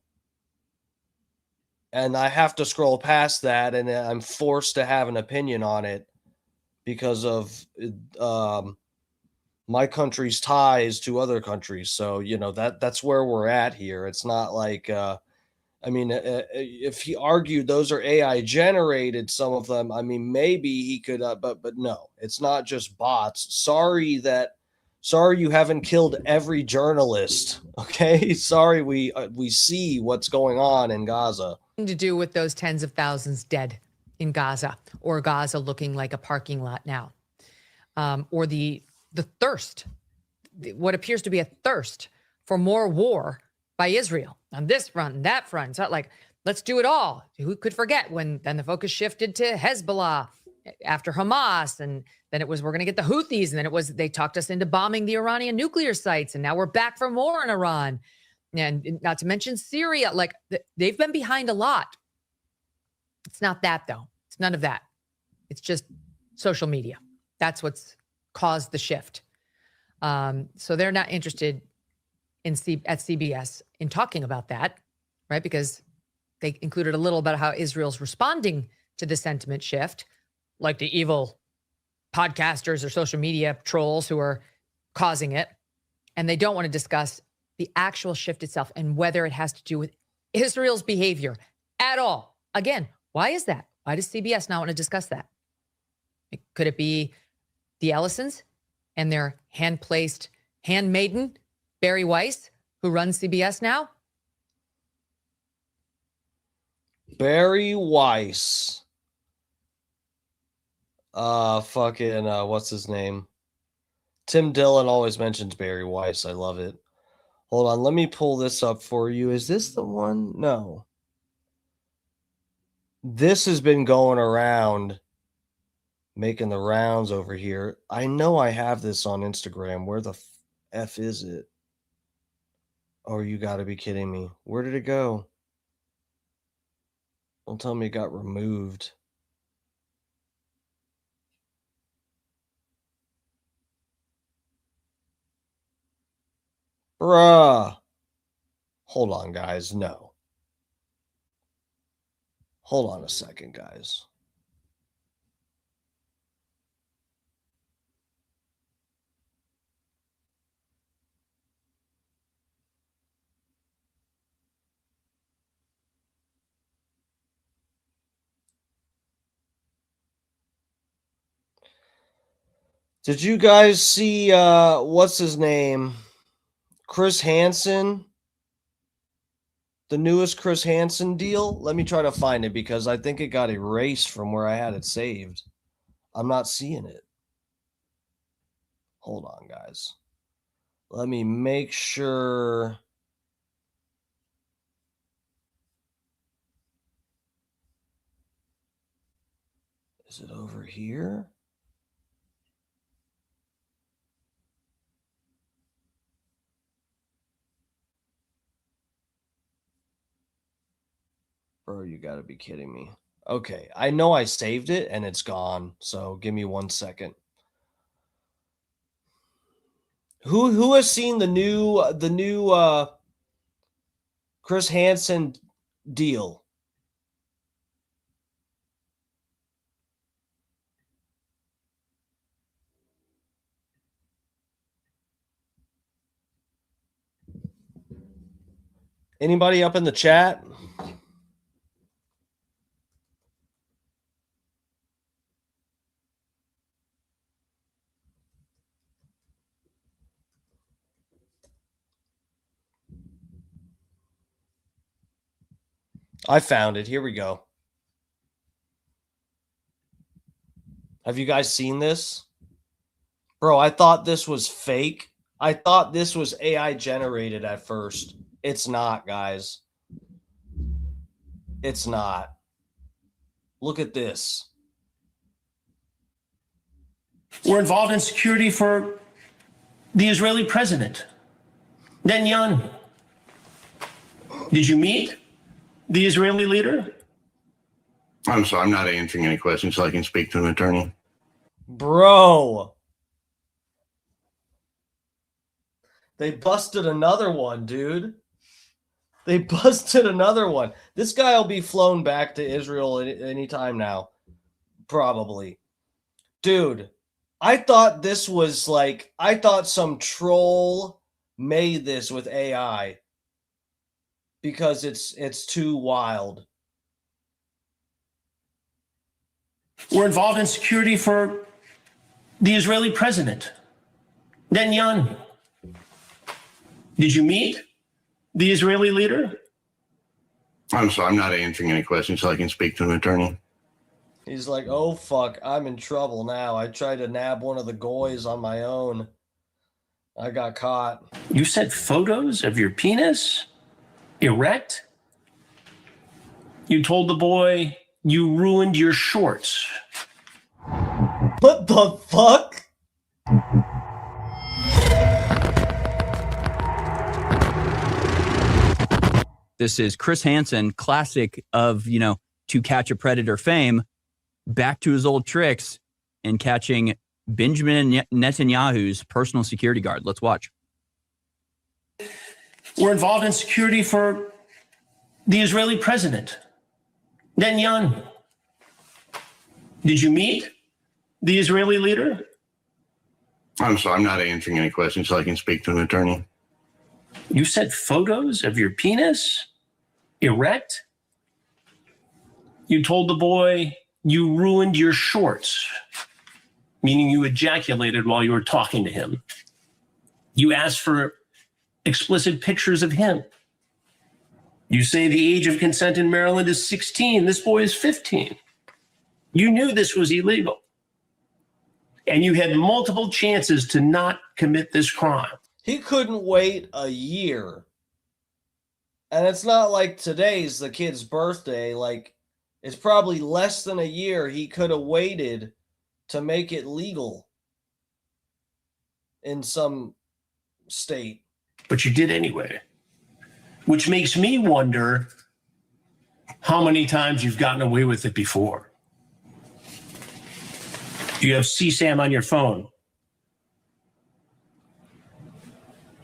And I have to scroll past that, and I'm forced to have an opinion on it because of my country's ties to other countries. So, that's where we're at here. It's not like, if he argued those are AI generated, some of them, maybe he could, but no, it's not just bots. Sorry you haven't killed every journalist. Okay. Sorry. We see what's going on in Gaza. To do with those tens of thousands dead in Gaza, or Gaza looking like a parking lot now, or the thirst, what appears to be a thirst for more war by Israel on this front and that front. It's not like, let's do it all. Who could forget when then the focus shifted to Hezbollah after Hamas, and then it was, we're going to get the Houthis. And then it was, they talked us into bombing the Iranian nuclear sites. And now we're back for more in Iran. And not to mention Syria. Like, they've been behind a lot. It's not that, though. It's none of that. It's just social media. That's what's caused the shift. So they're not interested at CBS in talking about that, right? Because they included a little about how Israel's responding to the sentiment shift, like the evil podcasters or social media trolls who are causing it. And they don't want to discuss the actual shift itself and whether it has to do with Israel's behavior at all. Again, why is that? Why does CBS not want to discuss that? Could it be the Ellisons and their hand-placed handmaiden, Barry Weiss, who runs CBS now? Barry Weiss. What's his name? Tim Dillon always mentions Barry Weiss. I love it. Hold on, let me pull this up for you. Is this the one? No. This has been going around, making the rounds over here. I know I have this on Instagram. Where the F is it? Oh, you got to be kidding me. Where did it go? Don't tell me it got removed. Bruh. Hold on, guys. No. Hold on a second, guys. Did you guys see what's his name? Chris Hansen? The newest Chris Hansen deal? Let me try to find it because I think it got erased from where I had it saved. I'm not seeing it. Hold on, guys. Let me make sure. Is it over here? Bro, you gotta be kidding me. Okay, I know I saved it and it's gone. So give me 1 second. Who has seen the new Chris Hansen deal. Anybody up in the chat? I found it. Here we go. Have you guys seen this? Bro, I thought this was fake. I thought this was AI generated at first. It's not, guys. It's not. Look at this. We're involved in security for the Israeli president, Netanyahu. Did you meet the Israeli leader? I'm sorry, I'm not answering any questions so I can speak to an attorney. Bro. They busted another one, dude. They busted another one. This guy will be flown back to Israel anytime now. Probably. Dude, I thought this was like, I thought some troll made this with AI because it's too wild. We're involved in security for the Israeli president, Netanyahu. Did you meet the Israeli leader? I'm sorry, I'm not answering any questions so I can speak to an attorney. He's like, oh, fuck, I'm in trouble now. I tried to nab one of the goys on my own. I got caught. You sent photos of your penis erect? You told the boy you ruined your shorts. What the fuck? This is Chris Hansen, classic of, To Catch a Predator fame, back to his old tricks and catching Benjamin Netanyahu's personal security guard. Let's watch. We're involved in security for the Israeli president, Netanyahu. Did you meet the Israeli leader? I'm sorry, I'm not answering any questions so I can speak to an attorney. You sent photos of your penis erect? You told the boy you ruined your shorts, meaning you ejaculated while you were talking to him. You asked for explicit pictures of him. You say the age of consent in Maryland is 16. This boy is 15. You knew this was illegal. And you had multiple chances to not commit this crime. He couldn't wait a year. And it's not like today's the kid's birthday. Like, it's probably less than a year he could have waited to make it legal in some state. But you did anyway. Which makes me wonder how many times you've gotten away with it before. You have CSAM on your phone.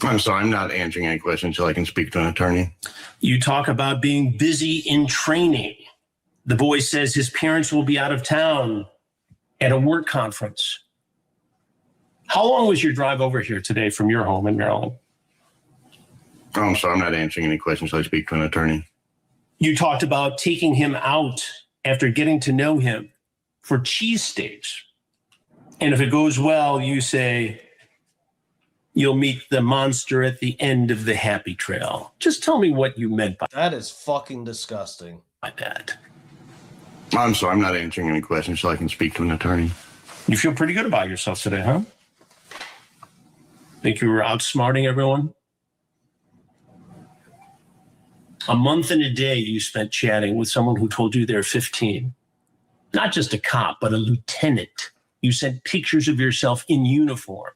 I'm sorry, I'm not answering any questions so I can speak to an attorney. You talk about being busy in training. The boy says his parents will be out of town at a work conference. How long was your drive over here today from your home in Maryland? Oh, I'm sorry, I'm not answering any questions so I speak to an attorney. You talked about taking him out after getting to know him for cheesesteaks. And if it goes well, you say, you'll meet the monster at the end of the happy trail. Just tell me what you meant by that. Is fucking disgusting. By that. I'm sorry, I'm not answering any questions so I can speak to an attorney. You feel pretty good about yourself today, huh? Think you were outsmarting everyone? A month and a day you spent chatting with someone who told you they're 15. Not just a cop, but a lieutenant. You sent pictures of yourself in uniform.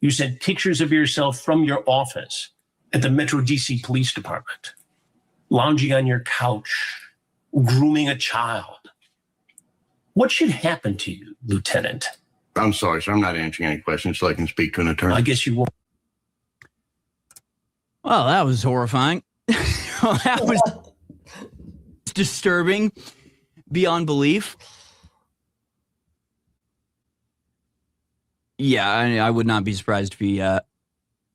You sent pictures of yourself from your office at the Metro DC Police Department, lounging on your couch, grooming a child. What should happen to you, Lieutenant? I'm sorry, sir. I'm not answering any questions so I can speak to an attorney. I guess you won't. Well, that was horrifying. that was disturbing beyond belief. Yeah, I would not be surprised if he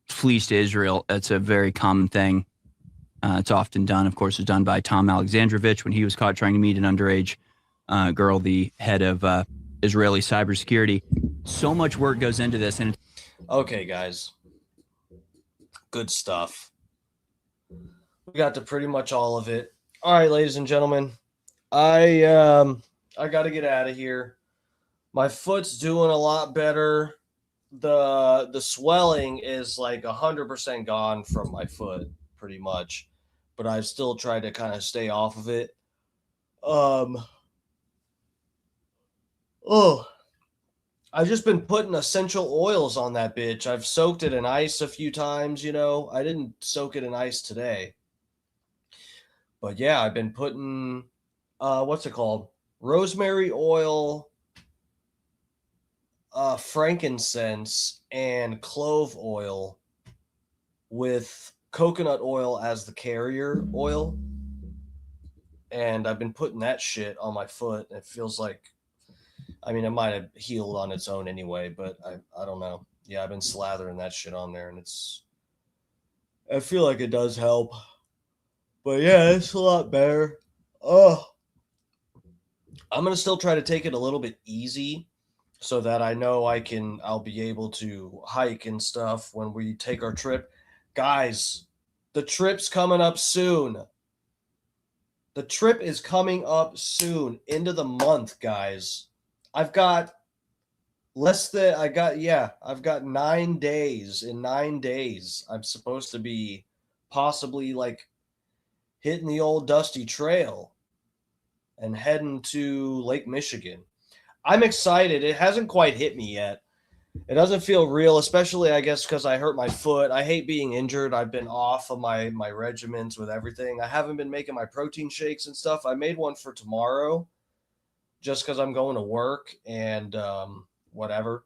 flees to Israel. That's a very common thing. It's often done. Of course, it was done by Tom Alexandrovich when he was caught trying to meet an underage girl, the head of Israeli cybersecurity. So much work goes into this. And okay, guys. Good stuff. We got to pretty much all of it. All right, ladies and gentlemen. I got to get out of here. My foot's doing a lot better. The swelling is like 100% gone from my foot, pretty much. But I've still tried to kind of stay off of it. I've just been putting essential oils on that bitch. I've soaked it in ice a few times, I didn't soak it in ice today. But yeah, I've been putting, what's it called? Rosemary oil, frankincense, and clove oil with coconut oil as the carrier oil. And I've been putting that shit on my foot. It feels like, it might have healed on its own anyway, but I don't know. Yeah, I've been slathering that shit on there, and I feel like it does help. But yeah, it's a lot better. I'm going to still try to take it a little bit easy so that I know I'll be able to hike and stuff when we take our trip. Guys, the trip's coming up soon. The trip is coming up soon, into the month, guys. I've got 9 days. In 9 days, I'm supposed to be possibly like hitting the old dusty trail and heading to Lake Michigan. I'm excited. It hasn't quite hit me yet. It doesn't feel real, especially, I guess, because I hurt my foot. I hate being injured. I've been off of my regimens with everything. I haven't been making my protein shakes and stuff. I made one for tomorrow just because I'm going to work and whatever.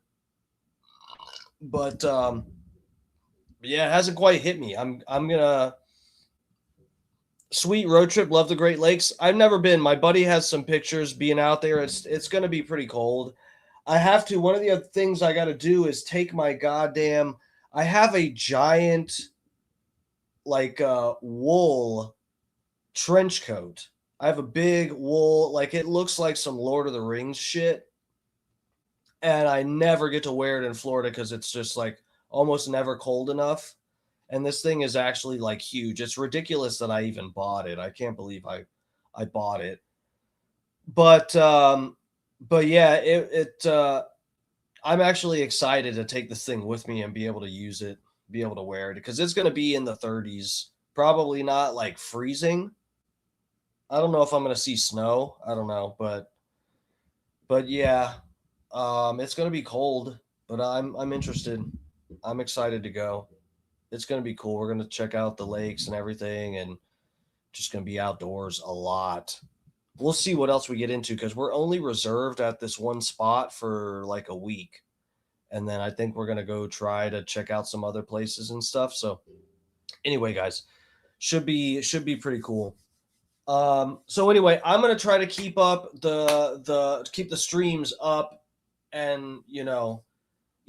But yeah, it hasn't quite hit me. I'm gonna sweet road trip. Love the Great Lakes. I've never been. My buddy has some pictures being out there. It's gonna be pretty cold. I have to. One of the other things I got to do is take my goddamn. I have a giant, wool trench coat. I have a big wool, it looks like some Lord of the Rings shit. And I never get to wear it in Florida because it's just almost never cold enough. And this thing is actually huge. It's ridiculous that I even bought it. I can't believe I bought it. But yeah, I'm actually excited to take this thing with me and be able to use it, be able to wear it, because it's going to be in the 30s, probably not freezing. I don't know if I'm going to see snow. I don't know, but yeah, it's going to be cold, but I'm interested. I'm excited to go. It's going to be cool. We're going to check out the lakes and everything, and just going to be outdoors a lot. We'll see what else we get into, because we're only reserved at this one spot for a week. And then I think we're going to go try to check out some other places and stuff. So anyway, guys, should be pretty cool. So anyway, I'm going to try to keep up keep the streams up, and,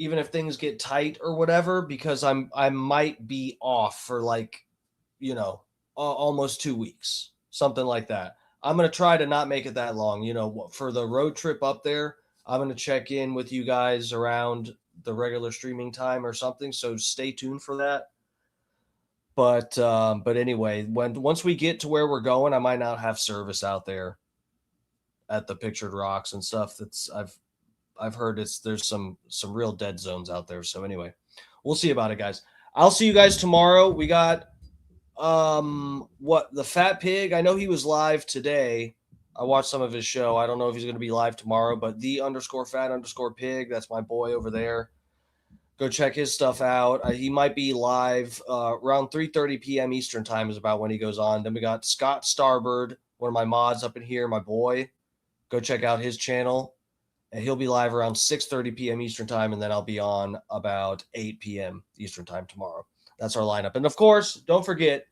even if things get tight or whatever, because I might be off for almost 2 weeks, something like that. I'm going to try to not make it that long. For the road trip up there, I'm going to check in with you guys around the regular streaming time or something. So stay tuned for that. But anyway, once we get to where we're going, I might not have service out there at the Pictured Rocks and stuff. I've heard there's some real dead zones out there. So anyway, we'll see about it, guys. I'll see you guys tomorrow. We got the Fat Pig. I know he was live today. I watched some of his show. I don't know if he's going to be live tomorrow, but _fat_pig. That's my boy over there. Go check his stuff out. He might be live around 3:30 p.m. Eastern time is about when he goes on. Then we got Scott Starbird, one of my mods up in here, my boy. Go check out his channel. And he'll be live around 6:30 p.m. Eastern time, and then I'll be on about 8 p.m. Eastern time tomorrow. That's our lineup. And of course, don't forget,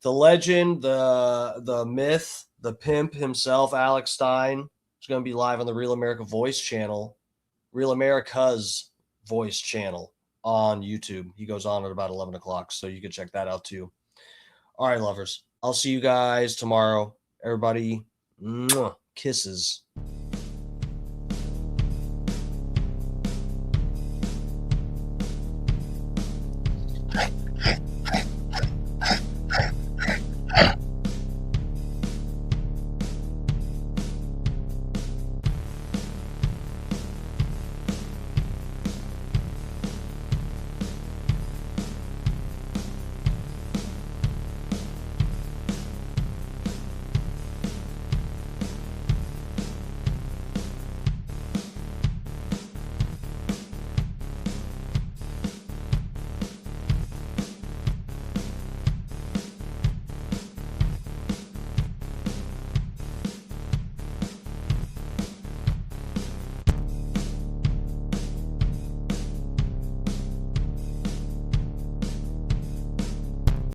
the legend, the myth, the pimp himself, Alex Stein, is going to be live on the Real America Voice channel, Real America's Voice channel on YouTube. He goes on at about 11 o'clock, so you can check that out too. All right, lovers. I'll see you guys tomorrow. Everybody, mwah, kisses. Hey.